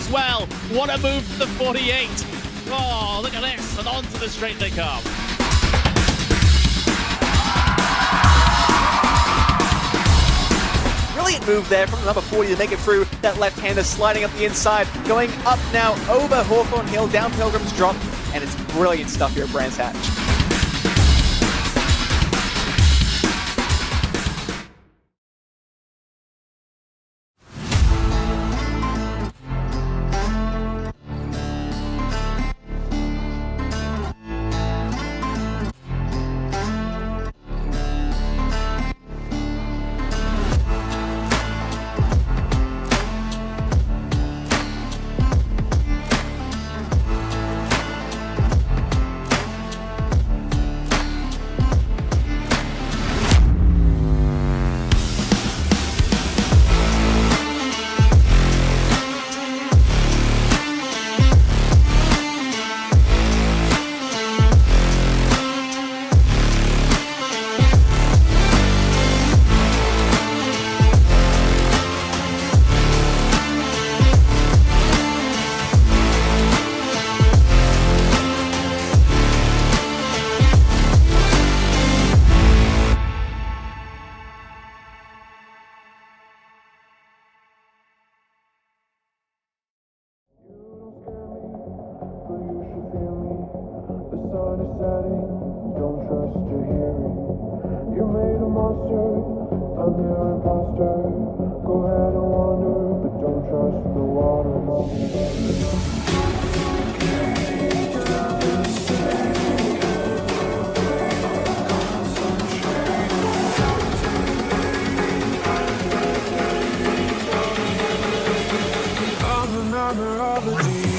as well. What a move to the 48. Oh, look at this, and onto the straight they come. Brilliant move there from the number 40 to make it through. That left-hander sliding up the inside, going up now over Hawthorne Hill, down Pilgrim's Drop, and it's brilliant stuff here at Brands Hatch. Don't trust your hearing. You made a monster, I'm your imposter. Go ahead and wander, but don't trust the water. I'm a member of the deep.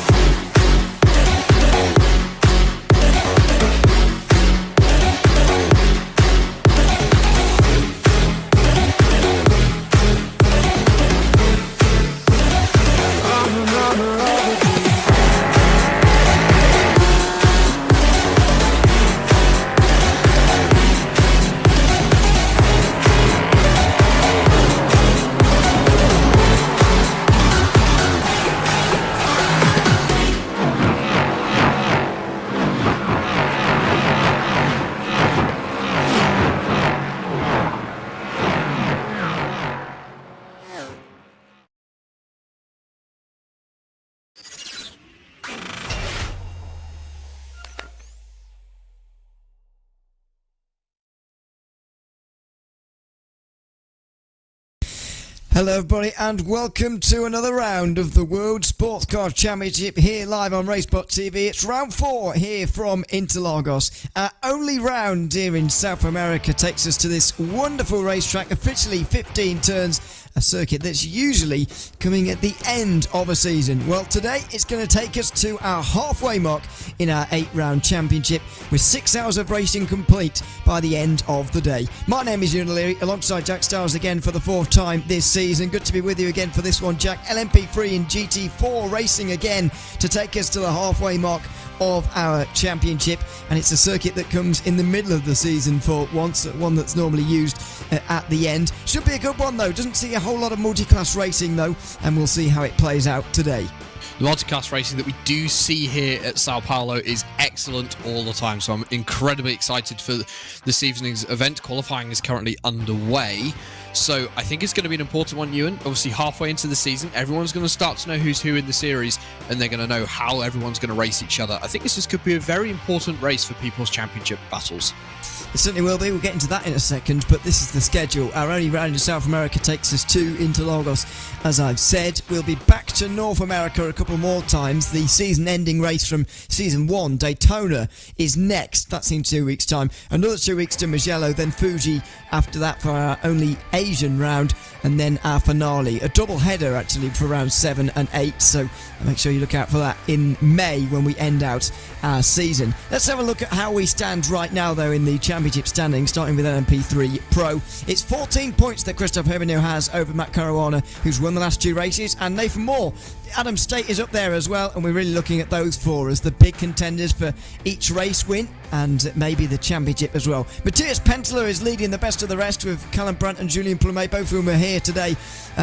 Hello everybody and welcome to another round of the World Sportscar Championship here live on RaceSpotTV. It's round 4 here from Interlagos. Our only round here in South America takes us to this wonderful racetrack, officially 15 turns, a circuit that's usually coming at the end of a season. Well, today it's going to take us to our halfway mark in our 8-round championship with 6 hours of racing complete by the end of the day. My name is Ewan O'Leary, alongside Jack Stiles again for the 4th time this season. Good to be with you again for this one, Jack. LMP3 and GT4 racing again to take us to the halfway mark of our championship, and it's a circuit that comes in the middle of the season for once, one that's normally used at the end. Should be a good one though, doesn't see a whole lot of multi-class racing though, and we'll see how it plays out today. The multi-class racing that we do see here at Sao Paulo is excellent all the time, so I'm incredibly excited for this evening's event. Qualifying is currently underway, so I think it's going to be an important one, Ewan. Obviously, halfway into the season, everyone's going to start to know who's who in the series, and they're going to know how everyone's going to race each other. I think this could be a very important race for People's Championship battles. It certainly will be. We'll get into that in a second, but this is the schedule. Our only round in South America takes us to Interlagos. As I've said, we'll be back to North America a couple more times. The season-ending race from Season 1, Daytona, is next. That's in 2 weeks' time. Another 2 weeks to Mugello, then Fuji after that for our only Asian round, and then our finale. A double header, actually, for rounds 7 and 8, so make sure you look out for that in May when we end out our season. Let's have a look at how we stand right now, though, in the championship standings, starting with LMP3 Pro. It's 14 points that Christoph Herbenau has over Matt Caruana, who's won the last 2 races, and Nathan Moore. Adam State is up there as well, and we're really looking at those 4 as the big contenders for each race win. and maybe the championship as well. Matthias Pentler is leading the best of the rest with Callum Brandt and Julian Plumet, both of whom are here today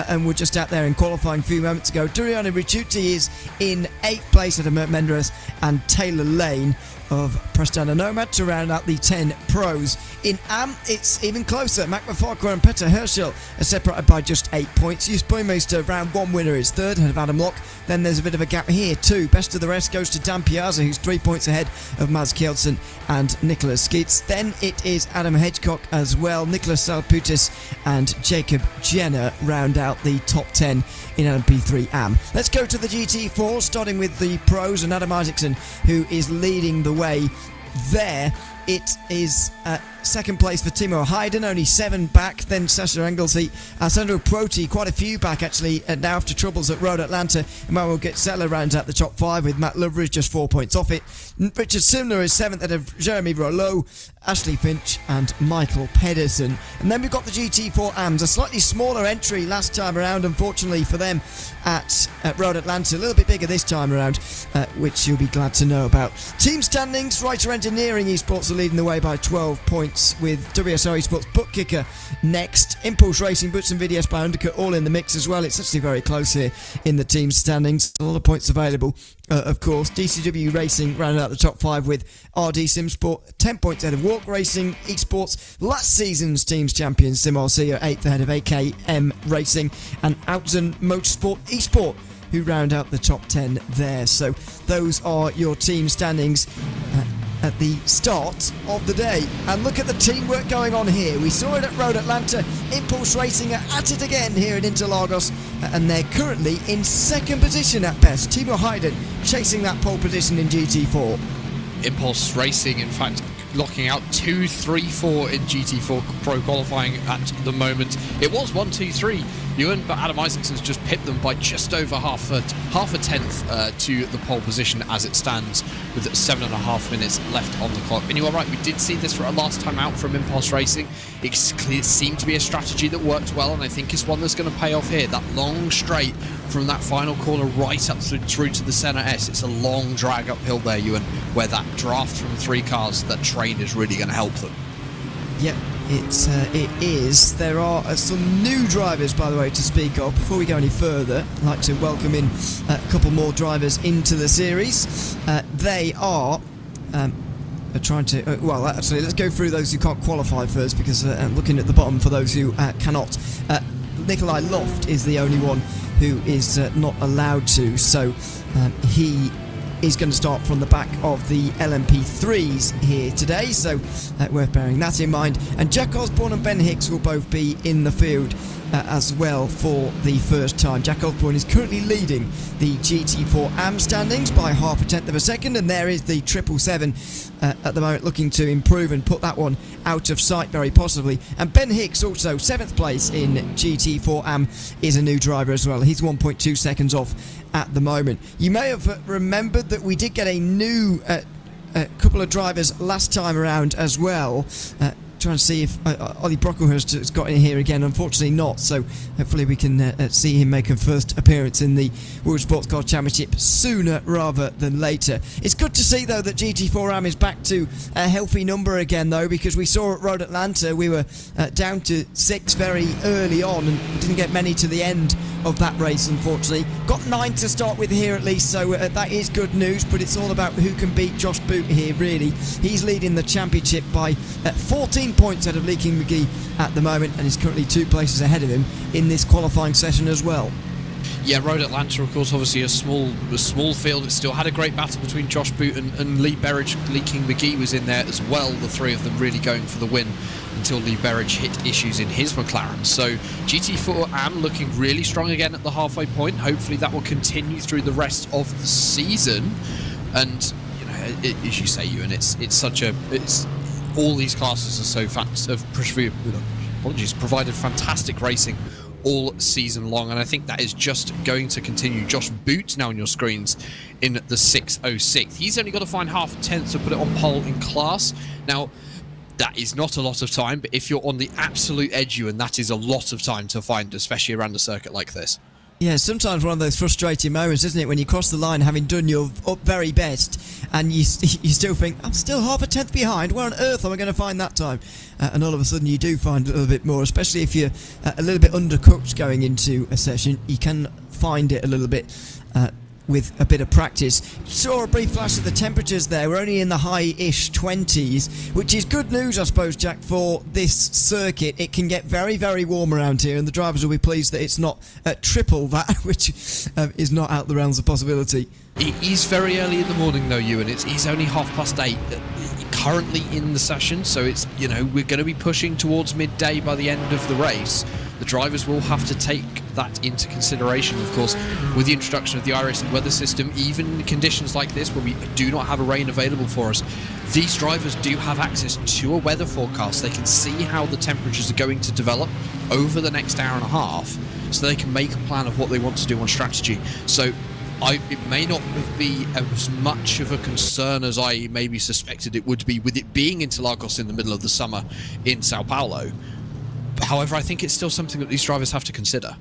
and were just out there in qualifying a few moments ago. Duriano Ricciuti is in 8th place at Menderes, and Taylor Lane of Prestana Nomad to round out the 10 pros. In AM, it's even closer. Mac Farquhar and Petter Herschel are separated by just 8 points. Jus Boymeister, round 1 winner, is third ahead of Adam Locke. Then there's a bit of a gap here too. Best of the rest goes to Dan Piazza, who's 3 points ahead of Maz Kjeldsen and Nicholas Skeets. Then it is Adam Hedgecock as well. Nicholas Salputis and Jacob Jenner round out the top 10 in LMP3 AM. Let's go to the GT4, starting with the pros and Adam Isaacson, who is leading the way there. It is second place for Timo Hayden, only 7 back. Then Sasha Engelsey, Sandro Proti, quite a few back actually, now after troubles at Road Atlanta. Emmanuel Getzela rounds out the top 5 with Matt Loveridge just 4 points off it. Richard Simler is 7th ahead of Jeremy Rollo, Ashley Finch and Michael Pedersen. And then we've got the GT4 AMs, a slightly smaller entry last time around, unfortunately for them, at Road Atlanta. A little bit bigger this time around, which you'll be glad to know about. Team standings, Writer Engineering Esports are leading the way by 12 points, with WSR Esports Butt Kicker next. Impulse Racing, Boots and VDS by Undercut all in the mix as well. It's actually very close here in the team standings. A lot of points available, of course. DCW Racing rounded out the top 5 with RD Simsport 10 points ahead of Walk Racing Esports. Last season's teams champions SimRC are 8th ahead of AKM Racing and Outzen Motorsport Esport, who round out the top 10 there. So those are your team standings at the start of the day. And look at the teamwork going on here. We saw it at Road Atlanta. Impulse Racing are at it again here in Interlagos, and they're currently in 2nd position at best. Timo Hayden chasing that pole position in GT4. Impulse Racing, in fact, locking out 2, 3, 4 in GT4 Pro qualifying at the moment. It was 1, 2, 3, Ewan, but Adam Isaacson's just pipped them by just over half a tenth to the pole position as it stands, with 7.5 minutes left on the clock. And you are right, we did see this for a last time out from Impulse Racing. It seemed to be a strategy that worked well, and I think it's one that's going to pay off here. That long straight from that final corner right up through to the centre S. It's a long drag uphill there, Ewan, where that draft from 3 cars, that train is really going to help them. Yep, it is. There are some new drivers, by the way, to speak of. Before we go any further, I'd like to welcome in a couple more drivers into the series. They are trying to... well, actually, let's go through those who can't qualify first, because I'm looking at the bottom for those who cannot. Nikolai Loft is the only one who is not allowed to, so he is going to start from the back of the LMP3s here today, so worth bearing that in mind. And Jack Osborne and Ben Hicks will both be in the field as well for the first time. Jack Osborne is currently leading the GT4 AM standings by 0.5 tenth of a second, and there is the 777 at the moment looking to improve and put that one out of sight very possibly. And Ben Hicks, also 7th place in GT4 AM, is a new driver as well. He's 1.2 seconds off at the moment. You may have remembered that we did get a new couple of drivers last time around as well. Trying to see if Ollie Brocklehurst has got in here again. Unfortunately not, so hopefully we can see him make a first appearance in the World Sports Car Championship sooner rather than later. It's good to see though that GT4 AM is back to a healthy number again though, because we saw at Road Atlanta we were down to 6 very early on and didn't get many to the end of that race, unfortunately. Got 9 to start with here at least, so that is good news, but it's all about who can beat Josh Boot here really. He's leading the championship by 14 points out of Leaking McGee at the moment, and is currently 2 places ahead of him in this qualifying session as well. Yeah, Road Atlanta, of course, obviously a small field. It still had a great battle between Josh Boot and Lee Berridge. Lee King McGee was in there as well, the 3 of them really going for the win until Lee Berridge hit issues in his McLaren. So GT4 AM looking really strong again at the halfway point. Hopefully that will continue through the rest of the season. And you know, as you say, Ewan, it's all these classes are so provided fantastic racing all season long, and I think that is just going to continue. Josh Boot now on your screens in the 606. He's only got to find 0.5 tenth to put it on pole in class. Now, that is not a lot of time, but if you're on the absolute edge, and that is a lot of time to find, especially around a circuit like this. Yeah, sometimes one of those frustrating moments, isn't it, when you cross the line having done your very best and you still think, I'm still half a tenth behind, where on earth am I going to find that time? And all of a sudden you do find a little bit more, especially if you're a little bit undercooked going into a session. You can find it a little bit with a bit of practice. Saw a brief flash of the temperatures there. We're only in the high-ish 20s, which is good news, I suppose, Jack, for this circuit. It can get very, very warm around here, and the drivers will be pleased that it's not triple that, which is not out the realms of possibility. It is very early in the morning, though, Ewan. He's only 8:30 currently in the session, so it's, you know, we're going to be pushing towards midday by the end of the race. The drivers will have to take that into consideration, of course, with the introduction of the iRacing weather system. Even in conditions like this, where we do not have a rain available for us, these drivers do have access to a weather forecast. They can see how the temperatures are going to develop over the next hour and a half, so they can make a plan of what they want to do on strategy. So it may not be as much of a concern as I maybe suspected it would be, with it being Interlagos in the middle of the summer in Sao Paulo. However, I think it's still something that these drivers have to consider.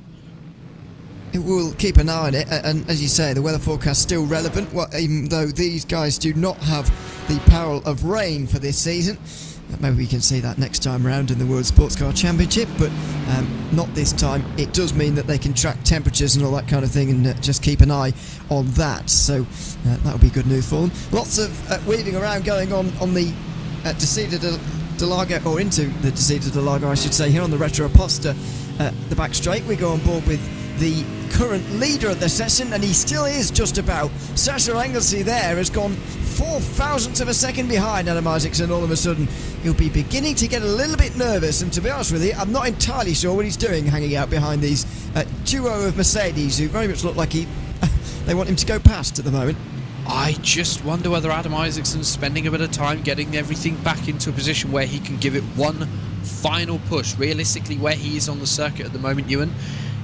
We'll keep an eye on it, and as you say, the weather forecast is still relevant, even though these guys do not have the peril of rain for this season. Maybe we can see that next time around in the World Sportscar Championship, but not this time. It does mean that they can track temperatures and all that kind of thing, and just keep an eye on that. So that'll be good news for them. Lots of weaving around going on the Descida de Lago, or into the Descida de Lago, I should say, here on the Retro Aposta, the back straight. We go on board with the current leader of the session, and he still is just about. Sasha Engelsey there has gone 4 thousandths of a second behind Adam Isaacson. All of a sudden he'll be beginning to get a little bit nervous, and to be honest with you, I'm not entirely sure what he's doing hanging out behind these duo of Mercedes, who very much look like they want him to go past at the moment. I just wonder whether Adam Isaacson's spending a bit of time getting everything back into a position where he can give it one final push. Realistically, where he is on the circuit at the moment, Ewan,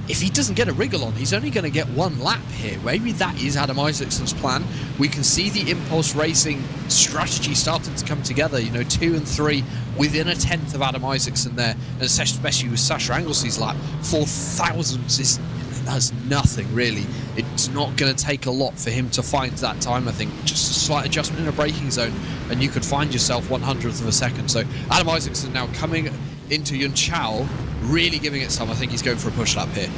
if he doesn't get a wriggle on, he's only going to get one lap here. Maybe that is Adam Isaacson's plan. We can see the Impulse Racing strategy starting to come together. You know, 2 and 3 within a tenth of Adam Isaacson there, and especially with Sasha Engelsey's lap. 4 thousandths that's nothing, really. It's not going to take a lot for him to find that time. I think just a slight adjustment in a braking zone, and you could find yourself 1/100th of a second. So Adam Isaacson now coming into Yun Chao, really giving it some. I think he's going for a push lap here.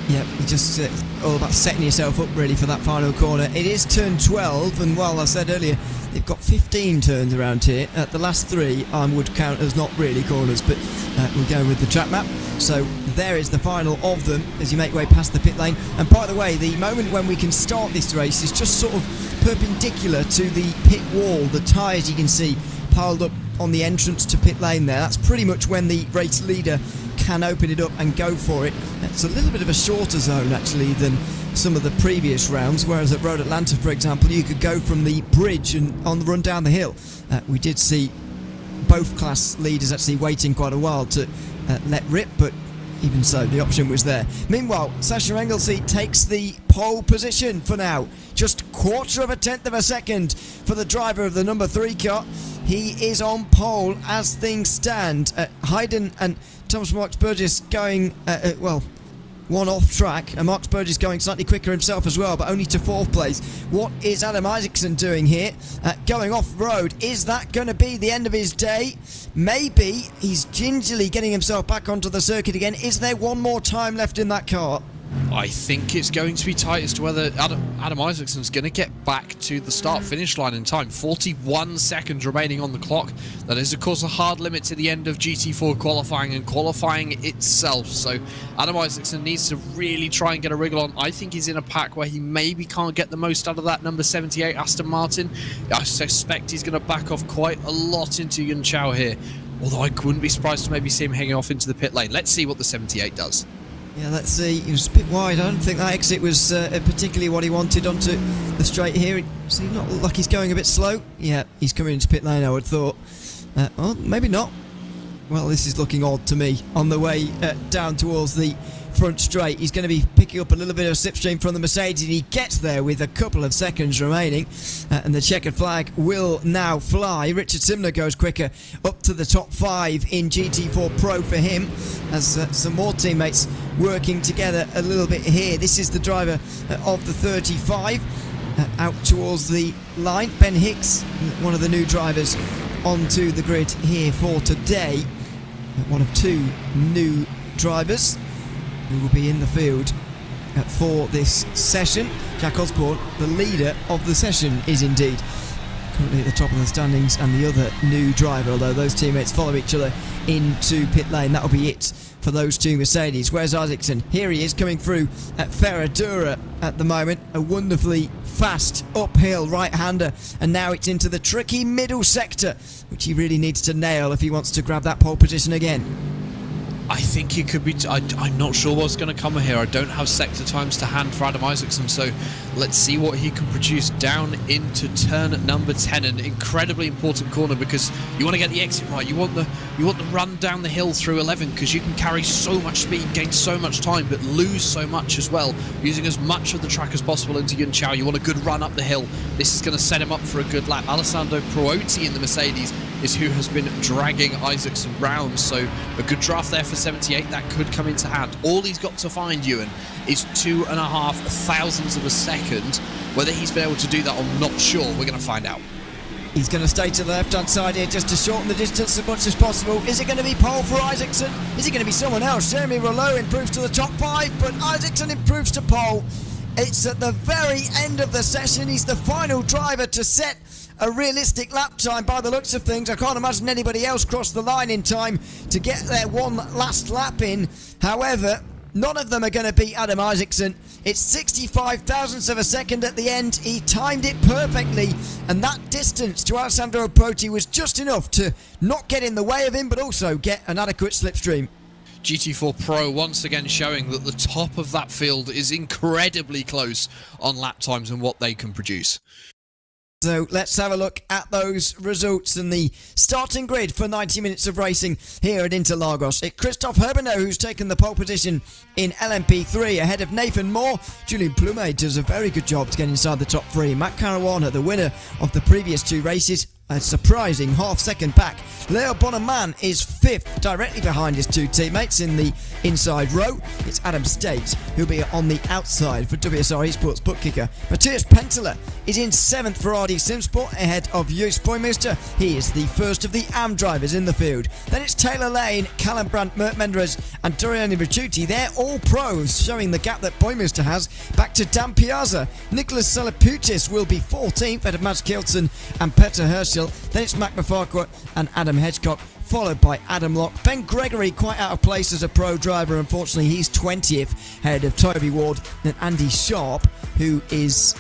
Yeah, just all about setting yourself up really for that final corner. It is turn 12, and while I said earlier they've got 15 turns around here, the last 3 I would count as not really corners, but we're going with the track map. So there is the final of them as you make your way past the pit lane. And by the way, the moment when we can start this race is just sort of perpendicular to the pit wall. The tyres, you can see, piled up on the entrance to pit lane there. That's pretty much when the race leader can open it up and go for it. It's a little bit of a shorter zone actually than some of the previous rounds, whereas at Road Atlanta, for example, you could go from the bridge and on the run down the hill. We did see both class leaders actually waiting quite a while to let rip, but even so, the option was there. Meanwhile, Sasha Engelsey takes the pole position for now. Just 1/4 of a second for the driver of the number 3 car. He is on pole as things stand. Hayden and Thomas Marks Burgess going, one off track, and Marks Burgess going slightly quicker himself as well, but only to 4th place. What is Adam Isaacson doing here? Going off road. Is that going to be the end of his day? Maybe. He's gingerly getting himself back onto the circuit again. Is there one more time left in that car? I think it's going to be tight as to whether Adam Isaacson's going to get back to the start-finish line in time. 41 seconds remaining on the clock. That is, of course, a hard limit to the end of GT4 qualifying and qualifying itself. So Adam Isaacson needs to really try and get a wriggle on. I think he's in a pack where he maybe can't get the most out of that number 78 Aston Martin. I suspect he's going to back off quite a lot into Yun Chao here. Although I wouldn't be surprised to maybe see him hanging off into the pit lane. Let's see what the 78 does. Yeah, let's see. He was a bit wide. I don't think that exit was particularly what he wanted onto the straight here. Does he not look like he's going a bit slow? Yeah, he's coming into pit lane, I would have thought. Well, maybe not. Well, this is looking odd to me on the way down towards the front straight. He's going to be picking up a little bit of slipstream from the Mercedes, and he gets there with a couple of seconds remaining, and the checkered flag will now fly. Richard Simner goes quicker, up to the top 5 in GT4 Pro for him, as some more teammates working together a little bit here. This is the driver of the 35 out towards the line. Ben Hicks, one of the new drivers onto the grid here for today, one of 2 new drivers who will be in the field for this session. Jack Osborne, the leader of the session, is indeed currently at the top of the standings, and the other new driver, although those teammates follow each other into pit lane. That'll be it for those 2 Mercedes. Where's Isaacson? Here he is, coming through at Ferradura at the moment. A wonderfully fast uphill right-hander, and now it's into the tricky middle sector, which he really needs to nail if he wants to grab that pole position again. I think it could be... I'm not sure what's going to come here. I don't have sector times to hand for Adam Isaacson, so let's see what he can produce down into turn number 10. An incredibly important corner, because you want to get the exit right. You want the run down the hill through 11, because you can carry so much speed, gain so much time, but lose so much as well, using as much of the track as possible into Yun Chao. You want a good run up the hill. This is going to set him up for a good lap. Alessandro Prooti in the Mercedes is who has been dragging Isaacson round, so a good draft there for 78. That could come into hand. All he's got to find, Ewan, is 2.5 thousandths of a second. Whether he's been able to do that, I'm not sure. We're going to find out. He's going to stay to the left-hand side here just to shorten the distance as much as possible. Is it going to be pole for Isaacson? Is it going to be someone else? Jeremy Rouleau improves to the top 5, but Isaacson improves to pole. It's at the very end of the session. He's the final driver to set a realistic lap time by the looks of things. I can't imagine anybody else crossed the line in time to get their one last lap in. However, none of them are going to beat Adam Isaacson. It's 65 thousandths of a second at the end. He timed it perfectly, and that distance to Alessandro Proiti was just enough to not get in the way of him, but also get an adequate slipstream. GT4 Pro once again showing that the top of that field is incredibly close on lap times and what they can produce. So let's have a look at those results and the starting grid for 90 minutes of racing here at Interlagos. It's Christophe Herbinot who's taken the pole position in LMP3 ahead of Nathan Moore. Julien Plumet does a very good job to get inside the top 3. Matt Caruana, the winner of the previous 2 races, a surprising half-second back. Leo Bonneman is 5th, directly behind his 2 teammates in the inside row. It's Adam State who'll be on the outside for WSR Esports bookkicker. Matthias Penteler is in 7th for RD Simsport ahead of Joost Boymeister. He is the first of the AM drivers in the field. Then it's Taylor Lane, Callum Brandt, Mert Menderes and Doriani Ricciuti. They're all pros, showing the gap that Boymeister has. Back to Dan Piazza. Nicholas Salaputis will be 14th ahead of Mads Kielsen and Petter Herschel. Then it's Mac Mafarquhar and Adam Hedgecock, followed by Adam Locke. Ben Gregory quite out of place as a pro driver. Unfortunately, he's 20th ahead of Toby Ward and Andy Sharp, who is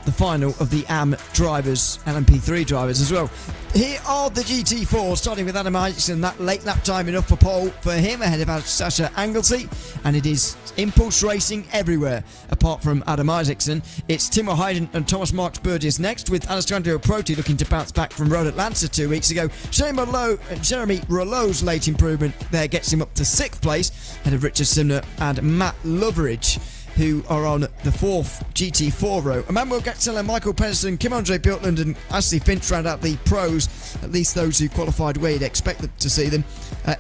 the final of the AM drivers, LMP3 drivers as well. Here are the GT4, starting with Adam Isaacson. That late lap time enough for pole for him ahead of Sasha Anglesey, and it is impulse racing everywhere apart from Adam Isaacson. It's Timo Hayden and Thomas Marks Burgess next, with Alessandro Proiti looking to bounce back from Road Atlanta 2 weeks ago. Jeremy Rouleau's late improvement there gets him up to 6th place ahead of Richard Simner and Matt Loveridge, who are on the 4th GT4 row. Emmanuel Gatzel, Michael Pedersen, Kim-Andre Bjorklund and Ashley Finch round out the pros, at least those who qualified where you'd expect to see them.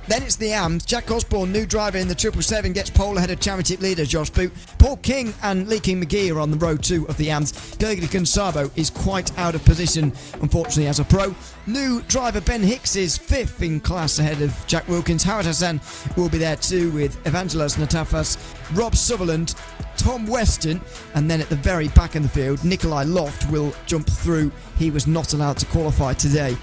Then it's the AMs. Jack Osborne, new driver in the 777, gets pole ahead of championship leader Josh Boot. Paul King and Lee King McGee are on the row 2 of the AMs. Gergely Gonçalves is quite out of position, unfortunately, as a pro. New driver Ben Hicks is 5th in class ahead of Jack Wilkins. Howard Hassan will be there too, with Evangelos Natafas, Rob Sutherland, Tom Weston, and then at the very back in the field, Nikolai Loft will jump through. He was not allowed to qualify today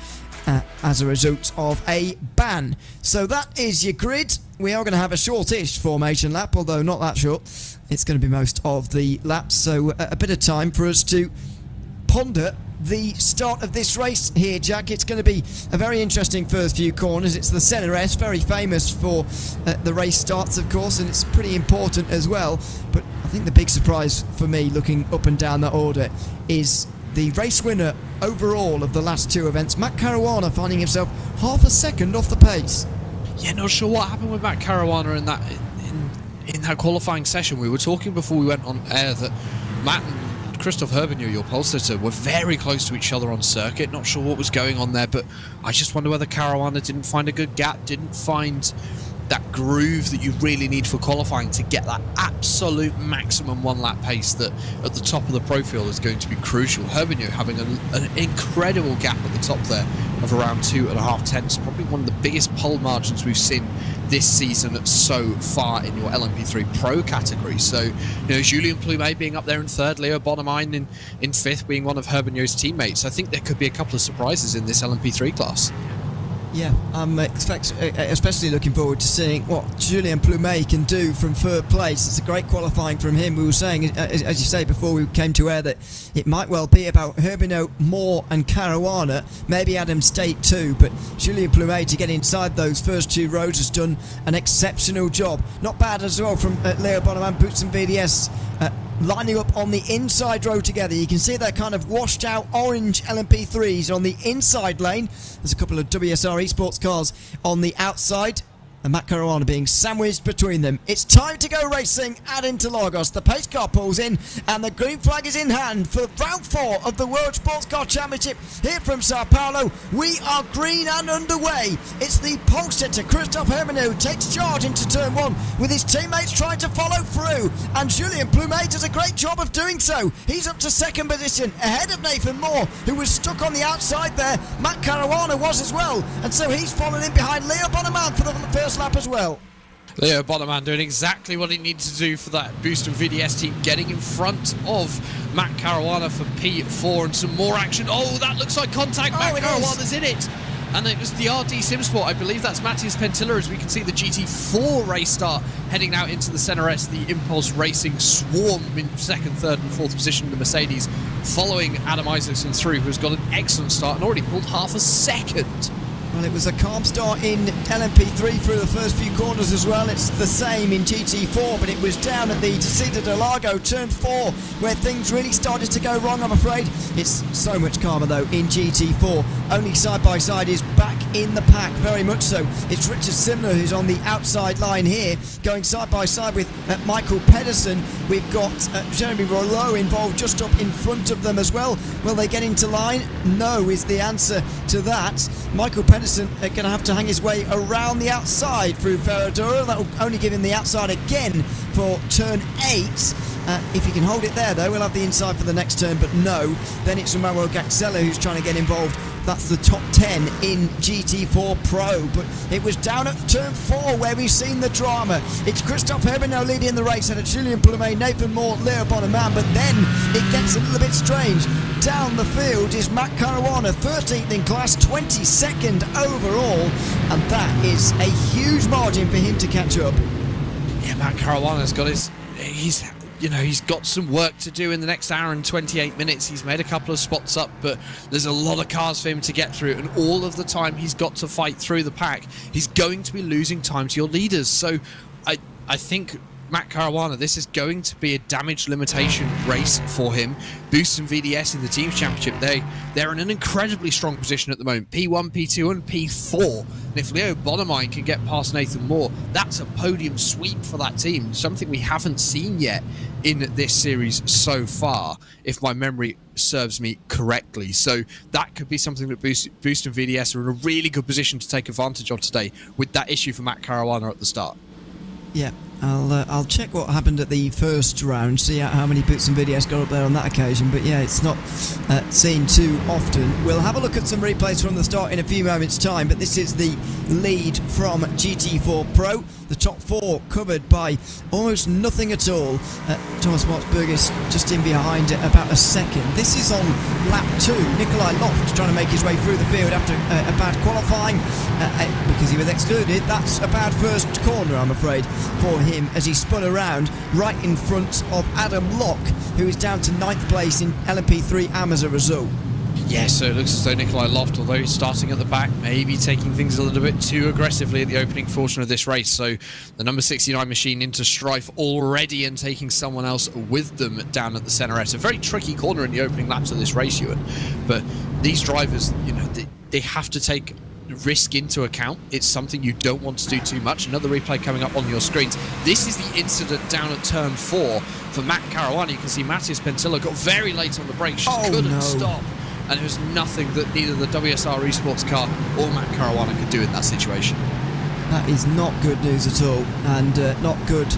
as a result of a ban. So that is your grid. We are going to have a shortish formation lap, although not that short. It's going to be most of the laps, so a bit of time for us to ponder the start of this race here, Jack. It's going to be a very interesting first few corners. It's the Senna S, very famous for the race starts, of course, and it's pretty important as well. But I think the big surprise for me, looking up and down that order, is the race winner overall of the last 2 events, Matt Caruana, finding himself half a second off the pace. Yeah, not sure what happened with Matt Caruana in in that qualifying session, we were talking before we went on air that Matt and Christoph Herbenieu, your pole sitter, were very close to each other on circuit. Not sure what was going on there, but I just wonder whether Caruana didn't find a good gap, didn't find that groove that you really need for qualifying to get that absolute maximum one-lap pace that at the top of the pro field is going to be crucial. Herbenieu having an incredible gap at the top there of around 2.5 tenths, probably one of the biggest pole margins we've seen this season so far in your LMP3 Pro category. So, you know, Julien Plumet being up there in third, Leo Bonamine in fifth, being one of Herbenieu's teammates. I think there could be a couple of surprises in this LMP3 class. Yeah, I'm especially looking forward to seeing what Julien Plumet can do from third place. It's a great qualifying from him. We were saying, as you say before we came to air, that it might well be about Herbenieu, Moore and Caruana, maybe Adam State too, but Julien Plumet to get inside those first two rows has done an exceptional job. Not bad as well from Leo Bonamine, Boots and VDS, lining up on the inside row together. You can see they're kind of washed out orange LMP3s on the inside lane. There's a couple of WSR esports cars on the outside, and Matt Caruana being sandwiched between them. It's time to go racing at Interlagos. The pace car pulls in and the green flag is in hand for round 4 of the World Sports Car Championship here from Sao Paulo. We are green and underway. It's the pole sitter Christoph Herbenieu takes charge into turn 1 with his teammates trying to follow through, and Julien Plumet does a great job of doing so. He's up to second position ahead of Nathan Moore, who was stuck on the outside there. Matt Caruana was as well, and so he's fallen in behind Leo Bonamine for the first lap as well. Leo Bonamine doing exactly what he needed to do for that Boost and VDS team, getting in front of Matt Caruana for P4, and some more action. Oh, that looks like contact. Matt Caruana's in it. And it was the RD Simsport. I believe that's Matthias Pentilla, as we can see the GT4 race start heading out into the Center S. The Impulse Racing swarm in second, third and fourth position in the Mercedes, following Adam Isaacson through, who's got an excellent start and already pulled half a second. Well, it was a calm start in LMP3 through the first few corners as well. It's the same in GT4, but it was down at the Descida del Lago, turn 4, where things really started to go wrong, I'm afraid. It's so much calmer, though, in GT4. Only side-by-side is back in the pack, very much so. It's Richard Simler who's on the outside line here, going side-by-side with Michael Pedersen. We've got Jeremy Rollo involved just up in front of them as well. Will they get into line? No is the answer to that. Michael Pedersen going to have to hang his way around the outside through Ferradura. That will only give him the outside again for turn 8. If he can hold it there, though, we'll have the inside for the next turn, but no. Then it's Manuel Gaxella who's trying to get involved. That's the top 10 in GT4 Pro, but it was down at turn 4 where we've seen the drama. It's Christoph Herbenieu leading the race, and it's Julien Plumet, Nathan Moore, Leo Bonamine, but then it gets a little bit strange. Down the field is Matt Caruana, 13th in class, 22nd overall, and that is a huge margin for him to catch up. Yeah, Matt Caruana's got he's got some work to do in the next hour and 28 minutes. He's made a couple of spots up, but there's a lot of cars for him to get through, and all of the time he's got to fight through the pack, he's going to be losing time to your leaders. So I think Matt Caruana, this is going to be a damage limitation race for him. Boost and VDS in the Teams Championship, they're in an incredibly strong position at the moment. P1, P2 and P4. And if Leo Bonamine can get past Nathan Moore, that's a podium sweep for that team. Something we haven't seen yet in this series so far, if my memory serves me correctly. So that could be something that Boost and VDS are in a really good position to take advantage of today, with that issue for Matt Caruana at the start. Yeah, I'll check what happened at the first round, see how many Boots and VDS got up there on that occasion, but yeah, it's not seen too often. We'll have a look at some replays from the start in a few moments' time, but this is the lead from GT4 Pro. The top 4 covered by almost nothing at all. Thomas Martzbergis just in behind at about a second. This is on lap 2. Nikolai Loft trying to make his way through the field after a bad qualifying because he was excluded. That's a bad first corner, I'm afraid, for him as he spun around right in front of Adam Locke, who is down to 9th place in LMP3 AM as a result. Yeah, so it looks as though Nikolai Loft, although he's starting at the back, maybe taking things a little bit too aggressively at the opening portion of this race. So the number 69 machine into strife already and taking someone else with them down at the Center S. A very tricky corner in the opening laps of this race, Ewan. But these drivers, you know, they have to take risk into account. It's something you don't want to do too much. Another replay coming up on your screens. This is the incident down at turn 4 for Matt Caruana. You can see Matthias Pentillo got very late on the brakes, just couldn't stop. And there was nothing that neither the WSR eSports car or Matt Caruana could do in that situation. That is not good news at all, and not good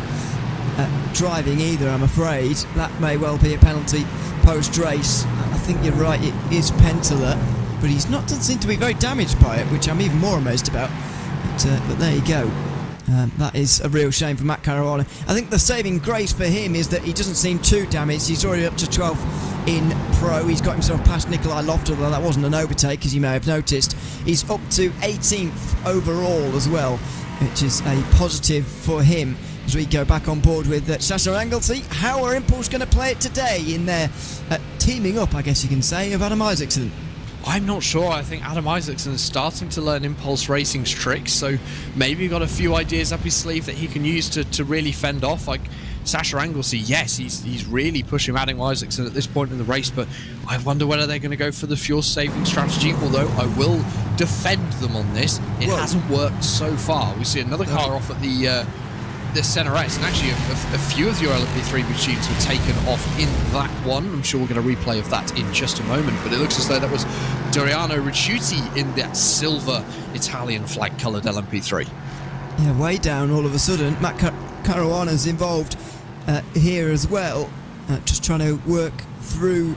driving either, I'm afraid. That may well be a penalty post-race. I think you're right, it is Pentila, but he's not doesn't seem to be very damaged by it, which I'm even more amazed about. But there you go. That is a real shame for Matt Caruana. I think the saving grace for him is that he doesn't seem too damaged. He's already up to 12th in Pro. He's got himself past Nikolai Loft, although that wasn't an overtake, as you may have noticed. He's up to 18th overall as well, which is a positive for him. As we go back on board with Sasha Anglesey, how are Impulse going to play it today in their teaming up, I guess you can say, of Adam Isaacson? I'm not sure. I think Adam Isaacson is starting to learn Impulse Racing's tricks, so maybe got a few ideas up his sleeve that he can use to really fend off. Like Sasha Anglesey, yes, he's really pushing Adam Isaacson at this point in the race, but I wonder whether they're going to go for the fuel-saving strategy, although I will defend them on this. It hasn't worked so far. We see another car off at the Center S, and actually a few of your LMP3 machines were taken off in that one. I'm sure we're going to replay of that in just a moment, but it looks as though that was Doriano Ricciuti in that silver Italian flag coloured LMP3. Yeah, way down all of a sudden. Matt Caruana's involved here as well, just trying to work through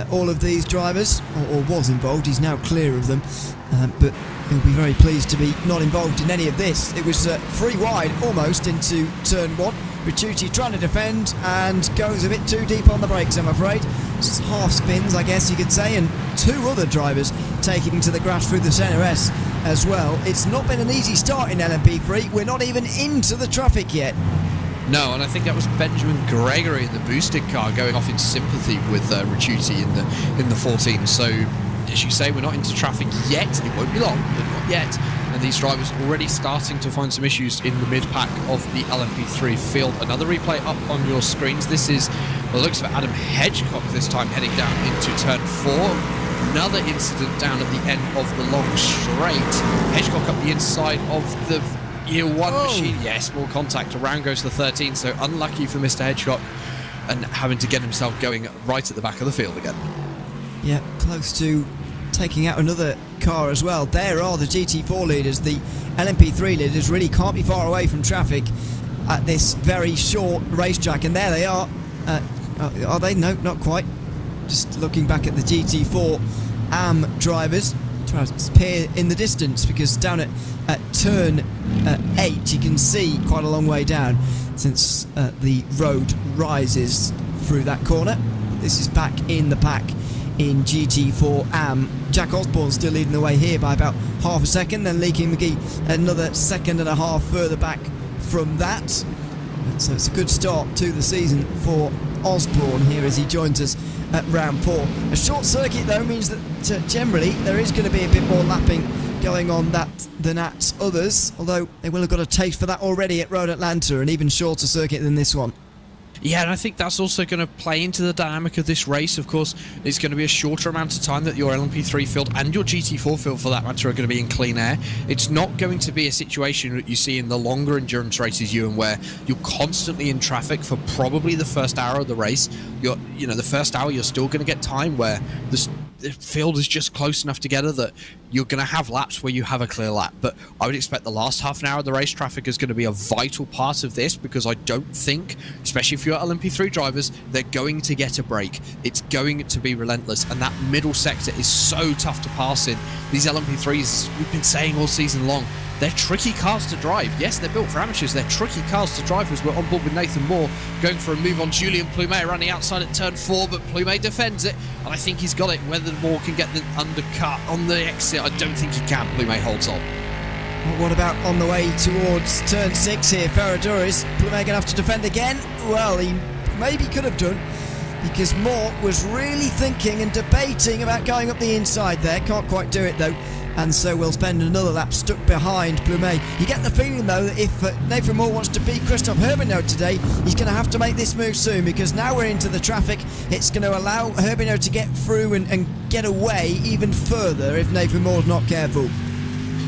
all of these drivers, or was involved. He's now clear of them, but he'll be very pleased to be not involved in any of this. It was free wide almost into turn 1. Ricciuti trying to defend and goes a bit too deep on the brakes, I'm afraid. Half spins, I guess you could say, and 2 other drivers taking to the grass through the Center S as well. It's not been an easy start in LMP3. We're not even into the traffic yet. No, and I think that was Benjamin Gregory in the boosted car going off in sympathy with Ricciuti in the 14. So, as you say, we're not into traffic yet. It won't be long, but not yet. And these drivers already starting to find some issues in the mid-pack of the LMP3 field. Another replay up on your screens. This is the looks of Adam Hedgecock this time heading down into turn 4. Another incident down at the end of the long straight. Hedgecock up the inside of the Year 1 machine. Yes, small contact. Around goes the 13, so unlucky for Mr. Hedgecock and having to get himself going right at the back of the field again. Yeah, close to taking out another car as well. There are the GT4 leaders. The LMP3 leaders really can't be far away from traffic at this very short racetrack, and there they are. Are they? No, not quite. Just looking back at the GT4 AM drivers, trying to appear in the distance, because down at turn 8 you can see quite a long way down, since the road rises through that corner. This is back in the pack in GT4 AM. Jack Osborne still leading the way here by about half a second, then Leaky McGee another second and a half further back from that. So it's a good start to the season for Osborne here as he joins us at round 4. A short circuit though means that generally there is going to be a bit more lapping going on that than at others, although they will have got a taste for that already at Road Atlanta, an even shorter circuit than this one. Yeah, and I think that's also going to play into the dynamic of this race. Of course, it's going to be a shorter amount of time that your LMP3 field and your GT4 field, for that matter, are going to be in clean air. It's not going to be a situation that you see in the longer endurance races, Ewan, where you're constantly in traffic for probably the first hour of the race. The first hour, you're still going to get time where the field is just close enough together that you're going to have laps where you have a clear lap. But I would expect the last half an hour of the race traffic is going to be a vital part of this, because I don't think, especially for your LMP3 drivers, they're going to get a break. It's going to be relentless, and that middle sector is so tough to pass in. These LMP3s, we've been saying all season long, they're tricky cars to drive. Yes, they're built for amateurs. They're tricky cars to drive, as we're on board with Nathan Moore going for a move on Julien Plumet around the outside at turn 4, but Plumet defends it, and I think he's got it. Whether Moore can get the undercut on the exit, I don't think he can. Plumet holds on. Well, what about on the way towards turn 6 here? Ferraduris, Plumet going to have to defend again? Well, he maybe could have done, because Moore was really thinking and debating about going up the inside there. Can't quite do it though, and so we'll spend another lap stuck behind Plumet. You get the feeling though that if Nathan Moore wants to beat Christophe Herbinot today, he's going to have to make this move soon, because now we're into the traffic. It's going to allow Herbinot to get through and get away even further if Nathan Moore's not careful.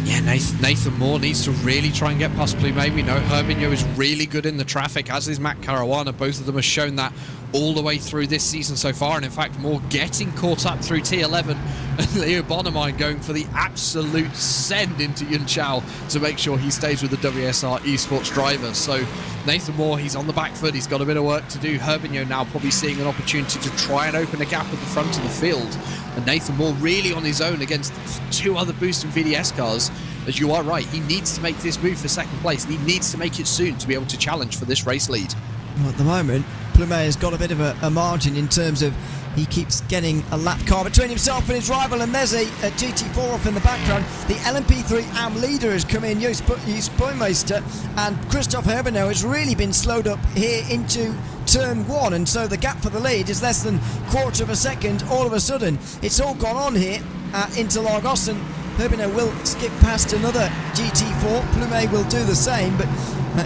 Yeah, Nathan Moore needs to really try and get past Plumet. We know Herminio is really good in the traffic, as is Matt Caruana. Both of them have shown that all the way through this season so far, and in fact Moore getting caught up through T11, and Leo Bonamine going for the absolute send into Yun Chao to make sure he stays with the WSR esports driver. So Nathan Moore, he's on the back foot, he's got a bit of work to do. Herminio now probably seeing an opportunity to try and open a gap at the front of the field, and Nathan Moore really on his own against two other Boost and VDS cars. As you are right, he needs to make this move for second place, and he needs to make it soon to be able to challenge for this race lead. Well, at the moment, Plumet has got a bit of a margin in terms of he keeps getting a lap car between himself and his rival, and there's a GT4 off in the background. The LMP3 AM leader has come in, Joost Boymeister, and Christoph Herbenau has really been slowed up here into turn 1, and so the gap for the lead is less than quarter of a second. All of a sudden, it's all gone on here at Interlagos, and Herbenau will skip past another GT4. Plumet will do the same, but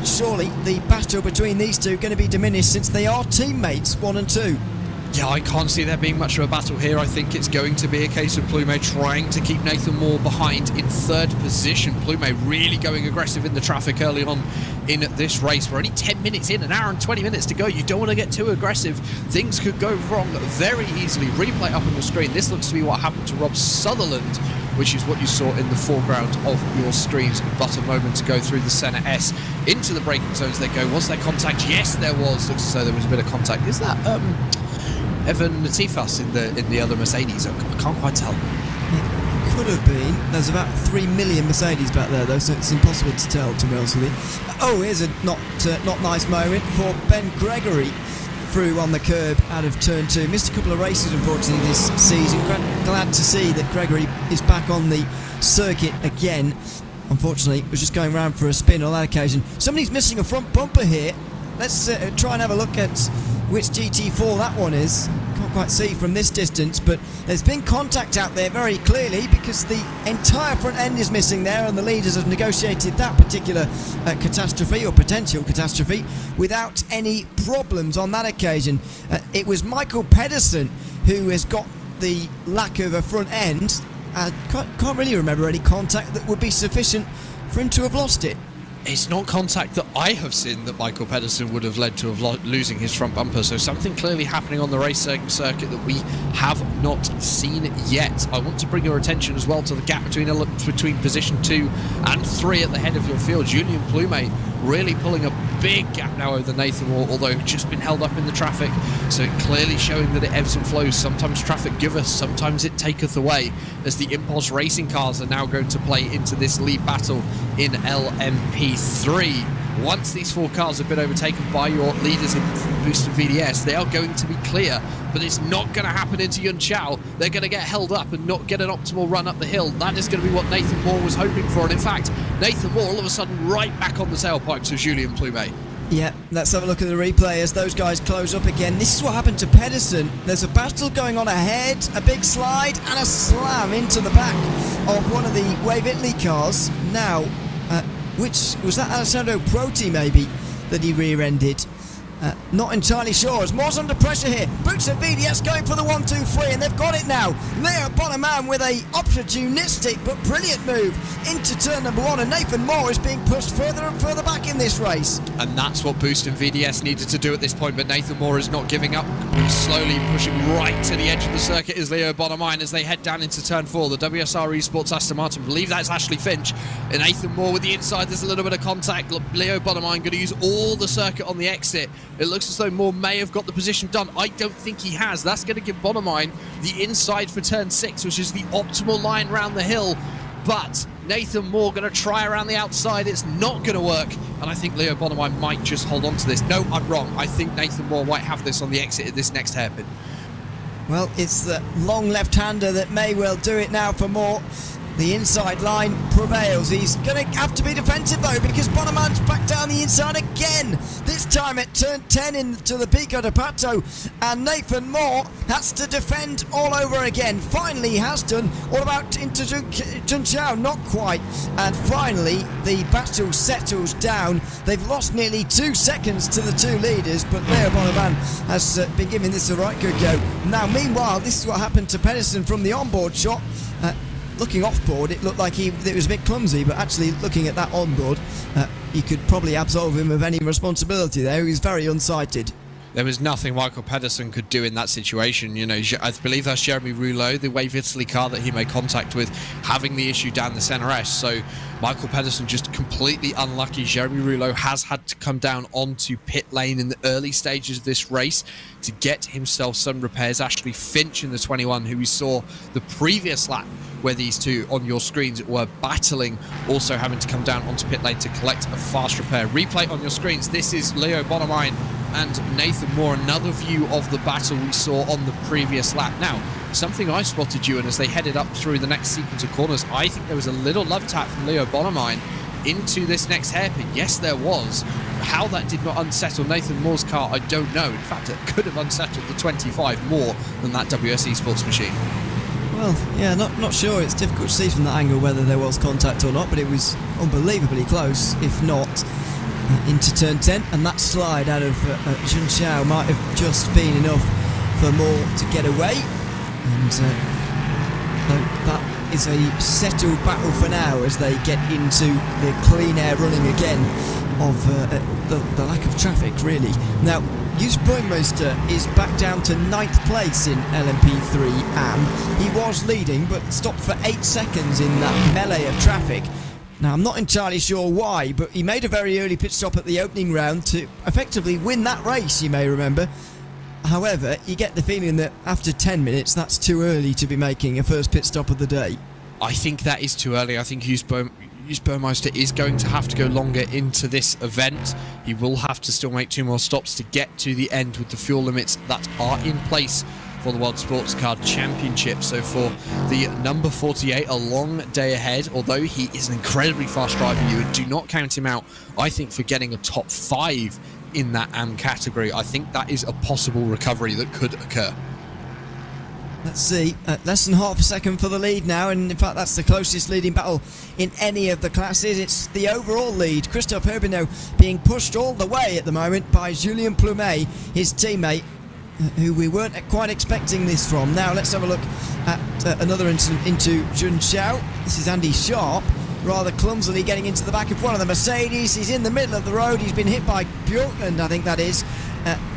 surely the battle between these two going to be diminished since they are teammates 1 and 2. Yeah, I can't see there being much of a battle here. I think it's going to be a case of Plumet trying to keep Nathan Moore behind in third position. Plumet really going aggressive in the traffic early on in this race. We're only 10 minutes in, an hour and 20 minutes to go. You don't want to get too aggressive. Things could go wrong very easily. Replay up on the screen. This looks to be what happened to Rob Sutherland, which is what you saw in the foreground of your screens but a moment to go through the Senna S. Into the braking zones they go. Was there contact? Yes, there was. Looks as though there was a bit of contact. Is that Evan Latifas in the other Mercedes? I can't quite tell. It could have been. There's about 3 million Mercedes back there, though, so it's impossible to tell, to be honest with you. Oh, here's a not nice moment for Ben Gregory through on the curb out of turn 2. Missed a couple of races, unfortunately, this season. Glad to see that Gregory is back on the circuit again. Unfortunately, was just going round for a spin on that occasion. Somebody's missing a front bumper here. Let's try and have a look at which GT4 that one is. Can't quite see from this distance, but there's been contact out there very clearly because the entire front end is missing there, and the leaders have negotiated that particular catastrophe or potential catastrophe without any problems on that occasion. It was Michael Pedersen who has got the lack of a front end. Can't really remember any contact that would be sufficient for him to have lost it. It's not contact that I have seen that Michael Pedersen would have led to losing his front bumper, so something clearly happening on the race circuit that we have not seen yet. I want to bring your attention as well to the gap between position 2 and 3 at the head of your field. Julien Plumet really pulling a big gap now over Nathan Moore, although just been held up in the traffic, so clearly showing that it ebbs and flows. Sometimes traffic giveth, sometimes it taketh away, as the Impulse Racing cars are now going to play into this lead battle in LMP3. Once these 4 cars have been overtaken by your leaders in Boost and VDS, they are going to be clear, but it's not going to happen into Yun Chao. They're going to get held up and not get an optimal run up the hill. That is going to be what Nathan Moore was hoping for, and in fact, Nathan Moore all of a sudden right back on the tailpipes of Julien Plumet. Yeah, let's have a look at the replay as those guys close up again. This is what happened to Pedersen. There's a battle going on ahead, a big slide and a slam into the back of one of the Wave Italy cars. Now, which was that Alessandro Proti maybe that he rear-ended? Not entirely sure, as Moore's under pressure here. Boots and VDS going for the 1-2-3, and they've got it now. Leo Bonamine with a opportunistic but brilliant move into turn number 1, and Nathan Moore is being pushed further and further back in this race. And that's what Boost and VDS needed to do at this point, but Nathan Moore is not giving up. Slowly pushing right to the edge of the circuit is Leo Bonamine as they head down into turn 4. The WSR Esports Aston Martin, I believe that's Ashley Finch, and Nathan Moore with the inside. There's a little bit of contact. Leo Bonamine going to use all the circuit on the exit. It looks as though Moore may have got the position done. I don't think he has. That's going to give Bonamine the inside for turn 6, which is the optimal line round the hill. But Nathan Moore going to try around the outside. It's not going to work. And I think Leo Bonamine might just hold on to this. No, I'm wrong. I think Nathan Moore might have this on the exit at this next hairpin. Well, it's the long left-hander that may well do it now for Moore. The inside line prevails. He's going to have to be defensive though, because Bonamine's back down the inside again. This time at turn 10 into the Pico de Pato, and Nathan Moore has to defend all over again. Finally he has done. All about into Yun Chao, not quite. And finally the battle settles down. They've lost nearly 2 seconds to the 2 leaders, but Leo Bonamine has been giving this a right good go. Now meanwhile, this is what happened to Pedersen from the onboard shot. looking off board, it looked like it was a bit clumsy, but actually looking at that on board, you could probably absolve him of any responsibility there. He was very unsighted. There was nothing Michael Pedersen could do in that situation. You know, I believe that's Jeremy Rouleau, the Wave Italy car that he made contact with, having the issue down the centre S. So Michael Pedersen just completely unlucky. Jeremy Rouleau has had to come down onto pit lane in the early stages of this race to get himself some repairs. Ashley Finch in the 21, who we saw the previous lap where these two on your screens were battling, also having to come down onto pit lane to collect a fast repair. Replay on your screens. This is Leo Bonamine and Nathan Moore, another view of the battle we saw on the previous lap. Now, something I spotted, Ewan, as they headed up through the next sequence of corners, I think there was a little love tap from Leo Bonamine into this next hairpin. Yes, there was. How that did not unsettle Nathan Moore's car, I don't know. In fact, it could have unsettled the 25 more than that WSE Sports machine. Well, yeah, not sure. It's difficult to see from that angle whether there was contact or not, but it was unbelievably close, if not into turn 10, and that slide out of Jun Xiao might have just been enough for Moore to get away, and that is a settled battle for now as they get into the clean air running again of the lack of traffic, really. Now, Jus Boymeister is back down to 9th place in LMP3 AM. He was leading, but stopped for 8 seconds in that melee of traffic. Now, I'm not entirely sure why, but he made a very early pit stop at the opening round to effectively win that race, you may remember. However, you get the feeling that after 10 minutes, that's too early to be making a first pit stop of the day. I think that is too early. I think Jus Boymeister is going to have to go longer into this event. He will have to still make 2 more stops to get to the end with the fuel limits that are in place for the World Sportscar Championship. So for the number 48, a long day ahead, although he is an incredibly fast driver. You do not count him out, I think, for getting a top 5 in that AM category. I think that is a possible recovery that could occur. Let's see, less than half a second for the lead now, and in fact that's the closest leading battle in any of the classes. It's the overall lead. Christophe Herbinot being pushed all the way at the moment by Julien Plumet, his teammate, who we weren't quite expecting this from. Now let's have a look at another incident into Jun Xiao. This is Andy Sharp, rather clumsily getting into the back of one of the Mercedes. He's in the middle of the road. He's been hit by Bjorkland, I think that is,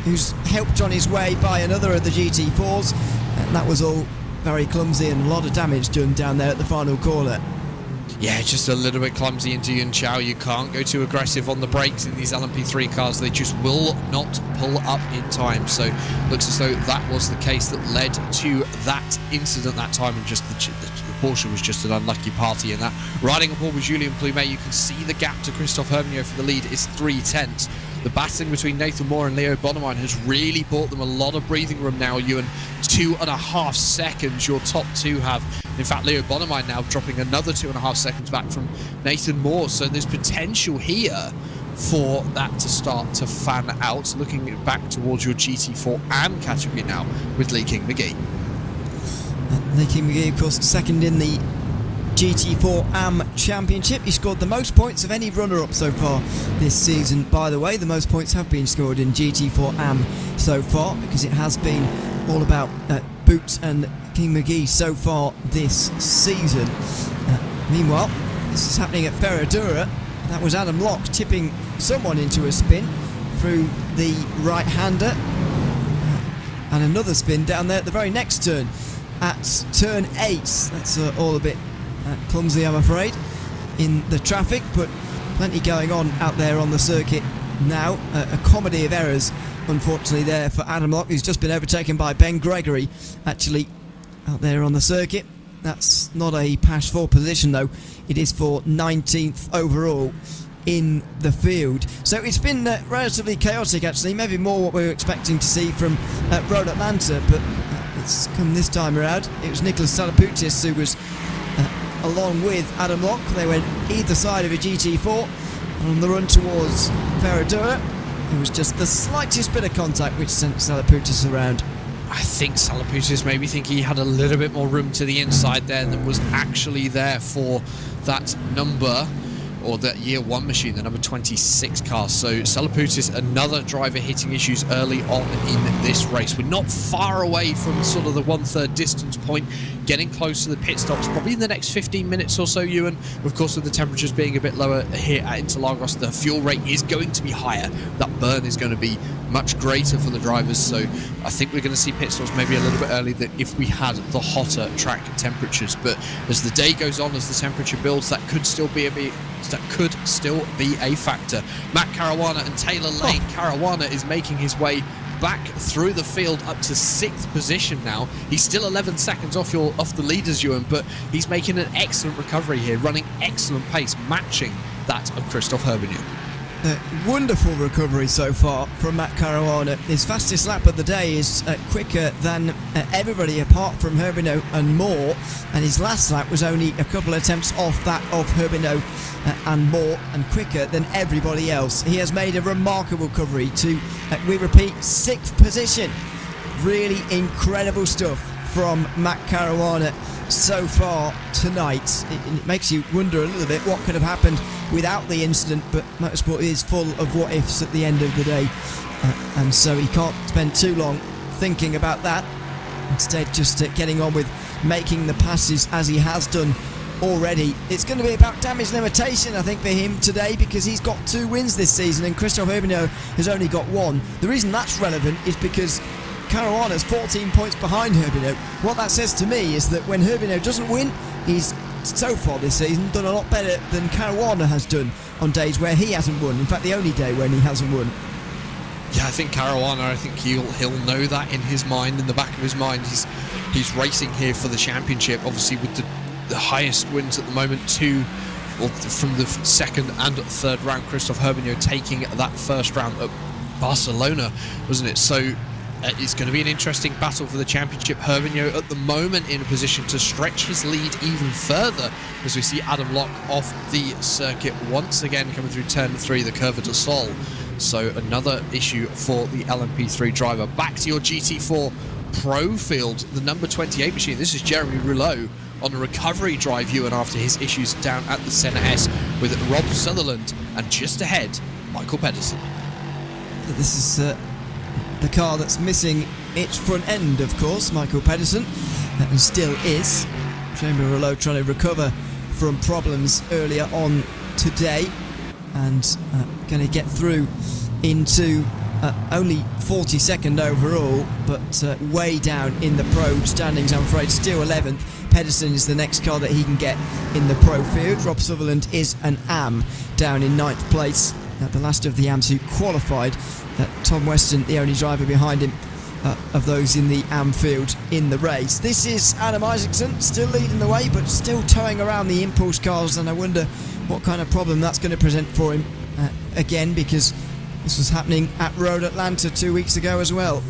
who's helped on his way by another of the GT4s. And that was all very clumsy and a lot of damage done down there at the final corner. Yeah, just a little bit clumsy into Yun Chao. You can't go too aggressive on the brakes in these LMP3 cars. They just will not pull up in time. So looks as though that was the case that led to that incident that time, and just the Porsche was just an unlucky party in that. Riding aboard with Julien Plumet, you can see the gap to Christophe Herbinot for the lead is 3/10. The battling between Nathan Moore and Leo Bonamine has really bought them a lot of breathing room now, Ewan. 2.5 seconds your top two have. In fact, Leo Bonamine now dropping another 2.5 seconds back from Nathan Moore. So there's potential here for that to start to fan out. Looking back towards your GT4 AM category now with Lee King McGee. Lee King McGee, of course, second in the GT4 AM Championship. He scored the most points of any runner-up so far this season. By the way, the most points have been scored in GT4 AM so far, because it has been all about Boots and King McGee so far this season. Meanwhile, this is happening at Ferradura. That was Adam Locke tipping someone into a spin through the right-hander. And another spin down there at the very next turn, at turn 8. That's all a bit clumsy, I'm afraid, in the traffic, but plenty going on out there on the circuit now. A comedy of errors, unfortunately, there for Adam Locke, who's just been overtaken by Ben Gregory, actually, out there on the circuit. That's not a pass 4 position, though. It is for 19th overall in the field. So it's been relatively chaotic, actually, maybe more what we were expecting to see from Road Atlanta, but it's come this time around. It was Nicholas Salapoutis who was along with Adam Locke. They went either side of a GT4 on the run towards Ferradura. It was just the slightest bit of contact which sent Salapoutis around. I think Salapoutis maybe think he had a little bit more room to the inside there than was actually there for that number, or the year 1 machine, the number 26 car. So Salaputis, another driver hitting issues early on in this race. We're not far away from sort of the 1/3 distance point, getting close to the pit stops, probably in the next 15 minutes or so, Ewan. Of course, with the temperatures being a bit lower here at Interlagos, the fuel rate is going to be higher. That burn is going to be much greater for the drivers, so I think we're going to see pit stops maybe a little bit early than if we had the hotter track temperatures. But as the day goes on, as the temperature builds, that could still be a factor. Matt Caruana and Taylor Lane. Caruana is making his way back through the field up to 6th position now. He's still 11 seconds off the leaders, Ewan, but he's making an excellent recovery here, running excellent pace, matching that of Christoph Herbignon. Wonderful recovery so far from Matt Caruana. His fastest lap of the day is quicker than everybody apart from Herbignon and Moore, and his last lap was only a couple of attempts off that of Herbignon and Moore, and quicker than everybody else. He has made a remarkable recovery to, we repeat, 6th position. Really incredible stuff from Matt Caruana so far tonight. It makes you wonder a little bit what could have happened without the incident, but motorsport is full of what ifs at the end of the day, and so he can't spend too long thinking about that. Instead, just getting on with making the passes as he has done already. It's going to be about damage limitation, I think, for him today, because he's got 2 wins this season and Christoph Herbignon has only got 1. The reason that's relevant is because Caruana's 14 points behind Herbignon. What that says to me is that when Herbignon doesn't win, he's so far this season done a lot better than Caruana has done on days where he hasn't won. In fact, the only day when he hasn't won. Yeah, I think Caruana, I think he'll know that in his mind, in the back of his mind. He's racing here for the championship, obviously with the highest wins at the moment, 2 from the 2nd and 3rd round. Christoph Herbignon taking that 1st round at Barcelona, wasn't it? So it's going to be an interesting battle for the championship. Herbignon at the moment in a position to stretch his lead even further as we see Adam Locke off the circuit once again coming through turn 3, the Curva de Sol. So another issue for the LMP3 driver. Back to your GT4 Pro field, the number 28 machine. This is Jeremy Rouleau on a recovery drive, Ewan, after his issues down at the Senna S with Rob Sutherland, and just ahead, Michael Pedersen. This is the car that's missing its front end, of course, Michael Pedersen, and still is. Jeremy Rouleau trying to recover from problems earlier on today, and going to get through into only 42nd overall, but way down in the pro standings, I'm afraid. Still 11th. Pedersen is the next car that he can get in the pro field. Rob Sutherland is an AM down in 9th place. The last of the AMs who qualified. Tom Weston, the only driver behind him of those in the AM field in the race. This is Adam Isaacson, still leading the way, but still towing around the Impulse cars, and I wonder what kind of problem that's going to present for him again, because this was happening at Road Atlanta 2 weeks ago as well.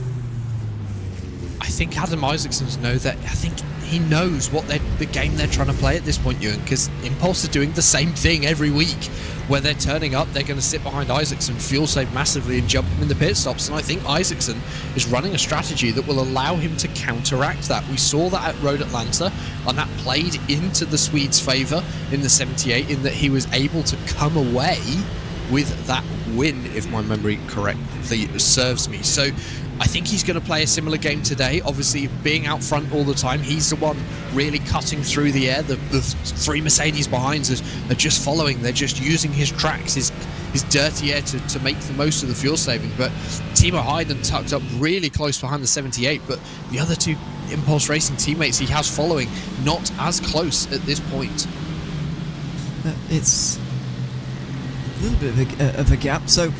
I think Adam Isaacson's know that. I think he knows what the game they're trying to play at this point, Ewan, because Impulse are doing the same thing every week. Where they're turning up, they're going to sit behind Isaacson, fuel save massively, and jump him in the pit stops. And I think Isaacson is running a strategy that will allow him to counteract that. We saw that at Road Atlanta, and that played into the Swedes' favour in the 78, in that he was able to come away with that win, if my memory correctly serves me. So I think he's going to play a similar game today. Obviously, being out front all the time, he's the one really cutting through the air. The 3 Mercedes behind are just following. They're just using his tracks, his dirty air to make the most of the fuel saving. But Timo Hayden tucked up really close behind the 78, but the other 2 Impulse Racing teammates he has following, not as close at this point. It's a little bit of a gap. So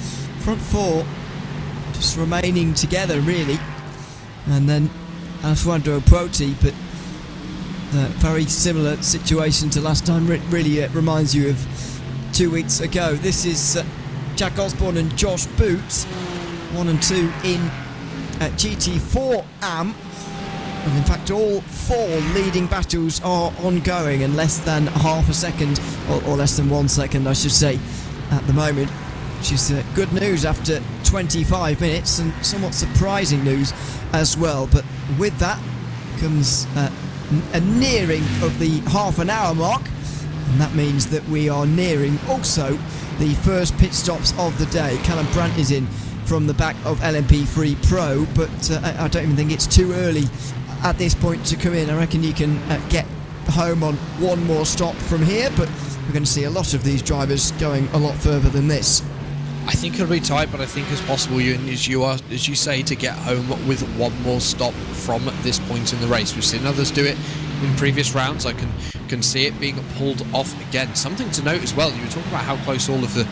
front 4 just remaining together, really, and then Alessandro Proti, but very similar situation to last time. Really reminds you of 2 weeks ago. This is Jack Osborne and Josh Boots, 1 and 2 in GT4 AM, and in fact all 4 leading battles are ongoing, and less than half a second, or less than 1 second I should say, at the moment, which is good news after 25 minutes, and somewhat surprising news as well. But with that comes a nearing of the half an hour mark, And that means that we are nearing also the first pit stops of the day. Callum Brandt is in from the back of LMP3 Pro, but I don't even think it's too early at this point to come in. I reckon you can get home on one more stop from here, but we're going to see a lot of these drivers going a lot further than this. I think it'll be tight, but I think it's possible, as you say, to get home with one more stop from this point in the race. We've seen others do it in previous rounds. I can see it being pulled off again. Something to note as well, you were talking about how close all of the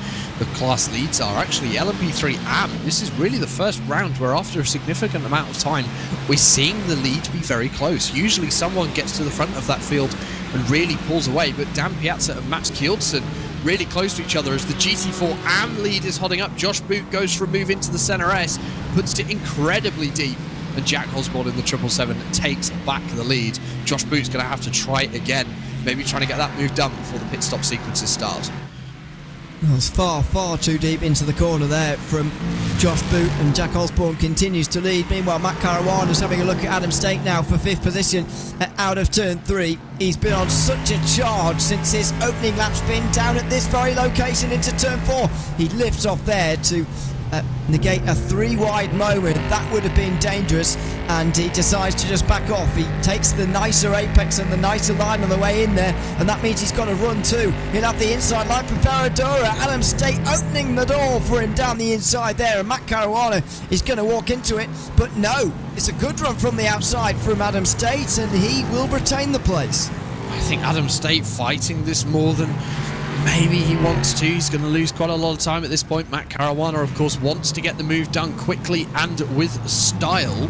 class leads are. Actually, LMP3 AM, this is really the first round where after a significant amount of time, we're seeing the lead be very close. Usually someone gets to the front of that field and really pulls away, but Dan Piazza and Max Kjoldsson really close to each other as the GT4 AM lead is holding up. Josh Boot goes for a move into the center S, puts it incredibly deep, and Jack Osborne in the 777 takes back the lead. Josh Boot's going to have to try it again, maybe trying to get that move done before the pit stop sequences start. Well, it's far too deep into the corner there from Josh Boot, and Jack Osborne continues to lead. Meanwhile, Matt Caruana is having a look at Adam State now for 5th position out of turn 3. He's been on such a charge since his opening lap spin down at this very location into turn 4. He lifts off there to negate a 3-wide moment. That would have been dangerous, and he decides to just back off. He takes the nicer apex and the nicer line on the way in there, and that means he's got to run too. He'll have the inside line from Ferradura. Adam State opening the door for him down the inside there, and Matt Caruana is going to walk into it, but no, it's a good run from the outside from Adam State, and he will retain the place. I think Adam State fighting this more than maybe he wants to. He's going to lose quite a lot of time at this point. Matt Caruana, of course, wants to get the move done quickly and with style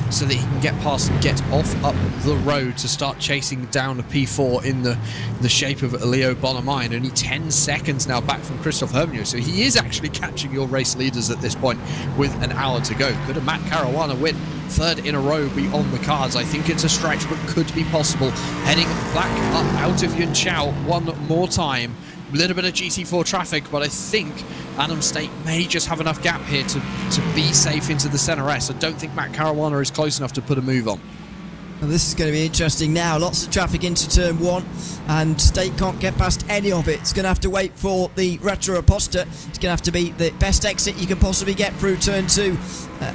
so that he can get past and get off up the road to start chasing down a P4 in the shape of Leo Bonamine. Only 10 seconds now back from Christoph Hermio, so he is actually catching your race leaders at this point with an hour to go. Could a Matt Caruana win 3rd in a row be on the cards? I think it's a stretch, but could be possible. Heading back up out of Yunchao one more time. A little bit of GT4 traffic, but I think Adam State may just have enough gap here to be safe into the center S. I don't think Matt Caruana is close enough to put a move on. Well, this is going to be interesting now. Lots of traffic into turn 1, and State can't get past any of it. It's going to have to wait for the Retro Aposta. It's going to have to be the best exit you can possibly get through turn 2.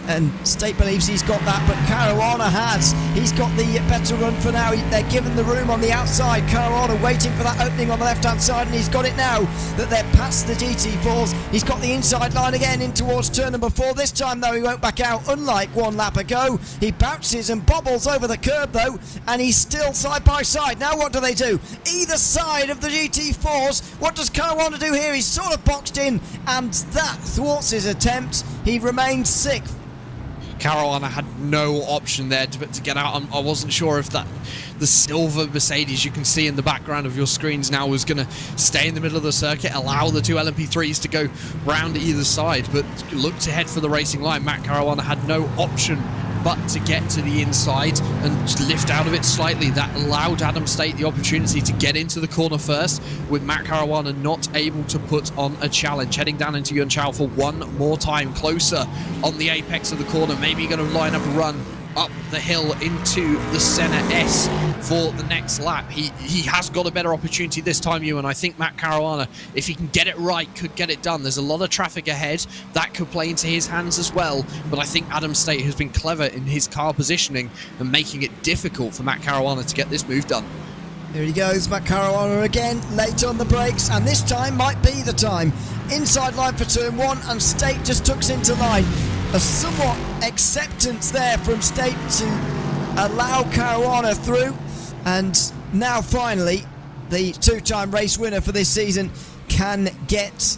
And State believes he's got that, but Caruana has. He's got the better run for now. They're given the room on the outside. Caruana waiting for that opening on the left-hand side, and he's got it now that they're past the GT4s. He's got the inside line again in towards turn number 4. This time, though, he won't back out, unlike one lap ago. He bounces and bobbles over the curb, though, and he's still side by side. Now what do they do? Either side of the GT4s. What does Caruana do here? He's sort of boxed in, and that thwarts his attempt. He remains 6th. Caruana had no option there to get out. I wasn't sure if the silver Mercedes you can see in the background of your screens now was going to stay in the middle of the circuit, allow the two LMP3s to go round either side, but looked ahead for the racing line. Matt Caruana had no option but to get to the inside and lift out of it slightly. That allowed Adam State the opportunity to get into the corner first, with Matt Caruana not able to put on a challenge. Heading down into Yunchao for one more time, closer on the apex of the corner. Maybe going to line up a run up the hill into the center S for the next lap. He has got a better opportunity this time, Ewan. I think Matt Caruana, if he can get it right, could get it done. There's a lot of traffic ahead. That could play into his hands as well. But I think Adam State has been clever in his car positioning and making it difficult for Matt Caruana to get this move done. Here he goes, Matt Caruana again, late on the brakes, and this time might be the time. Inside line for turn 1, and State just tucks into line. A somewhat acceptance there from State to allow Caruana through, and now finally the 2-time race winner for this season can get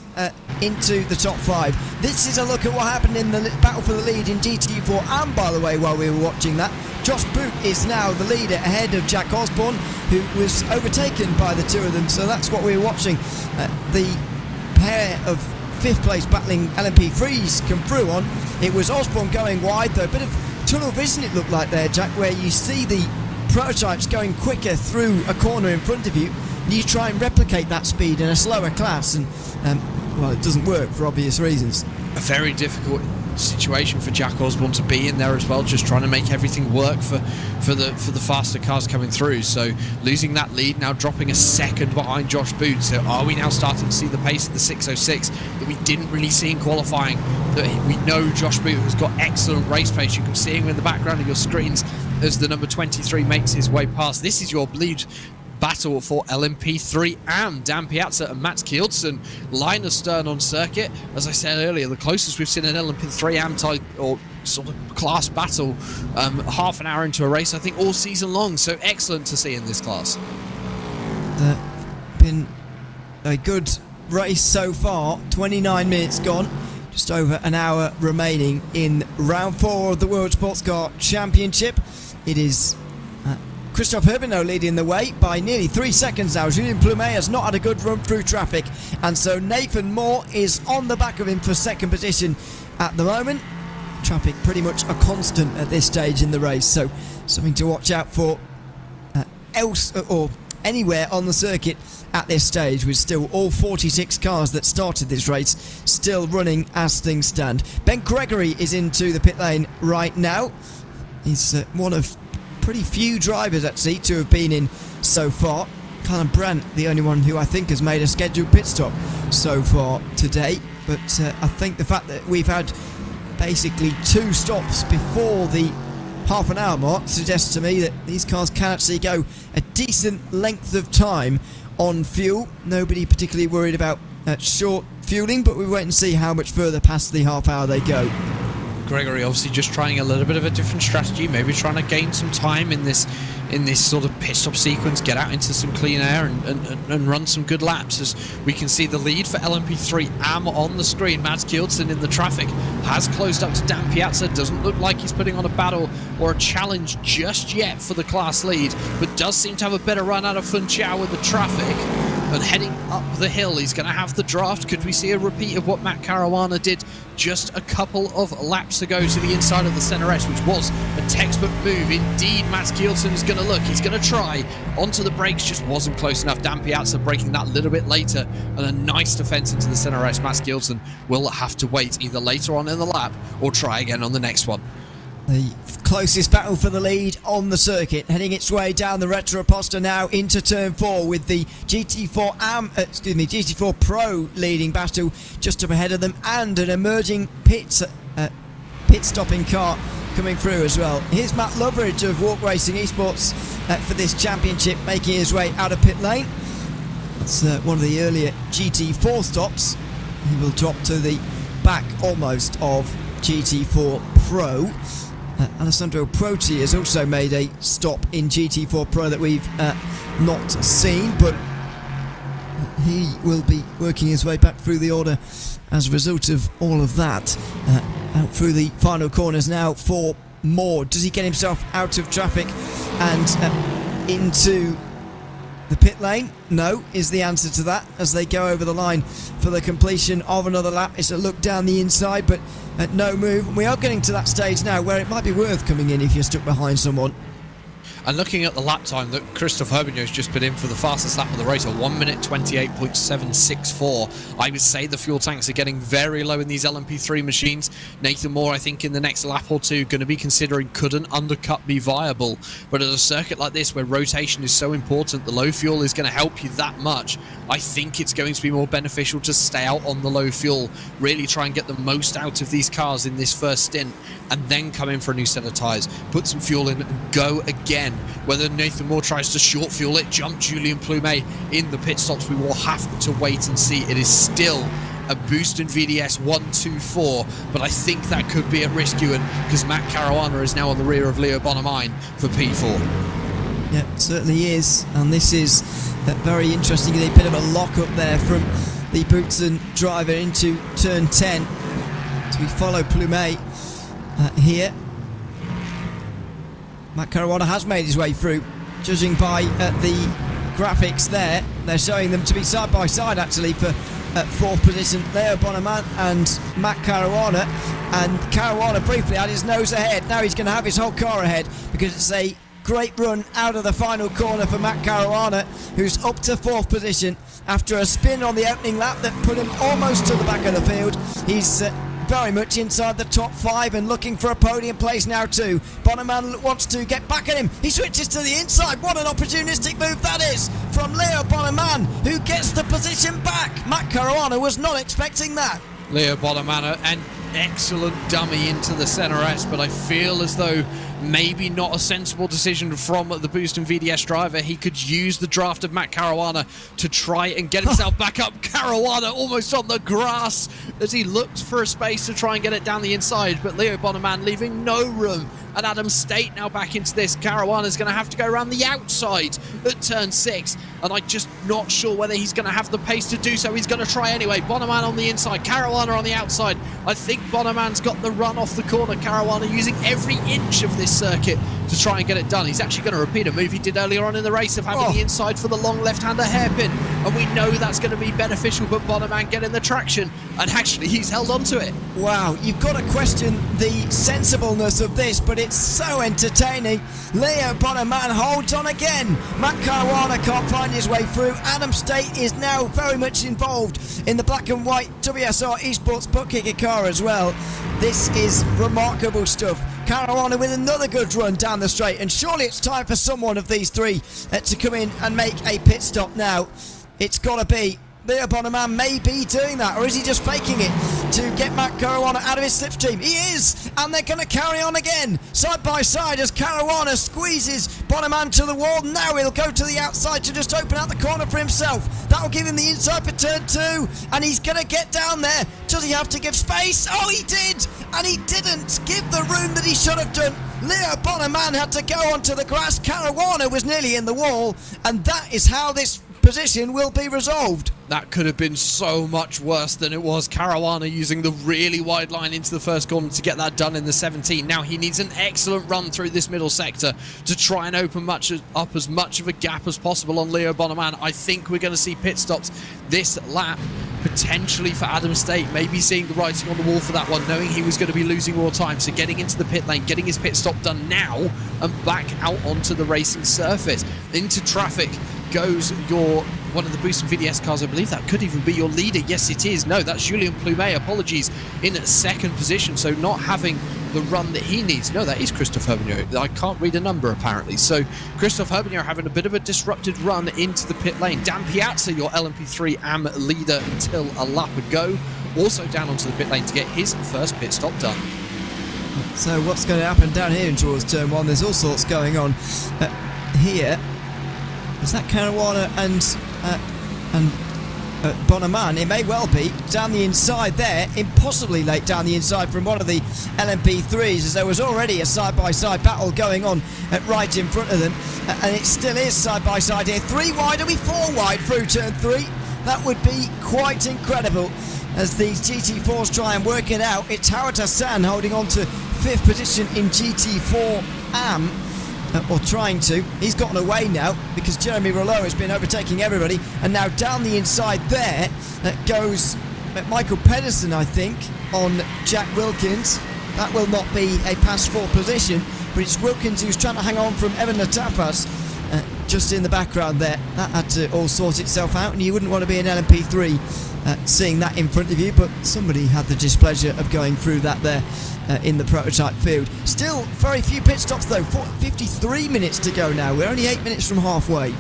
into the top 5. This is a look at what happened in the battle for the lead in GT4, and by the way, while we were watching that, Josh Boot is now the leader ahead of Jack Osborne, who was overtaken by the two of them, so that's what we were watching. The pair of 5th place battling LMP3s come through on. It was Osborne going wide, though. A bit of tunnel vision it looked like there, Jack, where you see the prototypes going quicker through a corner in front of you, and you try and replicate that speed in a slower class. And well, it doesn't work for obvious reasons. A very difficult situation for Jack Osborne to be in there as well, just trying to make everything work for the faster cars coming through. So losing that lead, now dropping a second behind Josh Booth. So are we now starting to see the pace of the 606 that we didn't really see in qualifying? That we know Josh Booth has got excellent race pace. You can see him in the background of your screens as the number 23 makes his way past. This is your bleed battle for LMP3 and Dan Piazza and Mats Kieldsen, line astern on circuit. As I said earlier, the closest we've seen an LMP3 AM type or sort of class battle half an hour into a race, I think, all season long. So excellent to see in this class. Been a good race so far. 29 minutes gone, just over an hour remaining in round 4 of the World Sports Car Championship. It is Christophe Herbinot leading the way by nearly 3 seconds now. Julien Plumet has not had a good run through traffic, and so Nathan Moore is on the back of him for second position at the moment. Traffic pretty much a constant at this stage in the race, so something to watch out for anywhere on the circuit at this stage, with still all 46 cars that started this race still running as things stand. Ben Gregory is into the pit lane right now. He's one of pretty few drivers actually to have been in so far. Callum Brandt, the only one who I think has made a scheduled pit stop so far today. But I think the fact that we've had basically 2 stops before the half an hour mark suggests to me that these cars can actually go a decent length of time on fuel. Nobody particularly worried about short fueling, but we wait and see how much further past the half hour they go. Gregory obviously just trying a little bit of a different strategy, maybe trying to gain some time in this sort of pit stop sequence, get out into some clean air and run some good laps. As we can see the lead for LMP3 AM on the screen. Mats Kieldsen in the traffic has closed up to Dan Piazza. Doesn't look like he's putting on a battle or a challenge just yet for the class lead, but does seem to have a better run out of Funchal with the traffic. And heading up the hill, he's going to have the draft. Could we see a repeat of what Matt Caruana did just a couple of laps ago to the inside of the Center S, which was a textbook move indeed? Mats Kieldsen is going to look, he's going to try onto the brakes, just wasn't close enough. Dan Piazza breaking that a little bit later, and a nice defense into the Center S. Mats Kieldsen will have to wait either later on in the lap or try again on the next one. The closest battle for the lead on the circuit, heading its way down the Retroposta now into turn 4, with the GT4 Pro leading battle just up ahead of them, and an emerging pit stopping car coming through as well. Here's Matt Loveridge of Walk Racing Esports for this championship, making his way out of pit lane. That's one of the earlier GT4 stops. He will drop to the back almost of GT4 Pro. Alessandro Proti has also made a stop in GT4 Pro that we've not seen, but he will be working his way back through the order as a result of all of that. Out through the final corners now for Moore. Does he get himself out of traffic and into the pit lane? No, is the answer to that, as they go over the line for the completion of another lap. It's a look down the inside, but no move. We are getting to that stage now where it might be worth coming in if you're stuck behind someone. And looking at the lap time that Christophe Herbinot has just put in for the fastest lap of the race, a 1 minute 28.764. I would say the fuel tanks are getting very low in these LMP3 machines. Nathan Moore, I think, in the next lap or two, going to be considering could an undercut be viable. But at a circuit like this, where rotation is so important, the low fuel is going to help you that much. I think it's going to be more beneficial to stay out on the low fuel, really try and get the most out of these cars in this first stint, and then come in for a new set of tyres, put some fuel in and go again. Whether Nathan Moore tries to short fuel it, jump Julien Plumet in the pit stops, we will have to wait and see. It is still a boost in VDS 124, but I think that could be at risk, Ewan, because Matt Caruana is now on the rear of Leo Bonamine for P4. Yeah, it certainly is, and this is very interesting. A bit of a lock up there from the Boutsen driver into turn 10. So we follow Plumet here. Matt Caruana has made his way through. Judging by the graphics there, they're showing them to be side by side actually for fourth position. Leo Bonamine and Matt Caruana, and Caruana briefly had his nose ahead. Now he's going to have his whole car ahead because it's a Great run out of the final corner for Matt Caruana, who's up to 4th position after a spin on the opening lap that put him almost to the back of the field. He's very much inside the top 5 and looking for a podium place now too. Bonneman wants to get back at him. He switches to the inside. What an opportunistic move that is from Leo Bonneman, who gets the position back. Matt Caruana was not expecting that. Leo Bonneman, an excellent dummy into the center S, but I feel as though maybe not a sensible decision from the Boost and VDS driver. He could use the draft of Matt Caruana to try and get himself back up. Caruana almost on the grass as he looked for a space to try and get it down the inside, but Leo Bonneman leaving no room. And Adam State now back into this. Caruana's going to have to go around the outside at turn 6. And I'm just not sure whether he's going to have the pace to do so. He's going to try anyway. Bonneman on the inside, Caruana on the outside. I think Bonneman's got the run off the corner. Caruana using every inch of this circuit to try and get it done. He's actually going to repeat a move he did earlier on in the race of having the inside for the long left-hander hairpin. And we know that's going to be beneficial, but Bonneman getting the traction. And actually, he's held on to it. Wow, you've got to question the sensibleness of this, but it's so entertaining. Leo Bonneman holds on again. Matt Caruana can't find his way through. Adam State is now very much involved in the black and white WSR Esports butt kicker car as well. This is remarkable stuff. Caruana with another good run down the straight, and surely it's time for someone of these three to come in and make a pit stop now. It's got to be Leo Bonneman. May be doing that, or is he just faking it to get Matt Caruana out of his slipstream? He is, and they're going to carry on again, side by side, as Caruana squeezes Bonneman to the wall. Now he'll go to the outside to just open out the corner for himself. That'll give him the inside for turn 2, and he's going to get down there. Does he have to give space? Oh, he did, and he didn't give the room that he should have done. Leo Bonneman had to go onto the grass. Caruana was nearly in the wall, and that is how this position will be resolved. That could have been so much worse than it was. Caruana using the really wide line into the first corner to get that done in the 17. Now he needs an excellent run through this middle sector to try and open up as much of a gap as possible on Leo Bonneman. I think we're going to see pit stops this lap, potentially for Adam State, maybe seeing the writing on the wall for that one, knowing he was going to be losing more time. So getting into the pit lane, getting his pit stop done now, and back out onto the racing surface. Into traffic goes one of the Boost and VDS cars. I believe that could even be your leader. Yes, it is. No, that's Julien Plumet. Apologies, in second position, so not having the run that he needs. No, that is Christophe Herbignon. I can't read a number apparently. So Christophe Herbignon having a bit of a disrupted run into the pit lane. Dan Piazza, your LMP3 AM leader until a lap ago, also down onto the pit lane to get his first pit stop done. So what's going to happen down here towards turn 1? There's all sorts going on here. Is that Caruana and Bonneman? It may well be down the inside there, impossibly late down the inside from one of the LMP3s, as there was already a side-by-side battle going on right in front of them, and it still is side-by-side here. 3 wide, are we 4 wide through turn 3? That would be quite incredible as these GT4s try and work it out. It's Howard Hassan holding on to 5th position in GT4 AM. Or trying to. He's gotten away now because Jeremy Rouleau has been overtaking everybody, and now down the inside there goes Michael Pedersen, I think, on Jack Wilkins. That will not be a pass for position, but it's Wilkins who's trying to hang on from Evan Natafas just in the background there. That had to all sort itself out, and you wouldn't want to be an LMP3 seeing that in front of you, but somebody had the displeasure of going through that there in the prototype field. Still very few pit stops though. 53 minutes to go now. We're only 8 minutes from halfway.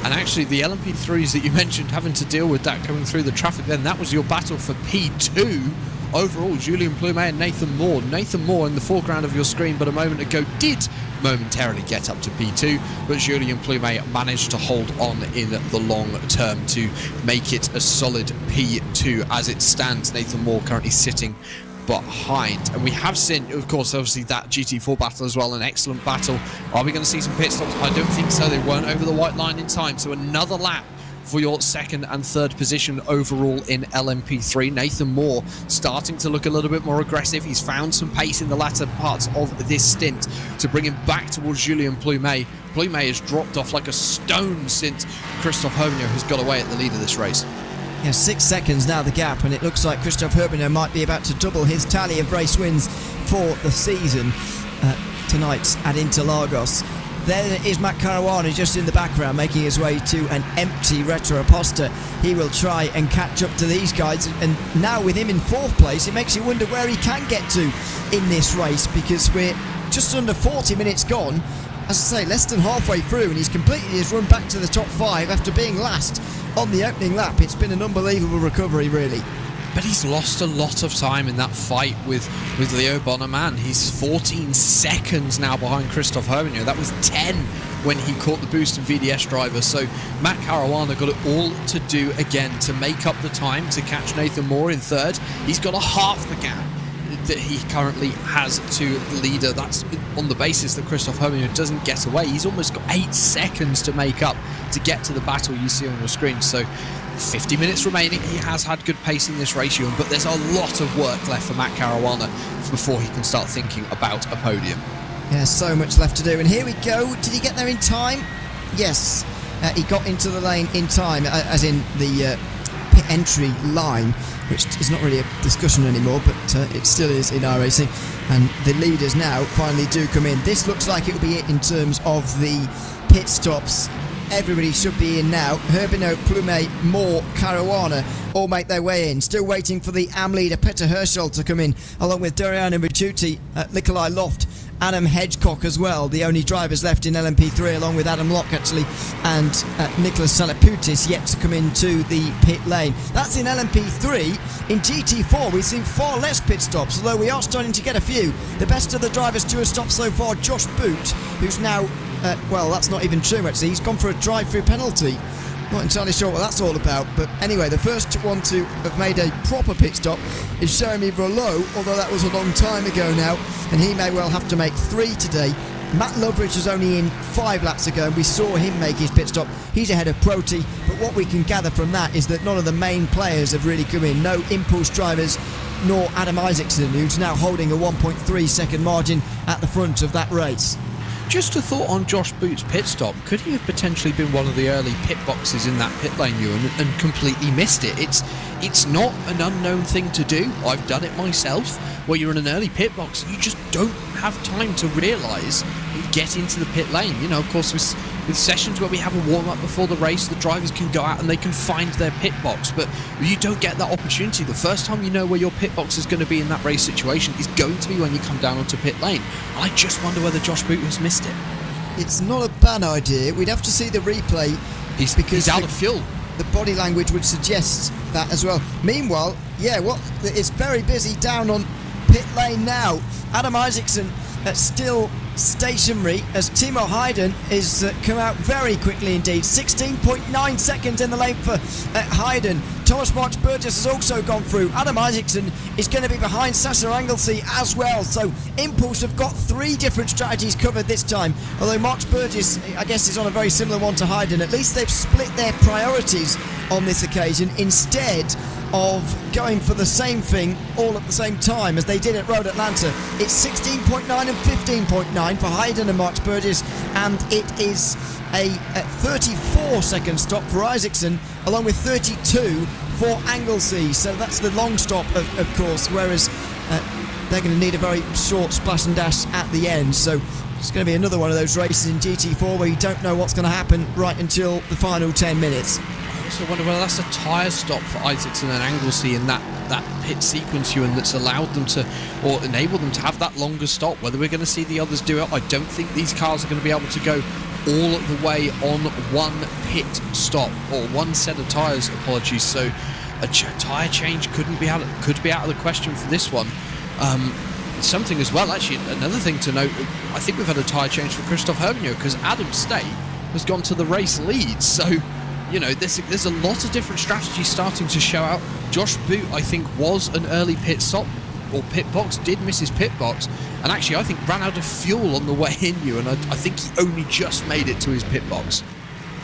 And actually the LMP3s that you mentioned having to deal with that coming through the traffic, then that was your battle for P2 overall. Julien Plumet and Nathan Moore. Nathan Moore in the foreground of your screen but a moment ago did momentarily get up to P2, but Julien Plumet managed to hold on in the long term to make it a solid P2 as it stands. Nathan Moore currently sitting behind, and we have seen, of course, obviously that GT4 battle as well, an excellent battle. Are we going to see some pit stops? I don't think so. They weren't over the white line in time, so another lap for your 2nd and 3rd position overall in LMP3. Nathan Moore starting to look a little bit more aggressive. He's found some pace in the latter parts of this stint to bring him back towards Julien Plumet. Plumet has dropped off like a stone since Christophe Herbignon has got away at the lead of this race. Yeah, 6 seconds now the gap, and it looks like Christophe Herbignon might be about to double his tally of race wins for the season tonight at Interlagos. There is Matt Caruana just in the background making his way to an empty Retro Aposta. He will try and catch up to these guys, and now with him in 4th place, it makes you wonder where he can get to in this race, because we're just under 40 minutes gone. As I say, less than halfway through, and he's completed his run back to the top 5 after being last on the opening lap. It's been an unbelievable recovery, really. But he's lost a lot of time in that fight with Leo Bonneman. He's 14 seconds now behind Christophe Hermignaud. That was 10 when he caught the boost in VDS driver. So Matt Caruana got it all to do again to make up the time to catch Nathan Moore in 3rd. He's got a half the gap that he currently has to the leader. That's on the basis that Christophe Hermignaud doesn't get away. He's almost got 8 seconds to make up to get to the battle you see on your screen. So 50 minutes remaining. He has had good pace in this race, but there's a lot of work left for Matt Caruana before he can start thinking about a podium. Yeah, so much left to do. And here we go. Did he get there in time? Yes. He got into the lane in time, as in the pit entry line, which is not really a discussion anymore, but it still is in iRacing. And the leaders now finally do come in. This looks like it will be it in terms of the pit stops. Everybody should be in now. Hermignaud, Plumet, Moore, Caruana all make their way in. Still waiting for the AM leader, Peter Herschel, to come in, along with Doriano Ricciuti, Nikolai Loft, Adam Hedgecock as well, the only drivers left in LMP3, along with Adam Locke actually, and Nicholas Salaputis yet to come into the pit lane. That's in LMP3. In GT4 we've seen far less pit stops, although we are starting to get a few. The best of the drivers to a stop so far, Josh Boot, who's now well, that's not even true actually, he's gone for a drive-through penalty. Not entirely sure what that's all about, but anyway, the first one to have made a proper pit stop is Jeremy Rollo, although that was a long time ago now, and he may well have to make 3 today. Matt Loveridge was only in 5 laps ago, and we saw him make his pit stop. He's ahead of Proti, but what we can gather from that is that none of the main players have really come in. No Impulse drivers, nor Adam Isaacson, who's now holding a 1.3 second margin at the front of that race. Just a thought on Josh Boot's pit stop. Could he have potentially been one of the early pit boxes in that pit lane, Ewan, and completely missed it? It's not an unknown thing to do. I've done it myself. Where you're in an early pit box, you just don't have time to realise and get into the pit lane. You know, of course, with sessions where we have a warm-up before the race, the drivers can go out and they can find their pit box, but you don't get that opportunity. The first time you know where your pit box is going to be in that race situation is going to be when you come down onto pit lane. And I just wonder whether Josh Boot has missed it. It's not a bad idea. We'd have to see the replay. He's out of fuel. The body language would suggest that as well. Meanwhile, yeah, it's very busy down on pit lane now. Adam Isaacson still stationary as Timo Hayden is come out very quickly indeed. 16.9 seconds in the lane for Hayden. Thomas March Burgess has also gone through. Adam Isaacson is going to be behind Sasha Anglesey as well. So Impulse have got 3 different strategies covered this time. Although March Burgess, I guess, is on a very similar one to Hayden. At least they've split their priorities on this occasion instead of going for the same thing all at the same time as they did at Road Atlanta. It's 16.9 and 15.9 for Hayden and Mark Burgess, and it is a 34 second stop for Isaacson, along with 32 for Anglesey. So that's the long stop, of course, whereas they're going to need a very short splash and dash at the end. So it's going to be another one of those races in GT4 where you don't know what's going to happen right until the final 10 minutes. I also wonder whether that's a tyre stop for Isaacson and Anglesey in that pit sequence, Ewan, that's allowed them to, or enabled them to have that longer stop. Whether we're going to see the others do it, I don't think these cars are going to be able to go all the way on one pit stop, or one set of tyres, apologies. So a tyre change could be out of the question for this one. Something as well, actually, another thing to note, I think we've had a tyre change for Christophe Hermignaud, because Adam Stay has gone to the race lead. So, you know, there's a lot of different strategies starting to show out. Josh Boot, I think, was an early pit stop, or pit box, did miss his pit box, and actually I think ran out of fuel on the way in, and I think he only just made it to his pit box.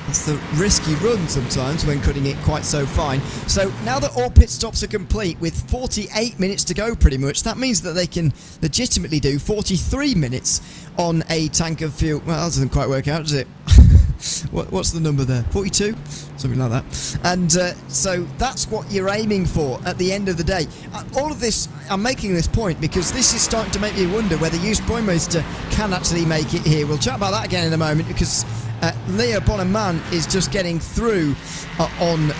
It's the risky run sometimes when cutting it quite so fine. So now that all pit stops are complete with 48 minutes to go pretty much, that means that they can legitimately do 43 minutes on a tank of fuel. Well, that doesn't quite work out, does it? What's the number there? 42? Something like that. And so that's what you're aiming for at the end of the day. All of this, I'm making this point because this is starting to make me wonder whether Sportscar can actually make it here. We'll chat about that again in a moment because Leo Bonneman is just getting through on...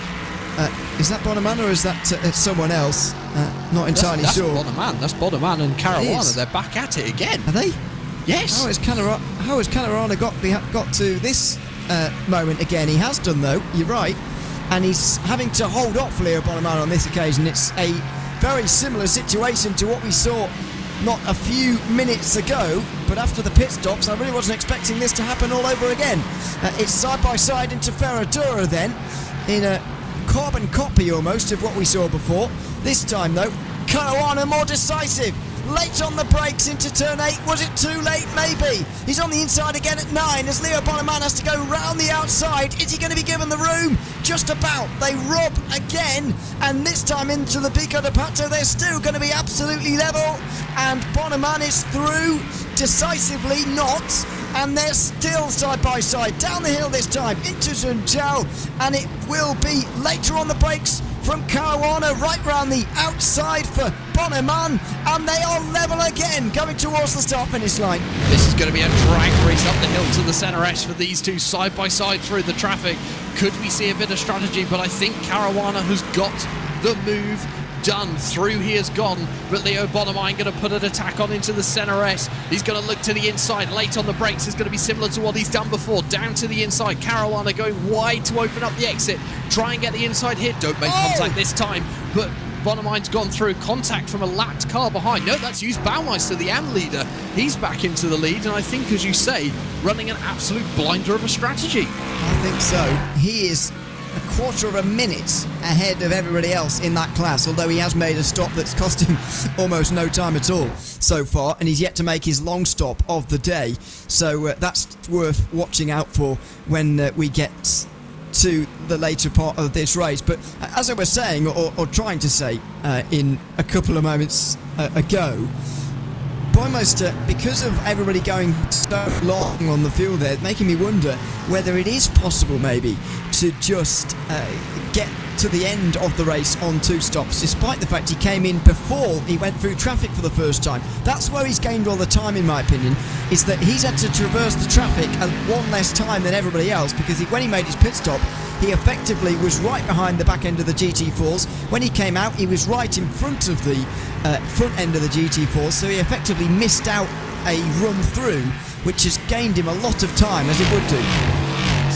is that Bonneman or is that someone else? Not entirely sure. That's Bonneman and Caruana. They're back at it again. Are they? Yes. How has Caruana got to this moment again? He has done though, you're right. And he's having to hold off Leo Bonneman on this occasion. It's a very similar situation to what we saw not a few minutes ago, but after the pit stops I really wasn't expecting this to happen all over again. It's side by side into Ferradura then, in a carbon copy almost of what we saw before. This time though, Caruana more decisive. Late on the brakes into turn 8. Was it too late? Maybe. He's on the inside again at 9 as Leo Bonneman has to go round the outside. Is he going to be given the room? Just about. They rob again, and this time into the Pico de Pato. They're still going to be absolutely level, and Bonneman is through. Decisively not, and they're still side by side. Down the hill this time into Zunjao, and it will be later on the brakes from Caruana right round the outside for Bonneman, and they are level again going towards the start finish line. This is going to be a drag race up the hill to the centre S for these two side by side through the traffic. Could we see a bit of strategy? But I think Caruana has got the move done. Through he has gone, but Leo Bonneman going to put an attack on into the centre S. He's going to look to the inside. Late on the brakes is going to be similar to what he's done before. Down to the inside. Caruana going wide to open up the exit. Try and get the inside here. Don't make contact this time, but Bonneman's gone through. Contact from a lapped car behind. No, that's used Baumeister, the AM leader. He's back into the lead, and I think, as you say, running an absolute blinder of a strategy. I think so. He is a quarter of a minute ahead of everybody else in that class, although he has made a stop that's cost him almost no time at all so far, and he's yet to make his long stop of the day. So that's worth watching out for when we get to the later part of this race. But as I was saying, or trying to say in a couple of moments ago, Baumeister, because of everybody going so long on the field there, it's making me wonder whether it is possible maybe to just get to the end of the race on 2 stops, despite the fact he came in before he went through traffic for the first time. That's where he's gained all the time, in my opinion, is that he's had to traverse the traffic at 1 less time than everybody else, because when he made his pit stop, he effectively was right behind the back end of the GT4s. When he came out, he was right in front of the front end of the GT4s, so he effectively missed out a run through, which has gained him a lot of time, as it would do.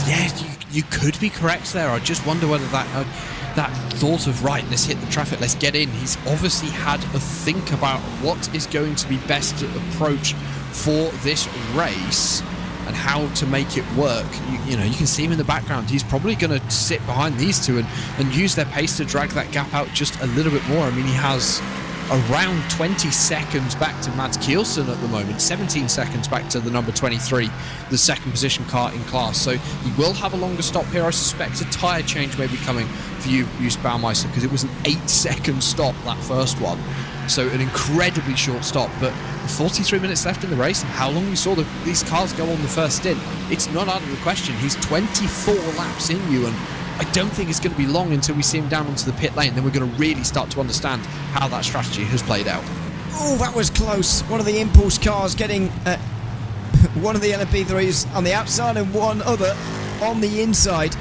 Yeah, you could be correct there. I just wonder whether that thought of, right, let's hit the traffic, let's get in. He's obviously had a think about what is going to be best approach for this race and how to make it work. You know, you can see him in the background. He's probably going to sit behind these two and use their pace to drag that gap out just a little bit more. I mean, he has around 20 seconds back to Mads Kielsen at the moment, 17 seconds back to the number 23, the second position car in class. So he will have a longer stop here. I suspect a tyre change may be coming for you, Baumeister, because it was an 8-second stop, that first one. So an incredibly short stop, but 43 minutes left in the race, and how long we saw these cars go on the first stint, it's not out of the question. He's 24 laps in you, and I don't think it's going to be long until we see him down onto the pit lane. Then we're going to really start to understand how that strategy has played out. Oh, that was close. One of the impulse cars getting one of the LMP3s on the outside and one other on the inside.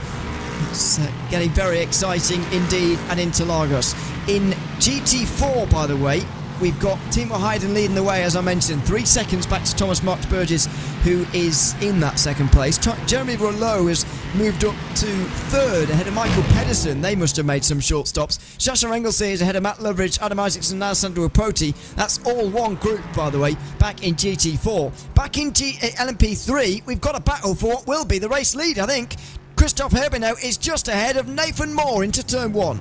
It's getting very exciting indeed at Interlagos. In GT4, by the way, we've got Timo Hayden leading the way, as I mentioned. 3 seconds back to Thomas Marks Burgess, who is in that second place. Jeremy Rouleau has moved up to 3rd ahead of Michael Pedersen. They must have made some short stops. Sasha Engelsey is ahead of Matt Loveridge, Adam Isaacson, and Alessandro Apoti. That's all one group, by the way, back in GT4. Back in LMP3, we've got a battle for what will be the race lead, I think. Christoph Herbino is just ahead of Nathan Moore into turn 1.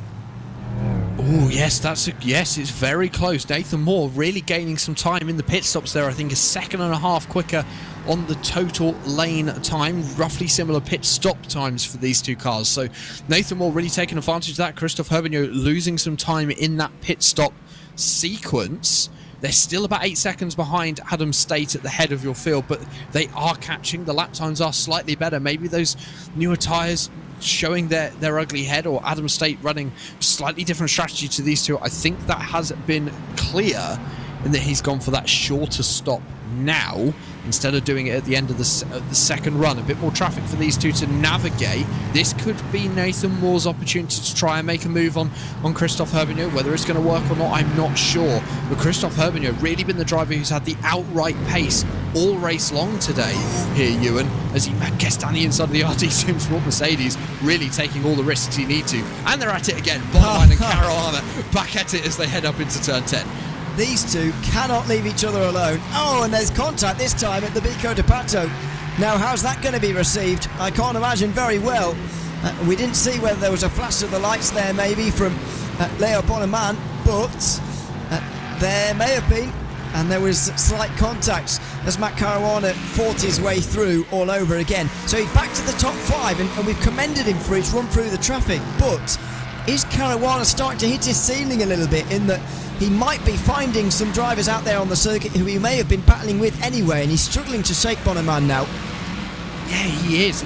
Oh, yes, it's very close. Nathan Moore really gaining some time in the pit stops there. I think a second and a half quicker on the total lane time. Roughly similar pit stop times for these two cars. So Nathan Moore really taking advantage of that. Christoph Herbino losing some time in that pit stop sequence. They're still about 8 seconds behind Adam State at the head of your field, but they are catching. The lap times are slightly better. Maybe those newer tyres showing their ugly head, or Adam State running slightly different strategy to these two. I think that has been clear in that he's gone for that shorter stop now instead of doing it at the end of the second run. A bit more traffic for these two to navigate. This could be Nathan Moore's opportunity to try and make a move on Christophe Herbigno. Whether it's going to work or not, I'm not sure. But Christophe Herbigno really been the driver who's had the outright pace all race long today here, Ewan, as he gets down the inside of the RT Sim Sport Mercedes, really taking all the risks he need to. And they're at it again. Bonneman and Caruana back at it as they head up into turn 10. These two cannot leave each other alone. Oh, and there's contact this time at the Bico de Pato. Now, how's that going to be received? I can't imagine very well. We didn't see whether there was a flash of the lights there, maybe, from Leo Bonneman, but there may have been, and there was slight contact as Matt Caruana fought his way through all over again. So he's back to the top 5, and we've commended him for his run through the traffic, but is Caruana starting to hit his ceiling a little bit, in that he might be finding some drivers out there on the circuit who he may have been battling with anyway, and he's struggling to shake Bonneman now. Yeah, he is.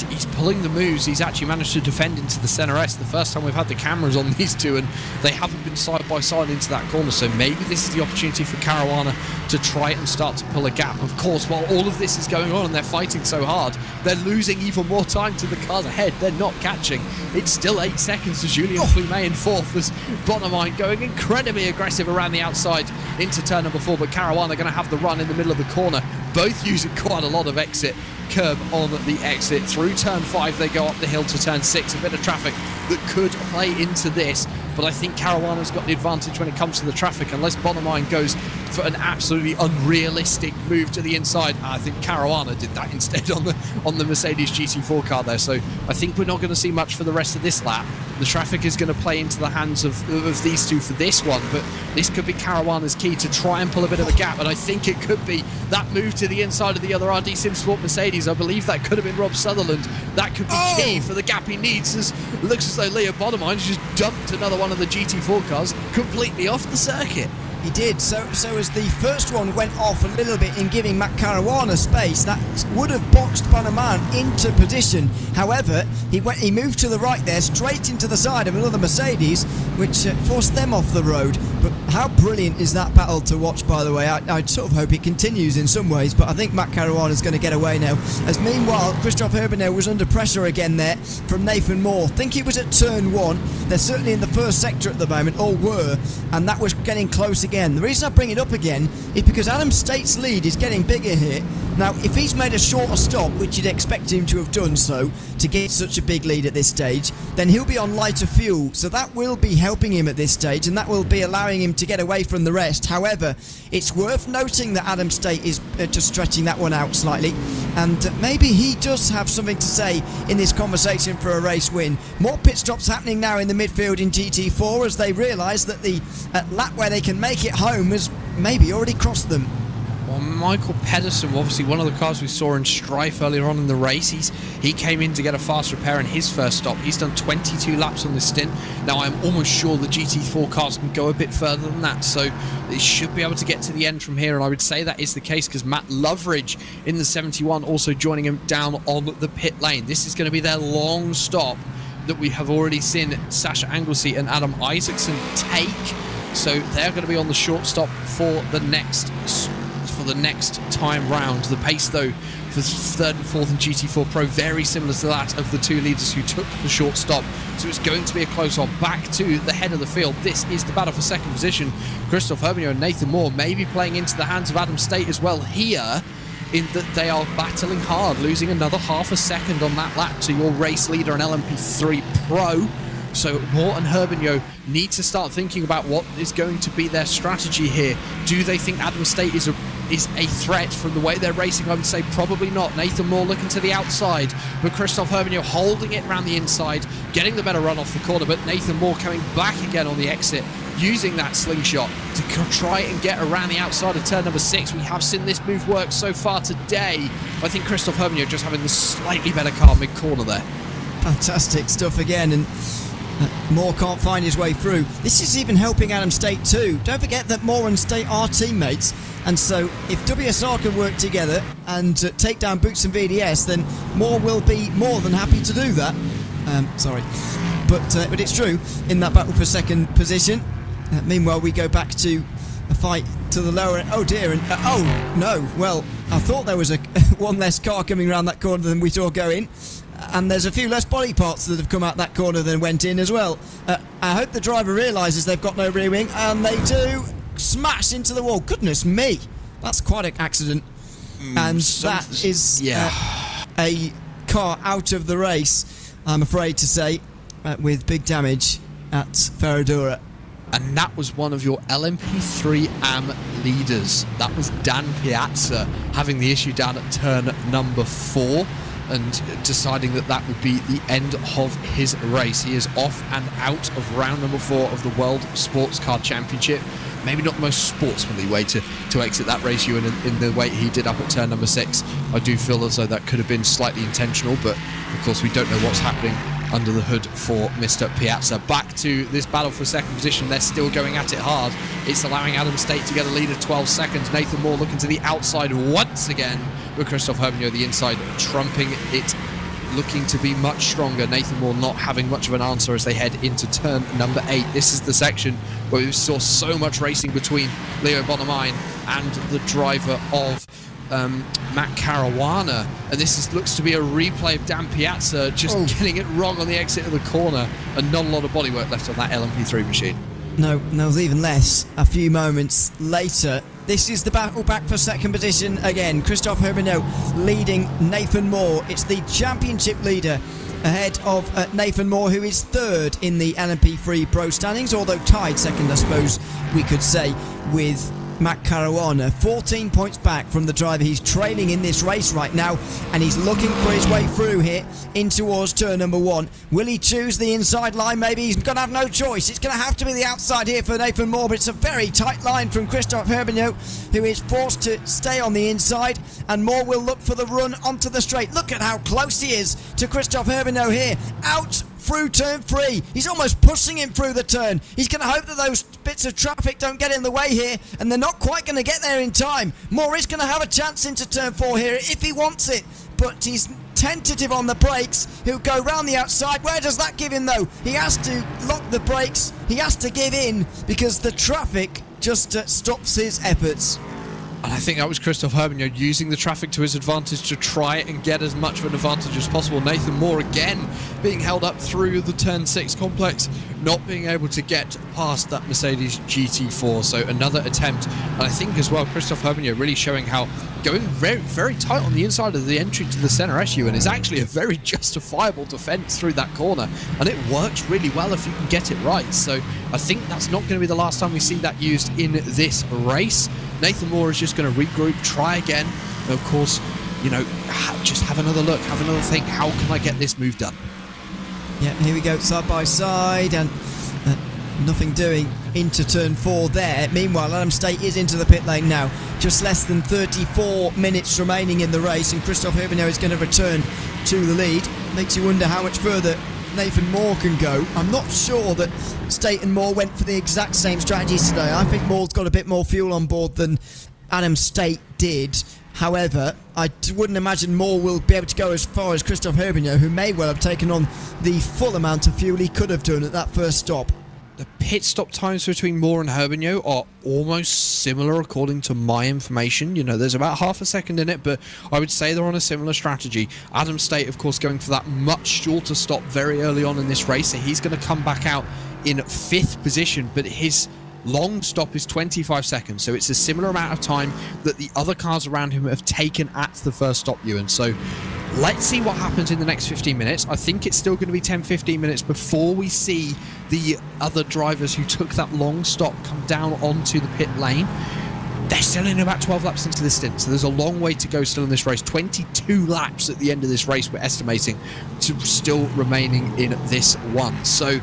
He's pulling the moves. He's actually managed to defend into the Senna S. The first time we've had the cameras on these two, and they haven't been side by side into that corner. So maybe this is the opportunity for Caruana to try and start to pull a gap. Of course, while all of this is going on and they're fighting so hard, they're losing even more time to the cars ahead. They're not catching. It's still 8 seconds to Julien Plumet in fourth, as Bonneman going incredibly aggressive around the outside into turn number 4. But Caruana going to have the run in the middle of the corner. Both using quite a lot of exit curb on the exit. Through turn 5 they go up the hill to turn 6. A bit of traffic that could play into this, but I think Caruana's got the advantage when it comes to the traffic, unless Bonneman goes for an absolutely unrealistic move to the inside. I think Caruana did that instead on the Mercedes GT4 car there. So I think we're not going to see much for the rest of this lap. The traffic is going to play into the hands of these two for this one, but this could be Caruana's key to try and pull a bit of a gap, and I think it could be that move to the inside of the other RD Sim Sport Mercedes. I believe that could have been Rob Sutherland. That could be key for the gap he needs, as it looks as though Leo Bonneman just dumped another one of the GT4 cars completely off the circuit. He did. So as the first one went off a little bit in giving Matt Caruana space, that would have boxed Bonneman into position. However, he moved to the right there, straight into the side of another Mercedes, which forced them off the road. But how brilliant is that battle to watch, by the way? I sort of hope it continues in some ways, but I think Matt Caruana is going to get away now. As meanwhile, Christophe Herbigno was under pressure again there from Nathan Moore. I think he was at turn 1. They're certainly in the first sector at the moment, all were, and that was getting close again. The reason I bring it up again is because Adam State's lead is getting bigger here. Now, if he's made a shorter stop, which you'd expect him to have done so to get such a big lead at this stage, then he'll be on lighter fuel. So that will be helping him at this stage, and that will be allowing him to get away from the rest. However, it's worth noting that Adam State is just stretching that one out slightly, and maybe he does have something to say in this conversation for a race win. More pit stops happening now in the midfield in GT4 as they realise that the lap where they can make it home has maybe already crossed them. Well, Michael Pedersen, obviously one of the cars we saw in strife earlier on in the race, he came in to get a fast repair in his first stop. He's done 22 laps on this stint. Now, I'm almost sure the GT4 cars can go a bit further than that, so they should be able to get to the end from here, and I would say that is the case because Matt Loveridge in the 71 also joining him down on the pit lane. This is going to be their long stop that we have already seen Sasha Anglesey and Adam Isaacson take. So they're going to be on the short stop for the next time round. The pace, though, for 3rd and 4th in GT4 Pro, very similar to that of the two leaders who took the short stop. So it's going to be a close one. Back to the head of the field. This is the battle for second position. Christophe Herbigno and Nathan Moore maybe playing into the hands of Adam State as well here, in that they are battling hard, losing another half a second on that lap to your race leader and LMP3 Pro. So Moore and Herbigno need to start thinking about what is going to be their strategy here. Do they think Adam State is a threat from the way they're racing? I would say probably not. Nathan Moore looking to the outside, but Christophe Herbigno holding it around the inside, getting the better run off the corner, but Nathan Moore coming back again on the exit, using that slingshot to try and get around the outside of turn number 6. We have seen this move work so far today. I think Christophe Herbigno just having the slightly better car mid-corner there. Fantastic stuff again, and Moore can't find his way through. This is even helping Adam State too. Don't forget that Moore and State are teammates, and so if WSR can work together and take down Boots and VDS, then Moore will be more than happy to do that. Sorry. But it's true, in that battle for second position. Meanwhile, we go back to a fight to the lower end. Oh dear, and oh no, well, I thought there was one less car coming around that corner than we saw go in. And there's a few less body parts that have come out that corner than went in as well. I hope the driver realises they've got no rear wing, and they do. Smash into the wall. Goodness me, that's quite an accident. And that is a car out of the race, I'm afraid to say, with big damage at Ferradura. And that was one of your LMP3 AM leaders. That was Dan Piazza having the issue down at turn number 4 and deciding that that would be the end of his race. He is off and out of round number 4 of the World Sports Car Championship. Maybe not the most sportsmanly way to exit that race, Ewan, in the way he did up at turn number 6. I do feel as though that could have been slightly intentional, but of course we don't know what's happening under the hood for Mr. Piazza. Back to this battle for second position. They're still going at it hard. It's allowing Adam State to get a lead of 12 seconds. Nathan Moore looking to the outside once again, with Christophe Herbigno the inside trumping it, looking to be much stronger. Nathan Moore not having much of an answer as they head into turn number 8. This is the section where we saw so much racing between Leo Bonamine and the driver of Matt Caruana, and this looks to be a replay of Dan Piazza just getting it wrong on the exit of the corner, and not a lot of bodywork left on that LMP3 machine. No, there was even less a few moments later. This is the battle back for second position again. Christophe Herbigno leading Nathan Moore. It's the championship leader ahead of Nathan Moore, who is third in the LMP3 Pro standings, although tied second, I suppose we could say, with Matt Caruana. 14 points back from the driver he's trailing in this race right now, and he's looking for his way through here in towards turn number 1. Will he choose the inside line? Maybe he's going to have no choice. It's going to have to be the outside here for Nathan Moore, but it's a very tight line from Christophe Herbigno, who is forced to stay on the inside, and Moore will look for the run onto the straight. Look at how close he is to Christophe Herbigno here. Out through turn 3. He's almost pushing him through the turn. He's going to hope that those bits of traffic don't get in the way here, and they're not quite going to get there in time. Moore is going to have a chance into turn 4 here if he wants it, but he's tentative on the brakes. He'll go round the outside. Where does that give him though? He has to lock the brakes. He has to give in because the traffic just stops his efforts. And I think that was Christophe Herbigno using the traffic to his advantage to try and get as much of an advantage as possible. Nathan Moore again being held up through the turn 6 complex, not being able to get past that Mercedes GT4. So another attempt. And I think as well, Christophe Herbigno really showing how going very, very tight on the inside of the entry to the center SU, and is actually a very justifiable defense through that corner. And it works really well if you can get it right. So I think that's not going to be the last time we see that used in this race. Nathan Moore is just going to regroup, try again, and of course, you know, just have another look, have another think, how can I get this move done? Yeah, here we go, side by side, and nothing doing into turn 4 there. Meanwhile, Adam State is into the pit lane now. Just less than 34 minutes remaining in the race, and Christophe Herbigno is going to return to the lead. Makes you wonder how much further Nathan Moore can go. I'm not sure that State and Moore went for the exact same strategies today. I think Moore's got a bit more fuel on board than Adam State did. However, I wouldn't imagine Moore will be able to go as far as Christophe Herbigno, who may well have taken on the full amount of fuel he could have done at that first stop. The pit stop times between Moore and Herbigno are almost similar according to my information. You know, there's about half a second in it, but I would say they're on a similar strategy. Adam State, of course, going for that much shorter stop very early on in this race, so he's going to come back out in 5th position, but his long stop is 25 seconds, so it's a similar amount of time that the other cars around him have taken at the first stop, Ewan. So let's see what happens in the next 15 minutes. I think it's still going to be 10-15 minutes before we see the other drivers who took that long stop come down onto the pit lane. They're still in about 12 laps into the stint, so there's a long way to go still in this race. 22 laps at the end of this race, we're estimating, to still remaining in this one. So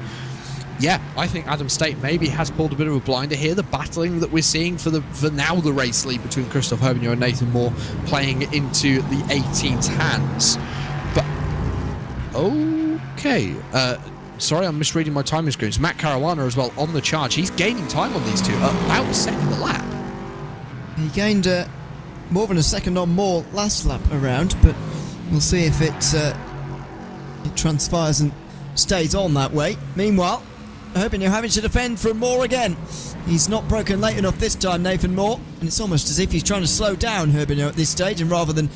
yeah, I think Adam State maybe has pulled a bit of a blinder here. The battling that we're seeing for now the race lead between Christophe Herbigno and Nathan Moore playing into the 18's hands. But okay, sorry, I'm misreading my timing screens. Matt Caruana as well on the charge. He's gaining time on these two, about a second a lap. He gained more than a second on more last lap around, but we'll see if it transpires and stays on that way. Meanwhile, Herbigno having to defend from Moore again. He's not broken late enough this time, Nathan Moore, and it's almost as if he's trying to slow down Herbigno at this stage, and rather than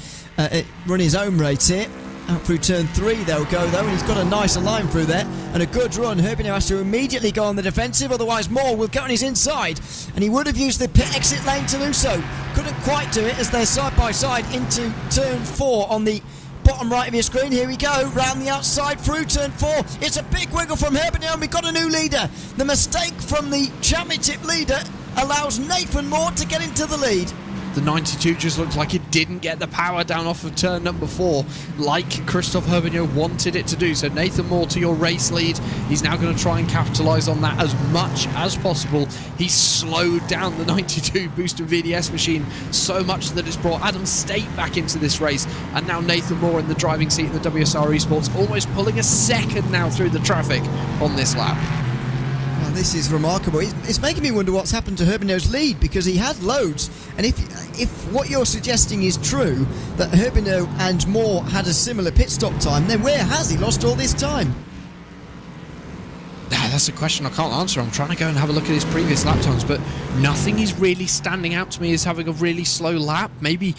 run his own race here. Out through turn 3 they'll go though, and he's got a nicer line through there and a good run. Herbigno has to immediately go on the defensive, otherwise Moore will get on his inside, and he would have used the pit exit lane to do so. Couldn't quite do it as they're side by side into turn 4 on the bottom right of your screen. Here we go, round the outside through turn 4. It's a big wiggle from Herbigno, and we've got a new leader. The mistake from the championship leader allows Nathan Moore to get into the lead. The 92 just looks like it didn't get the power down off of turn number 4 like Christophe Herbigno wanted it to do. So Nathan Moore to your race lead. He's now going to try and capitalise on that as much as possible. He slowed down the 92 booster VDS machine so much that it's brought Adam State back into this race. And now Nathan Moore in the driving seat in the WSR Esports, almost pulling a second now through the traffic on this lap. Well, this is remarkable. It's making me wonder what's happened to Herbigno's lead, because he had loads, and if what you're suggesting is true, that Herbigno and Moore had a similar pit stop time, then where has he lost all this time? That's a question I can't answer. I'm trying to go and have a look at his previous lap times, but nothing is really standing out to me as having a really slow lap. Maybe,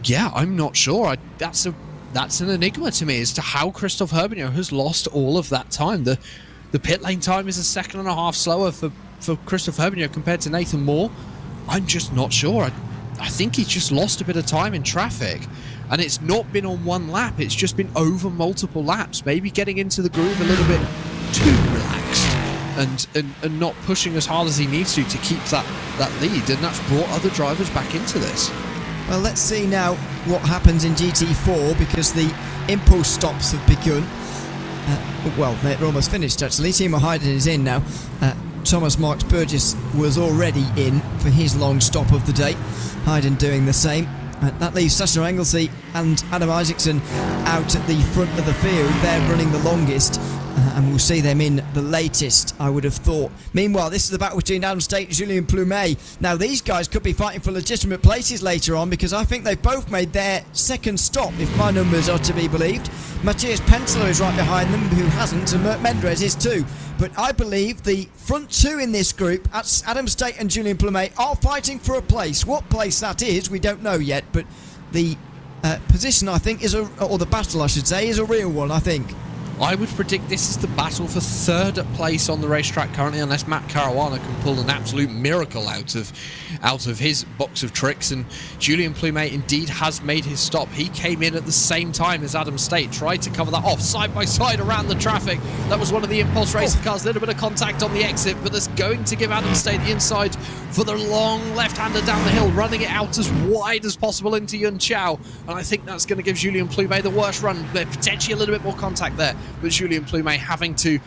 yeah, I'm not sure. That's an enigma to me as to how Christophe Herbigno has lost all of that time. The pit lane time is a second and a half slower for Christophe Herbigno compared to Nathan Moore. I'm just not sure. I think he's just lost a bit of time in traffic. And it's not been on one lap. It's just been over multiple laps. Maybe getting into the groove a little bit too relaxed and not pushing as hard as he needs to keep that lead. And that's brought other drivers back into this. Well, let's see now what happens in GT4, because the impulse stops have begun. Well, they're almost finished actually. Timo Hayden is in now. Thomas Marks Burgess was already in for his long stop of the day. Hayden doing the same. That leaves Sasha Engelsey and Adam Isaacson out at the front of the field. They're running the longest, and we'll see them in the latest, I would have thought. Meanwhile, this is the battle between Adam State and Julien Plumet. Now, these guys could be fighting for legitimate places later on, because I think they've both made their second stop, if my numbers are to be believed. Matthias Penteler is right behind them, who hasn't, and Mert Mendres is too. But I believe the front two in this group, that's Adam State and Julien Plumet, are fighting for a place. What place that is, we don't know yet, but the position, I think, or the battle, I should say, is a real one, I think. I would predict this is the battle for third place on the racetrack currently, unless Matt Caruana can pull an absolute miracle out of his box of tricks. And Julien Plumet indeed has made his stop. He came in at the same time as Adam State, tried to cover that off side by side around the traffic. That was one of the impulse racing cars, a little bit of contact on the exit, but that's going to give Adam State the inside for the long left-hander down the hill, running it out as wide as possible into Yun Chao. And I think that's going to give Julien Plumet the worst run. Potentially a little bit more contact there, but Julien Plumet having to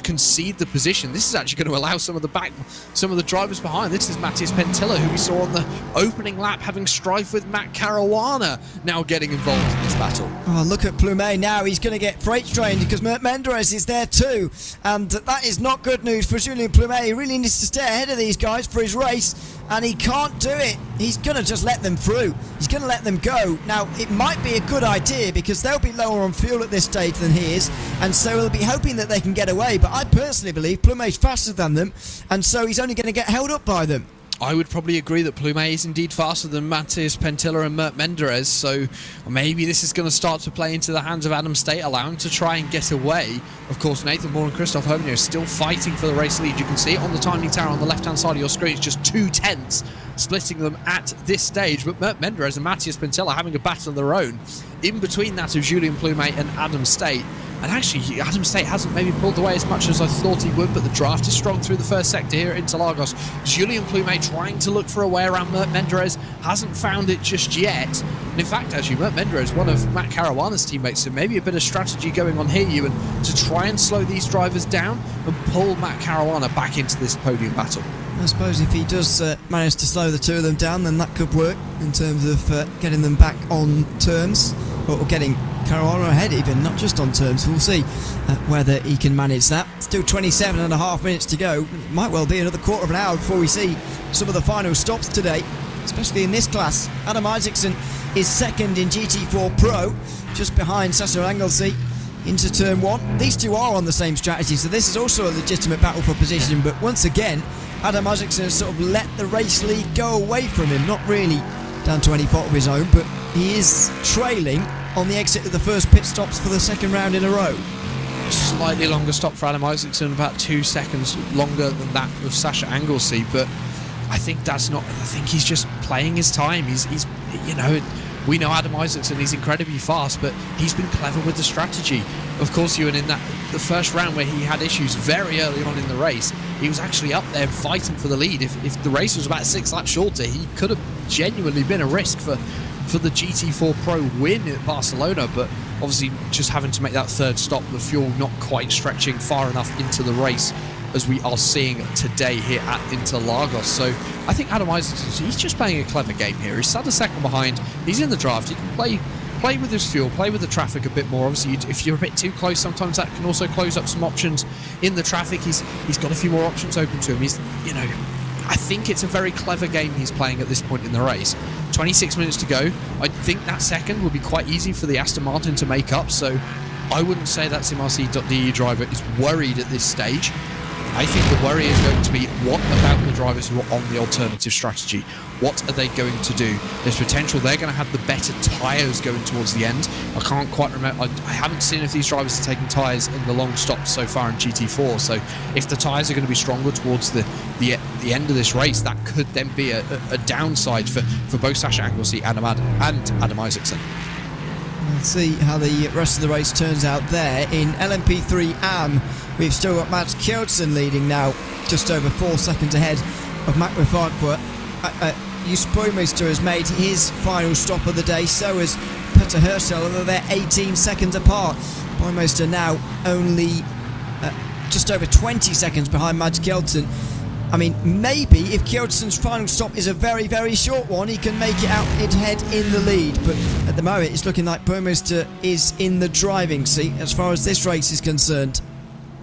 concede the position. This is actually going to allow some of the drivers behind. This is Matthias Penteler, who we saw on the opening lap having strife with Matt Caruana, now getting involved in this battle. Oh, look at Plumet now. He's going to get freight trained, because Mert Mendres is there too, and that is not good news for Julien Plumet. He really needs to stay ahead of these guys for his race, and he can't do it. He's going to just let them through. He's going to let them go. Now, it might be a good idea, because they'll be lower on fuel at this stage than he is, and so he'll be hoping that they can get away. But I personally believe Plumet's faster than them, and so he's only going to get held up by them. I would probably agree that Plumet is indeed faster than Matthias Penteler and Mert Mendres, so maybe this is going to start to play into the hands of Adam State, allow him to try and get away. Of course, Nathan Moore and Christophe Herbigno are still fighting for the race lead. You can see it on the timing tower on the left-hand side of your screen. It's just 2 tenths splitting them at this stage, but Mert Mendres and Matthias Penteler having a battle of their own in between that of Julien Plumet and Adam State. And actually, Adam State hasn't maybe pulled away as much as I thought he would, but the draft is strong through the first sector here at Interlagos. Julien Plumet trying to look for a way around Mert Mendres, hasn't found it just yet. And in fact, actually, Mert Mendres, one of Matt Caruana's teammates, so maybe a bit of strategy going on here, Ewan, to try and slow these drivers down and pull Matt Caruana back into this podium battle. I suppose if he does manage to slow the two of them down, then that could work in terms of getting them back on terms, or getting Caruana ahead even, not just on terms. We'll see whether he can manage that. Still 27.5 minutes to go. It might well be another quarter of an hour before we see some of the final stops today, especially in this class. Adam Isaacson is second in GT4 Pro, just behind Sasha Anglesey into turn 1. These two are on the same strategy, so this is also a legitimate battle for position, but once again Adam Isaacson has sort of let the race lead go away from him, not really down to any fault of his own, but he is trailing on the exit of the first pit stops for the second round in a row. Slightly longer stop for Adam Isaacson, about 2 seconds longer than that of Sasha Anglesey, but I think that's not. I think he's just playing his time. He's you know, we know Adam Isaacson, he's incredibly fast, but he's been clever with the strategy. Of course, Ewan, in the first round where he had issues very early on in the race, he was actually up there fighting for the lead. If the race was about 6 laps shorter, he could have genuinely been a risk for the GT4 Pro win at Barcelona, but obviously just having to make that third stop, the fuel not quite stretching far enough into the race as we are seeing today here at Interlagos. So I think Adam Isaacson, he's just playing a clever game here. He's sat a second behind, he's in the draft, he can play with his fuel, play with the traffic a bit more. Obviously, if you're a bit too close, sometimes that can also close up some options in the traffic. He's got a few more options open to him. He's, you know, I think it's a very clever game he's playing at this point in the race. 26 minutes to go. I think that second will be quite easy for the Aston Martin to make up, so I wouldn't say that SimRC.de driver is worried at this stage. I think the worry is going to be, what about the drivers who are on the alternative strategy? What are they going to do? There's potential they're going to have the better tyres going towards the end. I can't quite remember. I haven't seen if these drivers are taking tyres in the long stops so far in GT4. So if the tyres are going to be stronger towards the end of this race, that could then be a downside for both Sasha Anglesey and Adam Isaacson. We'll see how the rest of the race turns out there. In LMP3 AM, we've still got Mads Kjeldsen leading now, just over 4 seconds ahead of Max Farquhar. Spoimeister has made his final stop of the day, so has Petter Herschel, although they're 18 seconds apart. Spoimeister now only just over 20 seconds behind Mads Kjeldsen. I mean, maybe if Kjeldsen's final stop is a very, very short one, he can make it out head in the lead. But at the moment, it's looking like Spoimeister is in the driving seat as far as this race is concerned.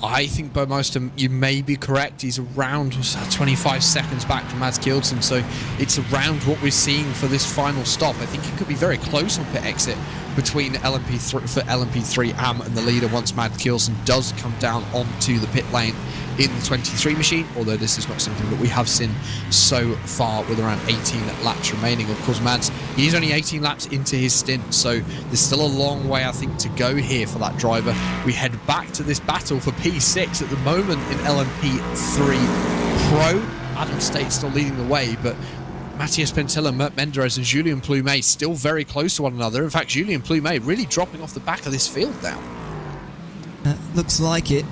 I think Spoimeister, you may be correct. He's around 25 seconds back from Mads Kjeldsen, so it's around what we're seeing for this final stop. I think it could be very close on pit exit between LMP3 AM and the leader once Mads Kjeldsen does come down onto the pit lane in the 23 machine, although this is not something that we have seen so far with around 18 laps remaining. Of course, Mads, he's only 18 laps into his stint, so there's still a long way, I think, to go here for that driver. We head back to this battle for P6 at the moment in LMP3 Pro. Adam State still leading the way, but Matthias Pentilla, Mert Menderes and Julien Plumet still very close to one another. In fact, Julien Plumet really dropping off the back of this field now. Looks like it.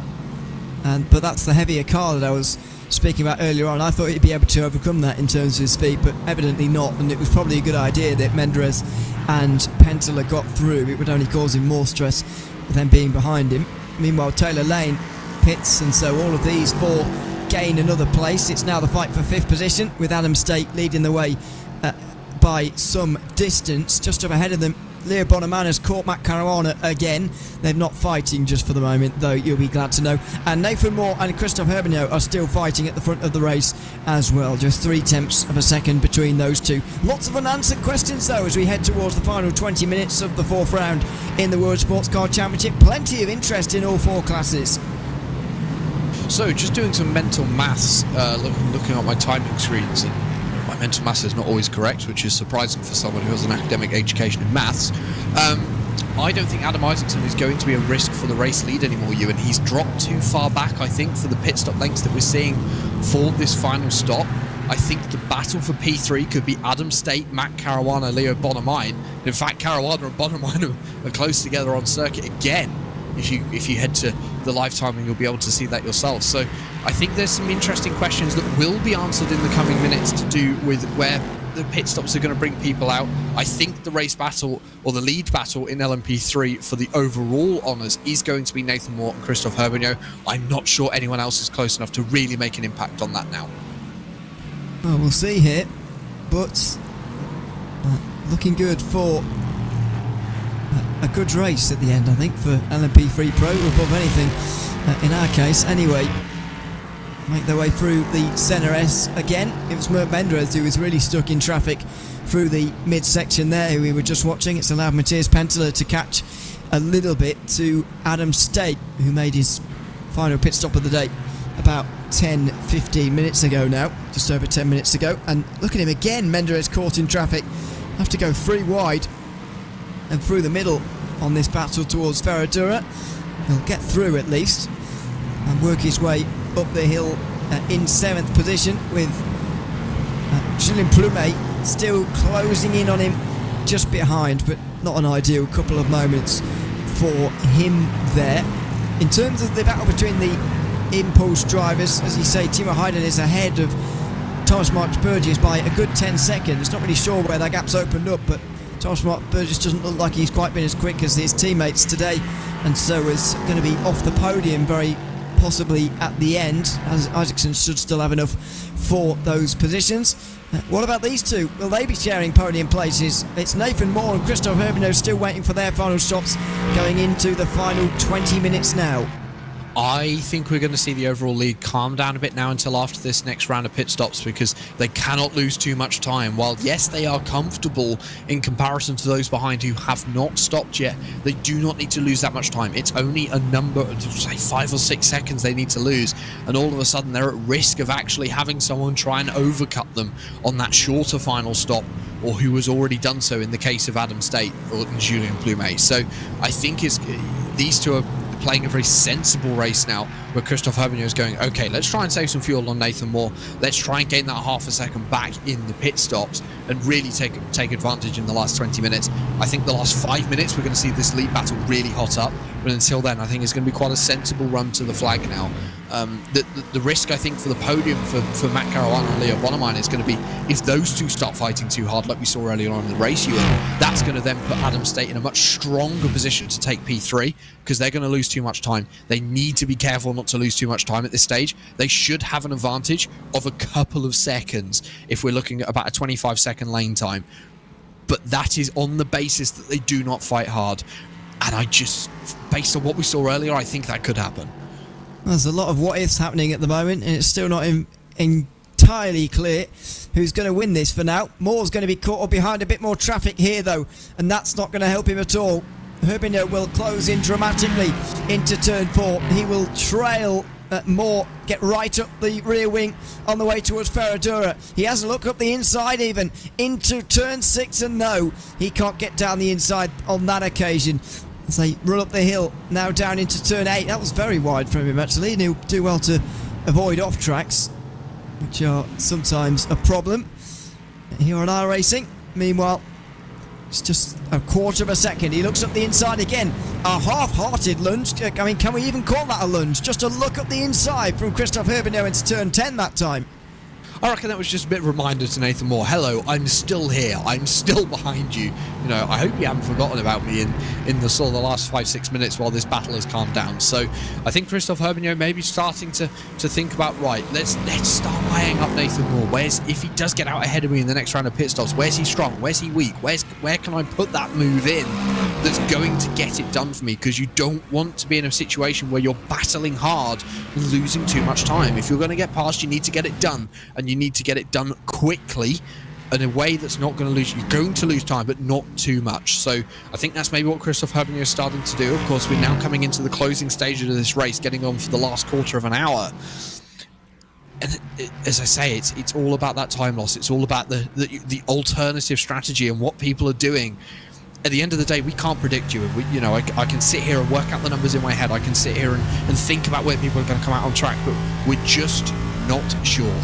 But that's the heavier car that I was speaking about earlier on. I thought he'd be able to overcome that in terms of his speed, but evidently not, and it was probably a good idea that Menderes and Pentilla got through. It would only cause him more stress with them being behind him. Meanwhile, Taylor Lane pits, and so all of these four gain another place. It's now the fight for 5th position, with Adam State leading the way by some distance. Just up ahead of them, Leo Bonneman has caught Matt Caruana again. They're not fighting just for the moment, though, you'll be glad to know. And Nathan Moore and Christophe Herbigno are still fighting at the front of the race as well. Just 0.3 of a second between those two. Lots of unanswered questions, though, as we head towards the final 20 minutes of the 4th round in the World Sports Car Championship. Plenty of interest in all 4 classes. So, just doing some mental maths, looking at my timing screens, and my mental maths is not always correct, which is surprising for someone who has an academic education in maths. I don't think Adam Isaacson is going to be a risk for the race lead anymore, Ewan. He's dropped too far back, I think, for the pit stop lengths that we're seeing for this final stop. I think the battle for P3 could be Adam State, Matt Caruana, Leo Bonneman. In fact, Caruana and Bonneman are close together on circuit again. If you head to the live timing, you'll be able to see that yourself. So I think there's some interesting questions that will be answered in the coming minutes to do with where the pit stops are going to bring people out. I think the race battle, or the lead battle in LMP3 for the overall honours, is going to be Nathan Moore and Christophe Herbigno. I'm not sure anyone else is close enough to really make an impact on that now. Well, we'll see here, but looking good for a good race at the end, I think, for LMP3 Pro, above anything, in our case. Anyway, make their way through the Senna S again. It was Mert Menderes who was really stuck in traffic through the midsection there, who we were just watching. It's allowed Matthias Penteler to catch a little bit to Adam State, who made his final pit stop of the day about 10-15 minutes ago now, just over 10 minutes ago. And look at him again, Menderes caught in traffic. Have to go 3 wide and through the middle on this battle towards Ferradura. He'll get through at least and work his way up the hill in 7th position, with Julien Plumet still closing in on him just behind, but not an ideal couple of moments for him there. In terms of the battle between the Impulse drivers, as you say, Timo Hayden is ahead of Thomas Mark Burgess by a good 10 seconds. Not really sure where that gap's opened up, but Thomas Mark Burgess doesn't look like he's quite been as quick as his teammates today, and so is going to be off the podium very possibly at the end, as Isaacson should still have enough for those positions. What about these two? Will they be sharing podium places? It's Nathan Moore and Christophe Herbinot still waiting for their final stops, going into the final 20 minutes now. I think we're going to see the overall lead calm down a bit now until after this next round of pit stops, because they cannot lose too much time. While yes, they are comfortable in comparison to those behind who have not stopped yet, they do not need to lose that much time. It's only a number of, say, 5 or 6 seconds they need to lose, and all of a sudden they're at risk of actually having someone try and overcut them on that shorter final stop, or who has already done so in the case of Adam State or Julien Plumet. So I think these two are playing a very sensible race now, where Christophe Herbinot is going, okay, let's try and save some fuel on Nathan Moore, let's try and gain that half a second back in the pit stops and really take advantage in the last 20 minutes. I think the last 5 minutes we're going to see this lead battle really hot up, but until then I think it's going to be quite a sensible run to the flag now. The risk, I think, for the podium for Matt Caruana and Leo Bonamine is going to be if those two start fighting too hard like we saw earlier on in the race, that's going to then put Adam State in a much stronger position to take P3, because they're going to lose too much time. They need to be careful not to lose too much time at this stage. They should have an advantage of a couple of seconds if we're looking at about a 25-second lane time, but that is on the basis that they do not fight hard, and I just, based on what we saw earlier, I think that could happen. There's a lot of what-ifs happening at the moment, and it's still not entirely clear who's going to win this for now. Moore's going to be caught up behind a bit more traffic here, though, and that's not going to help him at all. Herbinot will close in dramatically into turn 4. He will trail Moore, get right up the rear wing on the way towards Ferradura. He has a look up the inside even, into turn 6, and no, he can't get down the inside on that occasion. As they run up the hill, now down into turn 8. That was very wide from him, actually. He'll do well to avoid off tracks, which are sometimes a problem here on iRacing. Meanwhile, it's just a quarter of a second. He looks up the inside again. A half-hearted lunge. I mean, can we even call that a lunge? Just a look up the inside from Christophe Herbinot into turn 10 that time. I reckon that was just a bit of a reminder to Nathan Moore. Hello, I'm still here. I'm still behind you. You know, I hope you haven't forgotten about me in the sort of the last 5-6 minutes while this battle has calmed down. So I think Christophe Herbinot may be starting to think about, right, let's start eyeing up Nathan Moore. If he does get out ahead of me in the next round of pit stops, where's he strong? Where's he weak? Where can I put that move in that's going to get it done for me? Because you don't want to be in a situation where you're battling hard and losing too much time. If you're going to get past, you need to get it done, and you need to get it done quickly in a way that's not going to lose. You're going to lose time, but not too much. So I think that's maybe what Christophe Herbinot is starting to do. Of course, we're now coming into the closing stages of this race, getting on for the last quarter of an hour. And as I say, it's all about that time loss. It's all about the alternative strategy and what people are doing. At the end of the day, we can't predict you. I can sit here and work out the numbers in my head. I can sit here and think about where people are going to come out on track, but we're just not sure.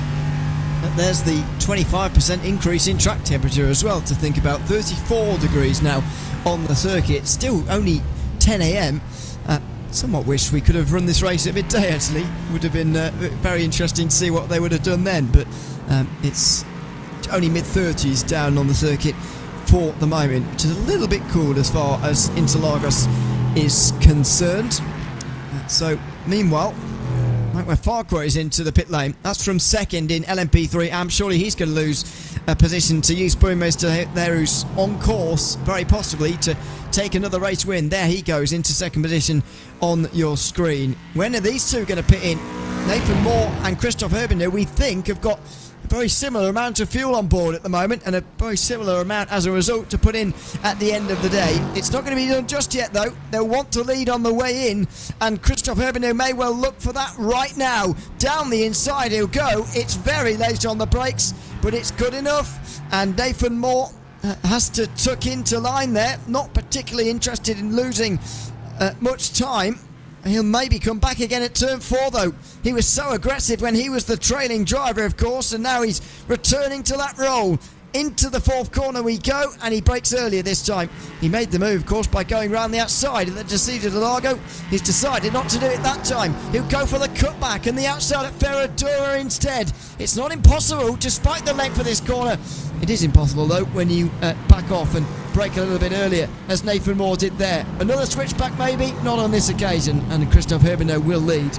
But there's the 25% increase in track temperature as well to think about. 34 degrees now on the circuit. Still only 10 a.m. Somewhat wish we could have run this race at midday, actually. Would have been very interesting to see what they would have done then. But it's only mid-30s down on the circuit for the moment, which is a little bit cool as far as Interlagos is concerned. So, meanwhile, Mike Farquhar is into the pit lane. That's from second in LMP3. I'm surely he's going to lose position to use Spoonmaster there, who's on course, very possibly, to take another race win. There he goes into second position on your screen. When are these two going to pit in? Nathan Moore and Christoph Herbender, we think, have got a very similar amount of fuel on board at the moment, and a very similar amount as a result to put in at the end of the day. It's not going to be done just yet, though. They'll want to lead on the way in, and Christoph Herbender may well look for that right now. Down the inside he'll go. It's very late on the brakes, but it's good enough, and Nathan Moore has to tuck into line there. Not particularly interested in losing much time. He'll maybe come back again at turn 4, though. He was so aggressive when he was the trailing driver, of course, and now he's returning to that role. Into the fourth corner we go, and he brakes earlier this time. He made the move, of course, by going round the outside of the Interlagos. He's decided not to do it that time. He'll go for the cutback and the outside at Ferradura instead. It's not impossible, despite the length of this corner. It is impossible, though, when you back off and brake a little bit earlier, as Nathan Moore did there. Another switchback, maybe? Not on this occasion, and Christoph Herbender will lead.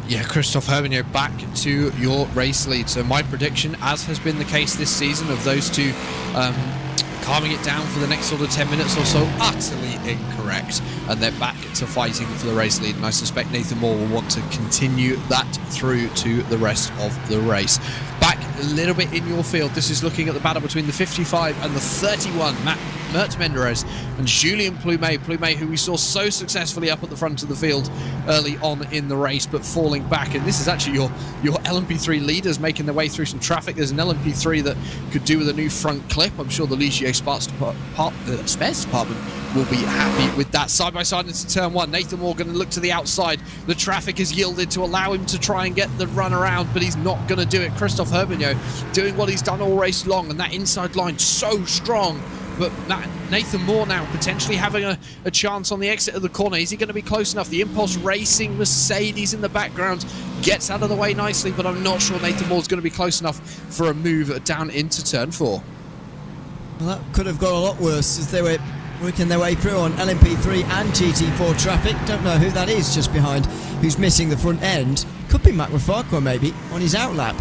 Yeah, Christoph Herbender back to your race lead. So my prediction, as has been the case this season, of those two calming it down for the next sort of 10 minutes or so, utterly incorrect. And they're back to fighting for the race lead. And I suspect Nathan Moore will want to continue that through to the rest of the race. Back a little bit in your field, this is looking at the battle between the 55 and the 31. Mert Menderes and Julien Plumet. Plumet, who we saw so successfully up at the front of the field early on in the race, but falling back. And this is actually your LMP3 leaders making their way through some traffic. There's an LMP3 that could do with a new front clip. I'm sure the Ligier spares department will be happy with that. Side by side into turn 1. Nathan Moore going to look to the outside. The traffic has yielded to allow him to try and get the run around, but he's not going to do it. Christoph Herbender doing what he's done all race long, and that inside line so strong. But Nathan Moore now potentially having a chance on the exit of the corner. Is he going to be close enough? The Impulse Racing Mercedes in the background gets out of the way nicely, but I'm not sure Nathan Moore's going to be close enough for a move down into turn 4. Well, that could have got a lot worse as they were working their way through on LMP3 and GT4 traffic. Don't know who that is just behind, who's missing the front end. Could be Mac Farquhar maybe on his out lap.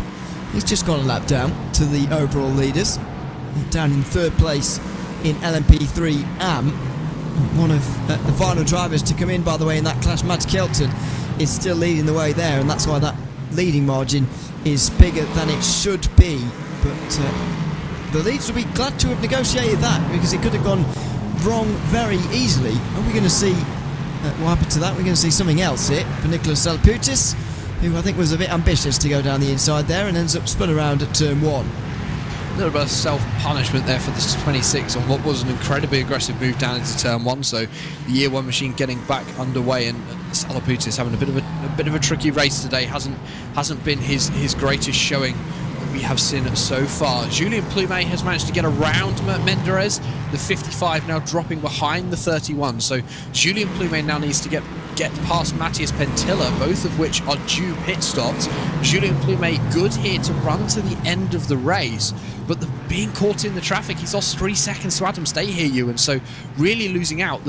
He's just got a lap down to the overall leaders. Down in third place in LMP3 AM. One of the final drivers to come in, by the way, in that class, Mads Kelton, is still leading the way there, and that's why that leading margin is bigger than it should be. But the leads will be glad to have negotiated that, because it could have gone wrong very easily. Are we going to see what happened to that? We're going to see something else here for Nicholas Salputis, who I think was a bit ambitious to go down the inside there and ends up spun around at turn 1. A little bit of self-punishment there for this 26 on what was an incredibly aggressive move down into turn 1. So the year 1 machine getting back underway, and Salaputis having a bit of a tricky race today. Hasn't been his greatest showing that we have seen so far. Julien Plumet has managed to get around Menderes, the 55 now dropping behind the 31. So Julien Plumet now needs to get past Matthias Pentilla, both of which are due pit stops. Julien Plumet good here to run to the end of the race, but being caught in the traffic, he's lost 3 seconds to Adam Stay here, you, and so really losing out.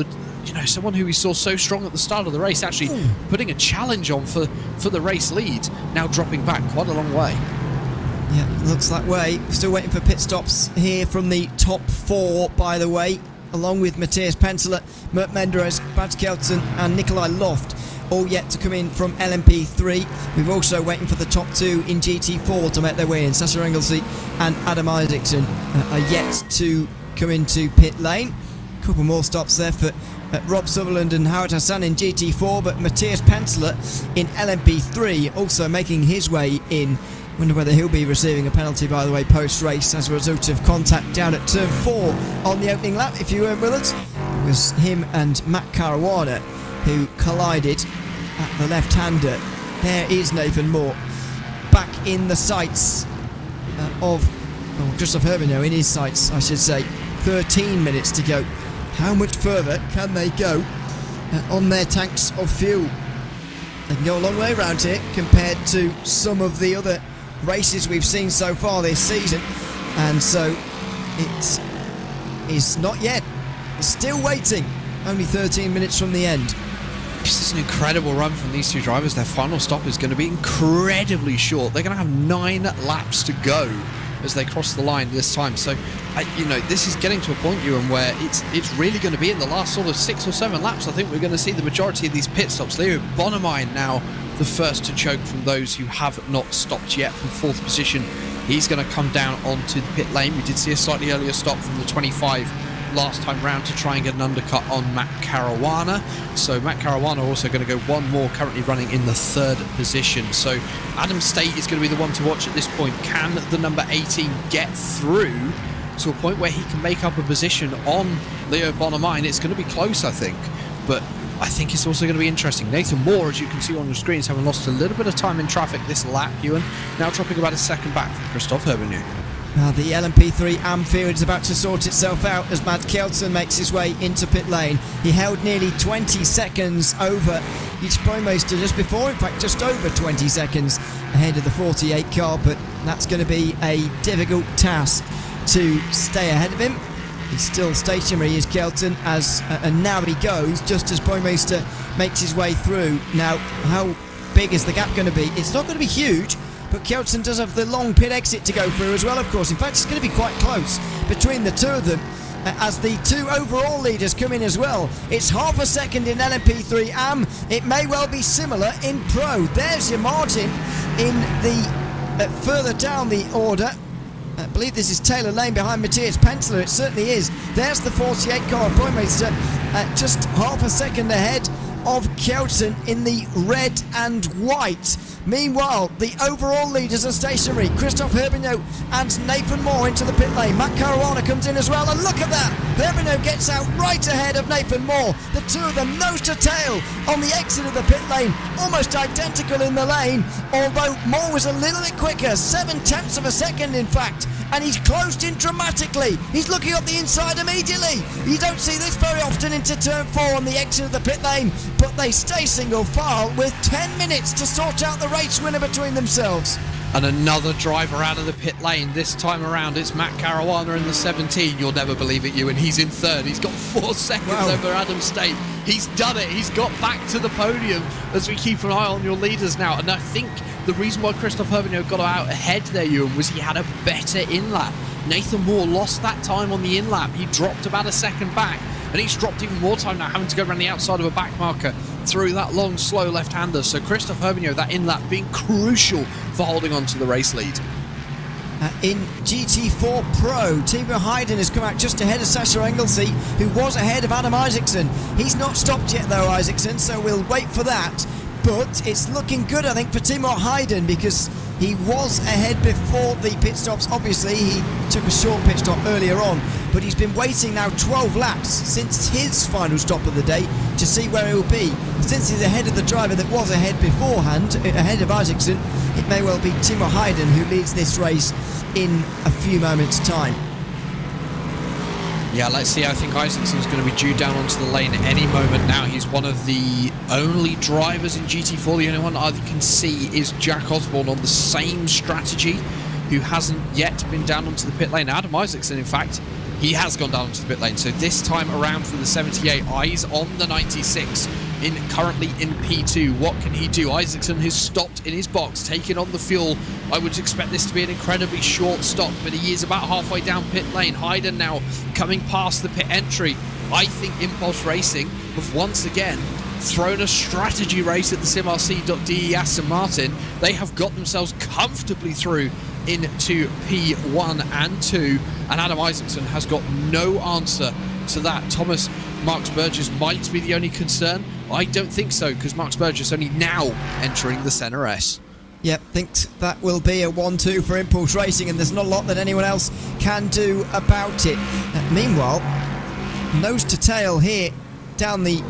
Someone who we saw so strong at the start of the race, actually putting a challenge on for the race lead, now dropping back quite a long way. Yeah, looks that way. Still waiting for pit stops here from the top 4, by the way, along with Matthias Pentila, Mert Menderes, Mads Kelton and Nikolai Loft, all yet to come in from LMP3. We're also waiting for the top 2 in GT4 to make their way in. Sasha Engelsey and Adam Isaacson are yet to come into pit lane. A couple more stops there for Rob Sutherland and Howard Hassan in GT4, but Matthias Pentila in LMP3 also making his way in. Wonder whether he'll be receiving a penalty, by the way, post-race as a result of contact down at turn 4 on the opening lap. If you weren't with us, it was him and Matt Caruana who collided at the left-hander. There is Nathan Moore back in the sights of Christoph Herbender, in his sights, I should say. 13 minutes to go. How much further can they go on their tanks of fuel? They can go a long way around here compared to some of the other races we've seen so far this season, and so it is not yet. It's still waiting. Only 13 minutes from the end. This is an incredible run from these two drivers. Their final stop is going to be incredibly short. They're going to have 9 laps to go as they cross the line this time. So, this is getting to a point, Ewan, where it's really going to be in the last sort of 6 or 7 laps. I think we're going to see the majority of these pit stops. Leo Bonamine now the first to choke from those who have not stopped yet from 4th position. He's going to come down onto the pit lane. We did see a slightly earlier stop from the 25 last time round to try and get an undercut on Matt Caruana. So Matt Caruana also going to go one more, currently running in the 3rd position. So Adam State is going to be the one to watch at this point. Can the number 18 get through to a point where he can make up a position on Leo Bonamine? It's going to be close, I think, but I think it's also going to be interesting. Nathan Moore, as you can see on the screens, having lost a little bit of time in traffic this lap, Ewan, now dropping about a second back from Christophe Herbenu. Now the LMP3 AM field is about to sort itself out as Matt Kelton makes his way into pit lane. He held nearly 20 seconds over each Promoster just before, in fact just over 20 seconds ahead of the 48 car, but that's going to be a difficult task to stay ahead of him. He's still stationary, is Kelton, and now he goes just as Promoster makes his way through. Now, how big is the gap going to be? It's not going to be huge, but Kelton does have the long pit exit to go through as well, of course. In fact, it's going to be quite close between the two of them as the 2 overall leaders come in as well. It's half a second in LMP3 AM. It may well be similar in Pro. There's your margin in the further down the order. I believe this is Taylor Lane behind Matthias Pentler. It certainly is. There's the 48 car Promoster, just half a second ahead of Kelton in the red and white. Meanwhile, the overall leaders are stationary. Christophe Herbenu and Nathan Moore into the pit lane. Matt Caruana comes in as well, and look at that! Herbenu gets out right ahead of Nathan Moore. The two of them nose to tail on the exit of the pit lane, almost identical in the lane, although Moore was a little bit quicker, 7/10 of a second in fact, and he's closed in dramatically. He's looking up the inside immediately. You don't see this very often into turn 4 on the exit of the pit lane, but they stay single file with 10 minutes to sort out the race winner between themselves. And another driver out of the pit lane. This time around, it's Matt Caruana in the 17. You'll never believe it, Ewan. He's in 3rd. He's got 4 seconds over Adam State. He's done it. He's got back to the podium as we keep an eye on your leaders now. And I think the reason why Christophe Herbenu got out ahead there, Ewan, was he had a better in-lap. Nathan Moore lost that time on the in-lap. He dropped about a second back, and he's dropped even more time now, having to go around the outside of a back marker through that long, slow left-hander. So Christophe Herbenu, that in-lap being crucial for holding on to the race lead. In GT4 Pro, Timo Hayden has come out just ahead of Sasha Engelsey, who was ahead of Adam Isaacson. He's not stopped yet though, Isaacson, so we'll wait for that. But it's looking good, I think, for Timo Hayden, because he was ahead before the pit stops. Obviously, he took a short pit stop earlier on, but he's been waiting now 12 laps since his final stop of the day to see where he will be. Since he's ahead of the driver that was ahead beforehand, ahead of Isaacson, it may well be Timo Hayden who leads this race in a few moments' time. Yeah, let's see. I think Isaacson's going to be due down onto the lane any moment now. He's one of the only drivers in GT4. The only one I can see is Jack Osborne on the same strategy, who hasn't yet been down onto the pit lane. Adam Isaacson, in fact, he has gone down onto the pit lane. So this time around for the 78, eyes on the 96, currently in P2. What can he do? Isaacson has stopped in his box, taking on the fuel. I would expect this to be an incredibly short stop, but he is about halfway down pit lane. Hayden now coming past the pit entry. I think Impulse Racing have once again thrown a strategy race at the SimRC.de Aston Martin. They have got themselves comfortably through into P1 and 2, and Adam Isaacson has got no answer to that. Thomas Marks Burgess might be the only concern. I don't think so, because Marks Burgess only now entering the Senna S. Yep, thinks that will be a 1-2 for Impulse Racing, and there's not a lot that anyone else can do about it. Meanwhile, nose to tail here down the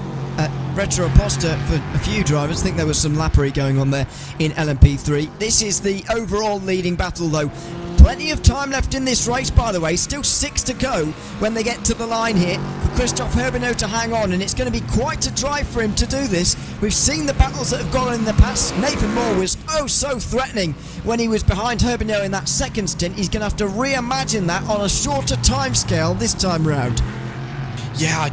Retro Aposta for a few drivers. I think there was some lappery going on there in LMP3. This is the overall leading battle though. Plenty of time left in this race, by the way. Still 6 to go when they get to the line here for Christophe Herbenu to hang on, and it's going to be quite a drive for him to do this. We've seen the battles that have gone on in the past. Nathan Moore was oh so threatening when he was behind Herbenu in that second stint. He's going to have to reimagine that on a shorter time scale this time round. Yeah,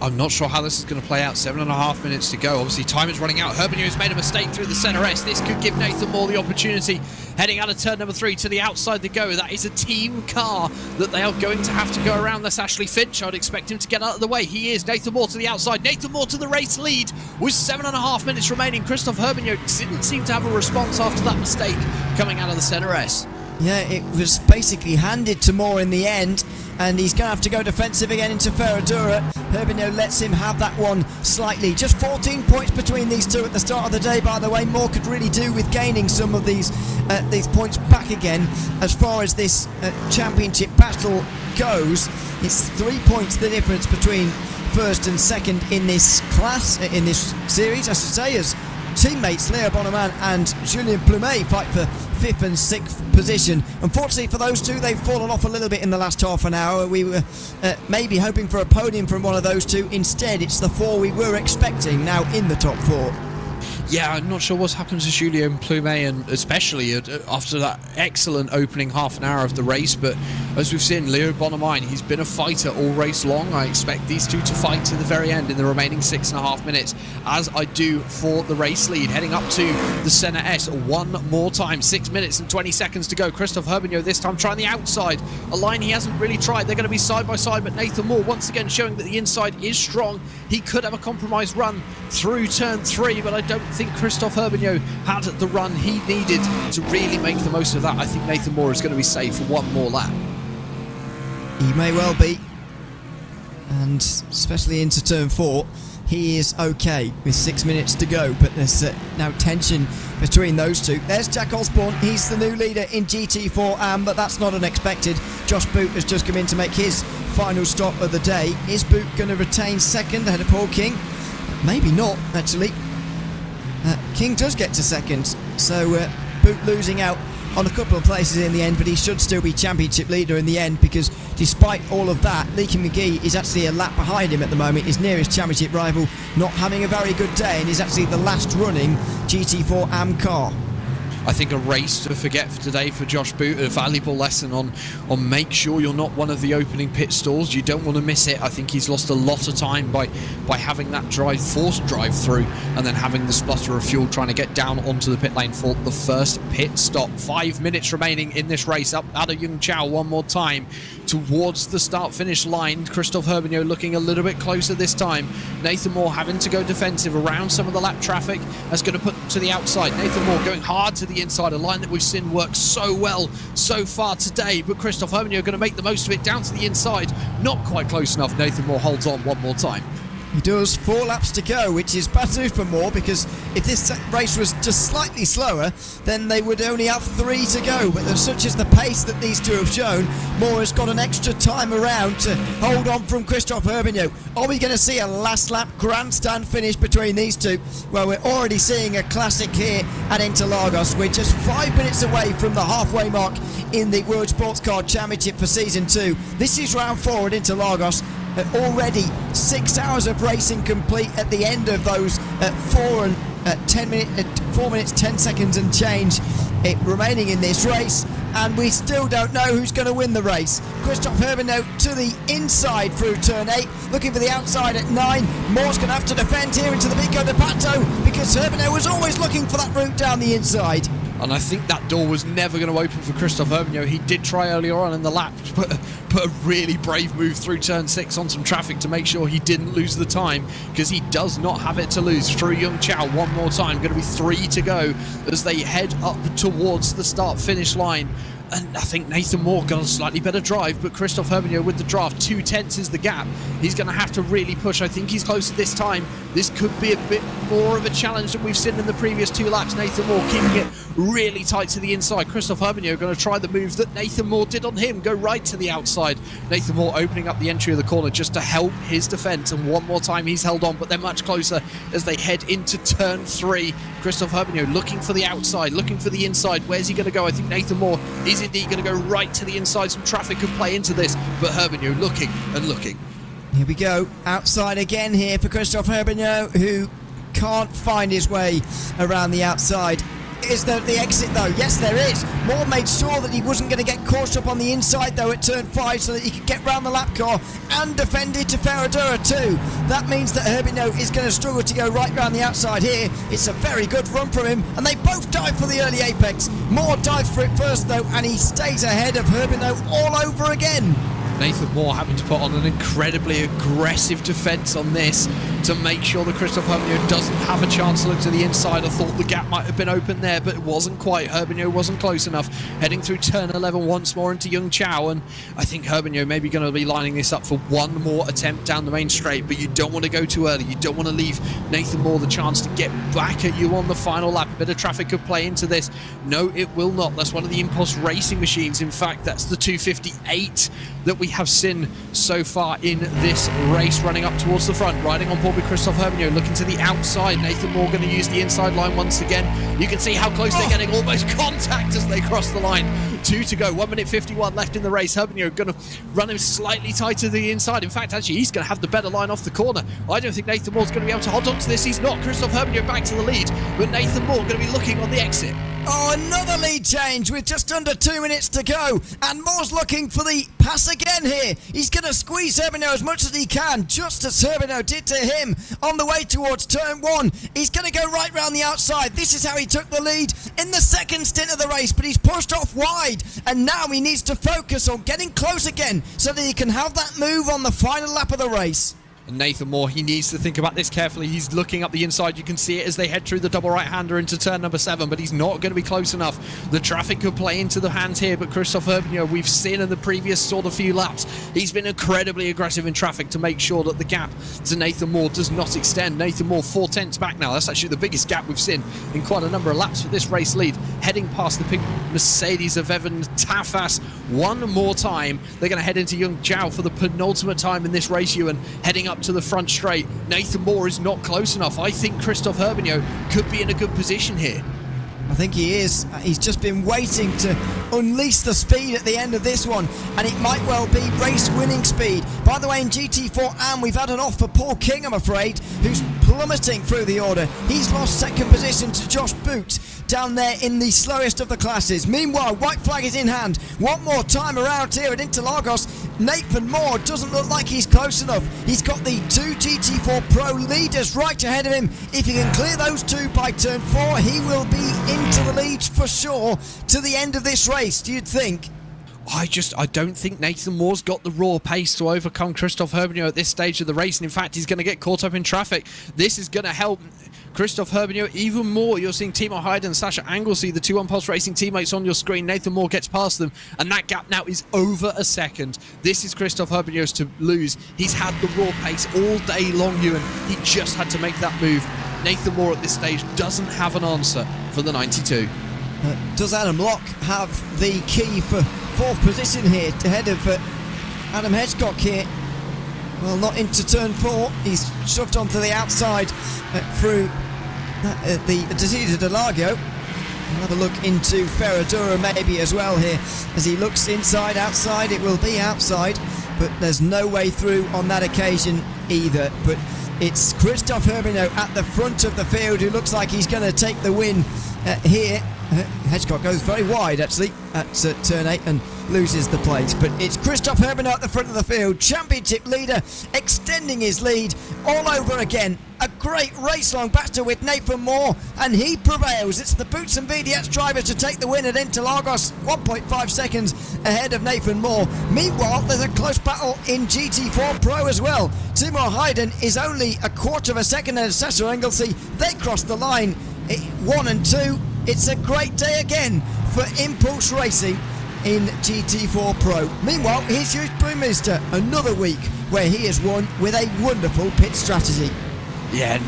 I'm not sure how this is going to play out. 7.5 minutes to go. Obviously, time is running out. Herbigno has made a mistake through the centre S. This could give Nathan Moore the opportunity. Heading out of turn number 3 to the outside they go. That is a team car that they are going to have to go around. That's Ashley Finch. I'd expect him to get out of the way. He is. Nathan Moore to the outside. Nathan Moore to the race lead with 7.5 minutes remaining. Christophe Herbigno didn't seem to have a response after that mistake coming out of the centre S. Yeah, it was basically handed to Moore in the end, and he's going to have to go defensive again into Ferradura. Herbigno lets him have that one slightly. Just 14 points between these two at the start of the day, by the way. Moore could really do with gaining some of these points back again. As far as this championship battle goes, it's 3 points the difference between first and second in this class, in this series, I should say, as teammates Leo Bonneman and Julien Plumet fight for 5th and 6th position. Unfortunately for those two, they've fallen off a little bit in the last half an hour. We were maybe hoping for a podium from one of those two. Instead, it's the 4 we were expecting now in the top 4. Yeah, I'm not sure what's happened to Julien Plumet, and especially after that excellent opening half an hour of the race. But as we've seen, Leo Bonneman, he's been a fighter all race long. I expect these two to fight to the very end in the remaining 6.5 minutes, as I do for the race lead. Heading up to the centre S one more time. 6 minutes and 20 seconds to go. Christophe Herbigno this time trying the outside, a line he hasn't really tried. They're going to be side by side, but Nathan Moore once again showing that the inside is strong. He could have a compromised run through turn 3, but I don't think Christophe Herbigno had the run he needed to really make the most of that. I think Nathan Moore is going to be safe for one more lap. He may well be, and especially into turn 4, he is okay with 6 minutes to go, but there's now tension between those two. There's Jack Osborne, he's the new leader in GT4 but that's not unexpected. Josh Boot has just come in to make his final stop of the day. Is Boot going to retain second ahead of Paul King? Maybe not, actually. King does get to second, so Boot losing out on a couple of places in the end, but he should still be championship leader in the end, because despite all of that, Leaky McGee is actually a lap behind him at the moment. His nearest championship rival not having a very good day, and is actually the last running GT4 AM car. I think a race to forget for today for Josh Boot, a valuable lesson on make sure you're not one of the opening pit stalls. You don't want to miss it. I think he's lost a lot of time by having that forced drive through and then having the splutter of fuel trying to get down onto the pit lane for the first pit stop. 5 minutes remaining in this race. Up out of Yung Chao one more time towards the start-finish line. Christophe Herbigno looking a little bit closer this time. Nathan Moore having to go defensive around some of the lap traffic. That's going to put to the outside. Nathan Moore going hard to the inside, a line that we've seen work so well so far today, but Christophe Herbigno going to make the most of it down to the inside. Not quite close enough. Nathan Moore holds on one more time. He does. 4 laps to go, which is bad news for Moore, because if this race was just slightly slower, then they would only have 3 to go. But such is the pace that these two have shown, Moore has got an extra time around to hold on from Christophe Herbigno. Are we going to see a last lap grandstand finish between these two? Well, we're already seeing a classic here at Interlagos. We're just 5 minutes away from the halfway mark in the World Sports Car Championship for Season 2. This is round 4 at Interlagos. Already 6 hours of racing complete at the end of those 4 minutes 10 seconds and change remaining in this race, and we still don't know who's going to win the race. Christophe Herbigno to the inside through turn 8, looking for the outside at 9. Moore's going to have to defend here into the Pico de Pato, because Herbigno was always looking for that route down the inside. And I think that door was never going to open for Christophe Herbigno. He did try earlier on in the lap to put a really brave move through turn 6 on some traffic to make sure he didn't lose the time, because he does not have it to lose. Through Yung Chao one more time. Going to be 3 to go as they head up towards the start-finish line. And I think Nathan Moore got a slightly better drive, but Christophe Herbigno with the draft, 2/10 is the gap. He's going to have to really push. I think he's closer this time. This could be a bit more of a challenge than we've seen in the previous 2 laps. Nathan Moore keeping it really tight to the inside. Christophe Herbigno going to try the move that Nathan Moore did on him, go right to the outside. Nathan Moore opening up the entry of the corner just to help his defence, and one more time he's held on, but they're much closer as they head into turn 3. Christophe Herbigno looking for the outside, looking for the inside. Where's he going to go? I think Nathan Moore is indeed going to go right to the inside. Some traffic could play into this, but Herbigno looking and looking. Here we go, outside again here for Christophe Herbigno, who can't find his way around the outside. Is there the exit though? Yes, there is. Moore made sure that he wasn't going to get caught up on the inside though at turn 5 so that he could get round the lap car and defend it to Ferradura too. That means that Herbino is going to struggle to go right round the outside here. It's a very good run from him, and they both dive for the early apex. Moore dives for it first though, and he stays ahead of Herbino all over again. Nathan Moore having to put on an incredibly aggressive defence on this to make sure that Christophe Herbino doesn't have a chance to look to the inside. I thought the gap might have been open there, but it wasn't quite. Herbino wasn't close enough. Heading through turn 11 once more into Young Chow, and I think Herbino may be going to be lining this up for one more attempt down the main straight, but you don't want to go too early. You don't want to leave Nathan Moore the chance to get back at you on the final lap. A bit of traffic could play into this. No, it will not. That's one of the Impulse Racing machines. In fact, that's the 258 that we have seen so far in this race, running up towards the front, riding on board with Christophe Herbino, looking to the outside. Nathan Moore going to use the inside line once again. You can see how close they're getting, almost contact as they cross the line. 2 to go, 1 minute 51 left in the race. Herbino going to run him slightly tighter to the inside. In fact, actually, he's going to have the better line off the corner. I don't think Nathan Moore's going to be able to hold on to this. He's not. Christophe Herbino back to the lead, but Nathan Moore going to be looking on the exit. Oh, another lead change with just under 2 minutes to go, and Moore's looking for the pass again here. He's going to squeeze Herbino as much as he can, just as Herbino did to him on the way towards turn 1. He's going to go right round the outside. This is how he took the lead in the second stint of the race, but he's pushed off wide, and now he needs to focus on getting close again so that he can have that move on the final lap of the race. Nathan Moore, he needs to think about this carefully. He's looking up the inside. You can see it as they head through the double right-hander into turn number 7, but he's not going to be close enough. The traffic could play into the hands here, but Christophe Herbino, we've seen in the previous sort of few laps, he's been incredibly aggressive in traffic to make sure that the gap to Nathan Moore does not extend. Nathan Moore 4 tenths back now. That's actually the biggest gap we've seen in quite a number of laps for this race lead. Heading past the pink Mercedes of Evan Tafas one more time. They're going to head into Young Chow for the penultimate time in this race, Ewan, heading up to the front straight. Nathan Moore is not close enough. I think Christophe Herbino could be in a good position here. I think he is. He's just been waiting to unleash the speed at the end of this one, and it might well be race-winning speed. By the way, in GT4 we've had an off for Paul King, I'm afraid, who's plummeting through the order. He's lost second position to Josh Boot down there in the slowest of the classes. Meanwhile, white flag is in hand. One more time around here at Interlagos. Nathan Moore doesn't look like he's close enough. He's got the 2 GT4 Pro leaders right ahead of him. If he can clear those 2 by turn 4, he will be into the lead for sure to the end of this race, do you think? I don't think Nathan Moore's got the raw pace to overcome Christophe Herbino at this stage of the race, and in fact he's going to get caught up in traffic. This is going to help Christophe Herbino even more. You're seeing Timo Heide and Sasha Anglesey, the 2 Impulse Racing teammates, on your screen. Nathan Moore gets past them, and that gap now is over a second. This is Christophe Herbino's to lose. He's had the raw pace all day long, Ewan. He just had to make that move. Nathan Moore at this stage doesn't have an answer for the 92. Does Adam Locke have the key for 4th position here ahead of Adam Hedgecock here? Well, not into turn 4. He's shoved onto the outside through the Desida de Largo. We'll have a look into Ferradura maybe as well here. As he looks inside, outside, it will be outside, but there's no way through on that occasion either. But it's Christophe Herbino at the front of the field who looks like he's going to take the win here. Hedgecock goes very wide actually at turn 8 and loses the place, but it's Christophe Herbino at the front of the field, championship leader, extending his lead all over again. A great race-long battle with Nathan Moore, and he prevails. It's the Boots and VDX driver to take the win at Interlagos, 1.5 seconds ahead of Nathan Moore. Meanwhile, there's a close battle in GT4 Pro as well. Timo Heiden is only a quarter of a second ahead of Sasha Anglesey. They cross the line 1 and 2. It's a great day again for Impulse Racing in GT4 Pro. Meanwhile, here's Hughes Brewminster, another week where he has won with a wonderful pit strategy. Yeah,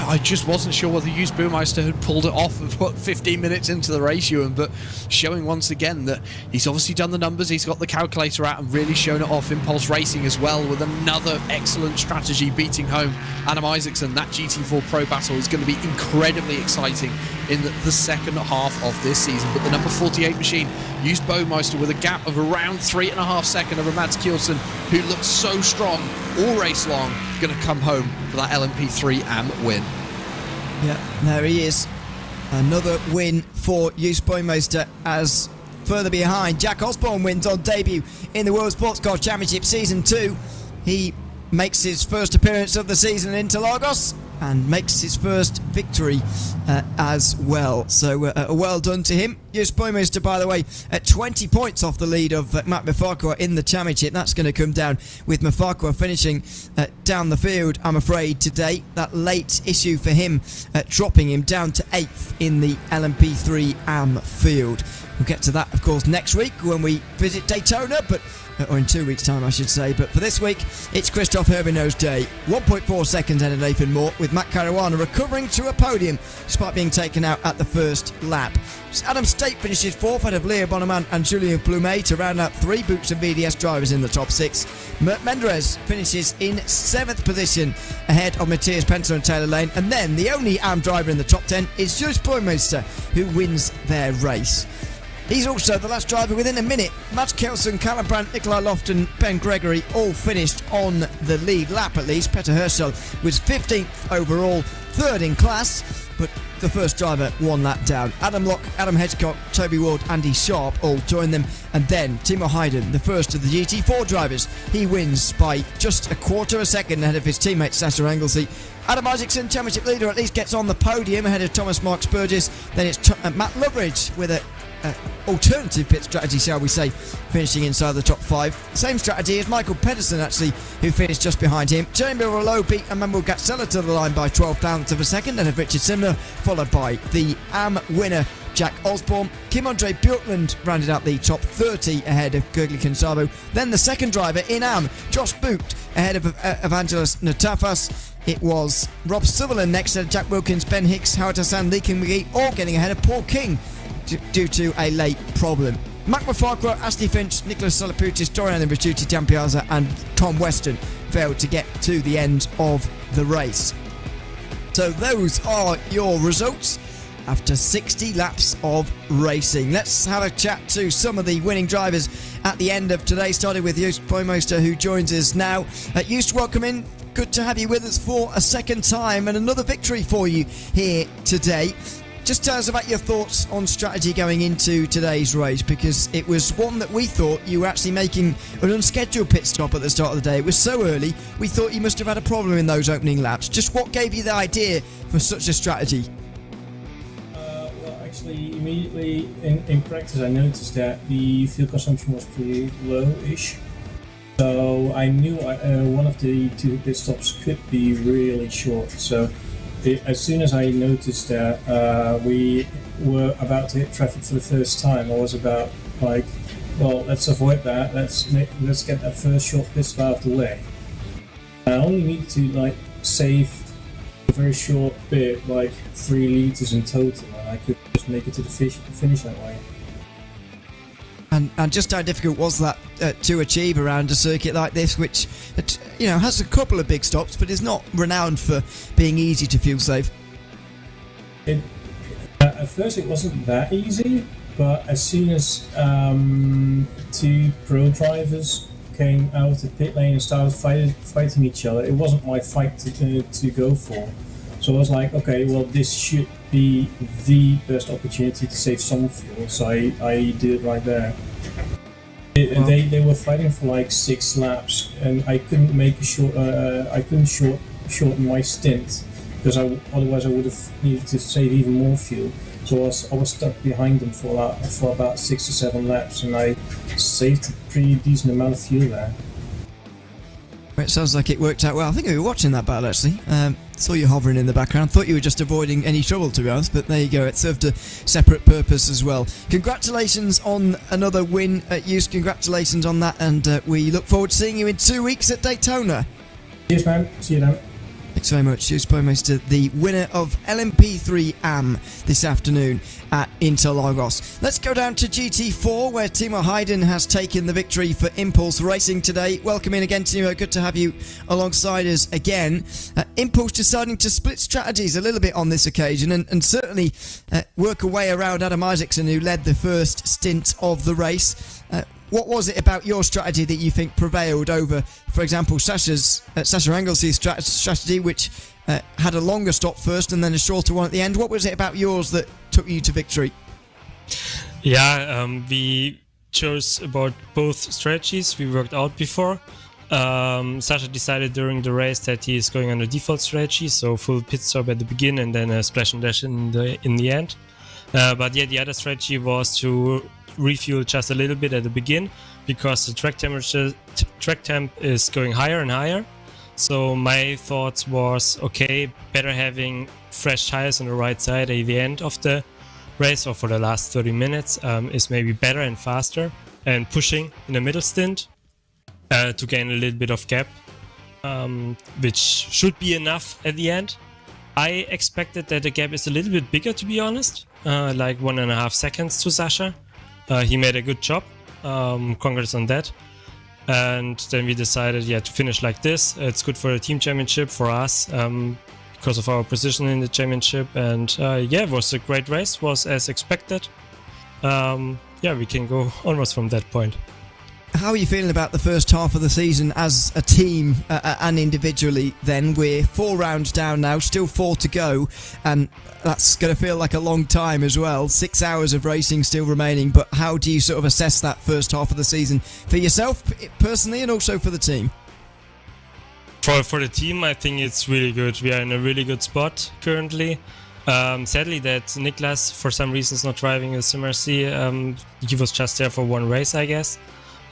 I just wasn't sure whether Hughes Brewmeister had pulled it off 15 minutes into the race, Ewan, but showing once again that he's obviously done the numbers, he's got the calculator out and really shown it off. Impulse Racing as well with another excellent strategy, beating home Adam Isaacson. That GT4 Pro battle is going to be incredibly exciting in the second half of this season. But the number 48 machine, Hughes Brewmeister, with a gap of around 3.5 seconds over Mads Kjellson, who looks so strong all race long, going to come home for that LMP3 AM win. Yeah, there he is. Another win for Joost Boymeister as further behind, Jack Osborne wins on debut in the World Sports Car Championship Season 2. He makes his first appearance of the season in Interlagos and makes his first victory as well. So well done to him. Joost Boymeister, by the way, at 20 points off the lead of Matt Mafakwa in the championship. That's going to come down with Mafakwa finishing down the field, I'm afraid, today. That late issue for him, dropping him down to 8th in the LMP3 AM field. We'll get to that, of course, next week when we visit Daytona, or in 2 weeks' time, I should say. But for this week, it's Christoph Herbino's day. 1.4 seconds ahead of Nathan Moore, with Matt Caruana recovering to a podium despite being taken out at the first lap. Adam State finishes 4th ahead of Leo Bonneman and Julien Plumet to round out 3 Boots and VDS drivers in the top 6. Mert Menderes finishes in 7th position ahead of Matthias Pencer and Taylor Lane. And then the only AM driver in the top 10 is Joost Boymeister, who wins their race. He's also the last driver within a minute. Mats Kelsen, Callum Brandt, Nikolai Lofton, Ben Gregory all finished on the lead lap at least. Peter Herschel was 15th overall, 3rd in class, but the first driver 1 lap down. Adam Locke, Adam Hedgecock, Toby Ward, Andy Sharp all join them. And then Timo Hayden, the first of the GT4 drivers, he wins by just a quarter of a second ahead of his teammate Sasha Anglesey. Adam Isaacson, championship leader, at least gets on the podium ahead of Thomas Mark Spurgis. Then it's Matt Loveridge with a alternative pit strategy, shall we say, finishing inside the top 5. Same strategy as Michael Pedersen, actually, who finished just behind him. Jeremy Rollo beat Emmanuel Gatzella to the line by 12 thousandths of a second, and of Richard Simner, followed by the AM winner Jack Osborne. Kim-Andre Bjorkland rounded out the top 30 ahead of Gergely Kinsabo. Then the second driver in AM, Josh Boot, ahead of Evangelos Natafas. It was Rob Sutherland next to Jack Wilkins, Ben Hicks, Howard Hassan, Lee King McGee, all getting ahead of Paul King due to a late problem. Mac Mafakwa, Ashley Finch, Nicholas Solaputis, Dorian Imbritucci, Dan Piazza and Tom Weston failed to get to the end of the race. So those are your results after 60 laps of racing. Let's have a chat to some of the winning drivers at the end of today, starting with Joost Boymeister, who joins us now. Joost, welcome in. Good to have you with us for a second time and another victory for you here today. Just tell us about your thoughts on strategy going into today's race, because it was one that we thought you were actually making an unscheduled pit stop at the start of the day. It was so early, we thought you must have had a problem in those opening laps. Just what gave you the idea for such a strategy? Well, actually, immediately in practice, I noticed that the fuel consumption was pretty low-ish. So I knew one of the 2 pit stops could be really short. So as soon as I noticed that we were about to hit traffic for the first time, I was about like, well, let's avoid that. Let's get that first short pit stop out of the way. I only needed to like save a very short bit, like 3 liters in total, and I could just make it to the finish that way. And just how difficult was that to achieve around a circuit like this, which has a couple of big stops, but is not renowned for being easy to fuel save? At first it wasn't that easy, but as soon as 2 pro drivers came out of the pit lane and started fighting each other, it wasn't my fight to go for. So I was like, okay, well, this should be the best opportunity to save some fuel, so I did it right there. They were fighting for like 6 laps, and I couldn't make a shorten my stint, because otherwise I would have needed to save even more fuel. So I was stuck behind them for about 6 or 7 laps, and I saved a pretty decent amount of fuel there. It sounds like it worked out well. I think we were watching that battle actually. Saw you hovering in the background. Thought you were just avoiding any trouble, to be honest, but there you go. It served a separate purpose as well. Congratulations on another win at Joost. Congratulations on that, and we look forward to seeing you in 2 weeks at Daytona. Cheers, man. See you then. Thanks very much, Joost Boymeister, the winner of LMP3 AM this afternoon at Interlagos. Let's go down to GT4, where Timo Hayden has taken the victory for Impulse Racing today. Welcome in again, Timo. Good to have you alongside us again. Impulse deciding to split strategies a little bit on this occasion and certainly work a way around Adam Isaacson, who led the first stint of the race. What was it about your strategy that you think prevailed over, for example, Sasha Anglesey's strategy, which had a longer stop first and then a shorter one at the end. What was it about yours that took you to victory? Yeah, we chose about both strategies we worked out before. Sasha decided during the race that he is going on the default strategy, so full pit stop at the beginning and then a splash and dash in the end. But yeah, the other strategy was to refuel just a little bit at the begin because the track temp is going higher and higher. So my thoughts was, okay, better having fresh tires on the right side at the end of the race or for the last 30 minutes is maybe better and faster, and pushing in the middle stint to gain a little bit of gap, which should be enough at the end. I expected that the gap is a little bit bigger, to be honest, like 1.5 seconds to Sasha. He made a good job, congrats on that. And then we decided, to finish like this. It's good for the team championship, for us, because of our position in the championship. And it was a great race, was as expected. We can go onwards from that point. How are you feeling about the first half of the season as a team and individually then? We're 4 rounds down now, still 4 to go, and that's going to feel like a long time as well. 6 hours of racing still remaining, but how do you sort of assess that first half of the season for yourself personally and also for the team? For the team, I think it's really good. We are in a really good spot currently. Sadly that Niklas, for some reason, is not driving a SimRC. He was just there for one race, I guess.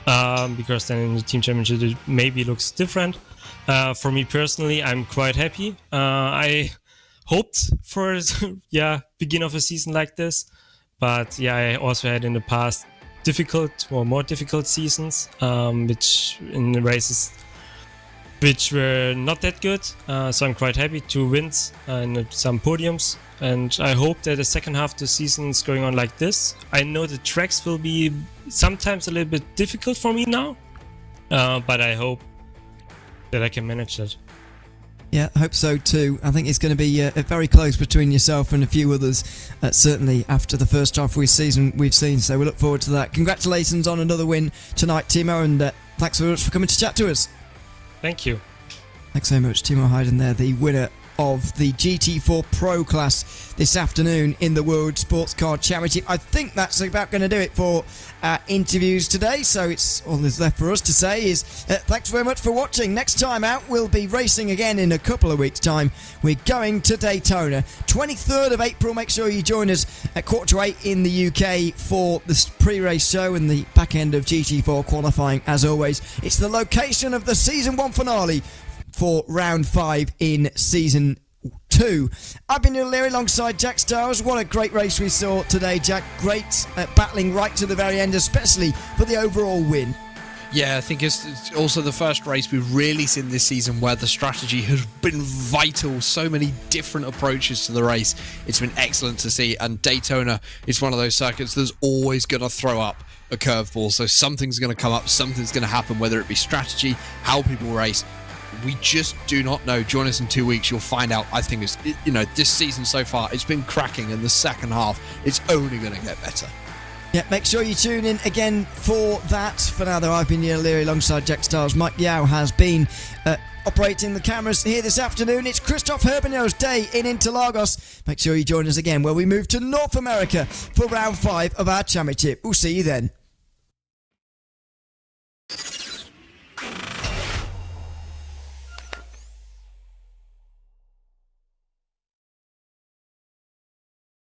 Because then in the team championship it maybe looks different. For me personally, I'm quite happy. I hoped for beginning of a season like this, but I also had in the past more difficult seasons, which in the races which were not that good. So I'm quite happy to win and some podiums. And I hope that the second half of the season is going on like this. I know the tracks will be sometimes a little bit difficult for me now, but I hope that I can manage that. Yeah, I hope so too. I think it's going to be very close between yourself and a few others, certainly after the first half of the season we've seen. So we look forward to that. Congratulations on another win tonight, Timo, and thanks very much for coming to chat to us. Thank you. Thanks so much, Timo Hayden there, the winner of the GT4 Pro class this afternoon in the World Sports Car Championship. I think that's about going to do it for interviews today, so it's all that's left for us to say is thanks very much for watching. Next time out, we'll be racing again in a couple of weeks' time. We're going to Daytona, 23rd of April. Make sure you join us at 7:45 in the UK for the pre-race show and the back end of GT4 qualifying. As always, it's the location of the Season 1 finale for Round 5 in Season 2. I've been Neil Leary alongside Jack Stiles. What a great race we saw today, Jack. Great battling right to the very end, especially for the overall win. Yeah, I think it's also the first race we've really seen this season where the strategy has been vital. So many different approaches to the race. It's been excellent to see, and Daytona is one of those circuits that's always going to throw up a curveball. So something's going to come up, something's going to happen, whether it be strategy, how people race. We just do not know. Join us in 2 weeks. You'll find out. I think it's, this season so far, it's been cracking, and the second half, it's only going to get better. Yeah, make sure you tune in again for that. For now, though, I've been Neil Leary alongside Jack Stiles. Mike Yao has been operating the cameras here this afternoon. It's Christoph Herbinow's day in Interlagos. Make sure you join us again where we move to North America for round 5 of our championship. We'll see you then.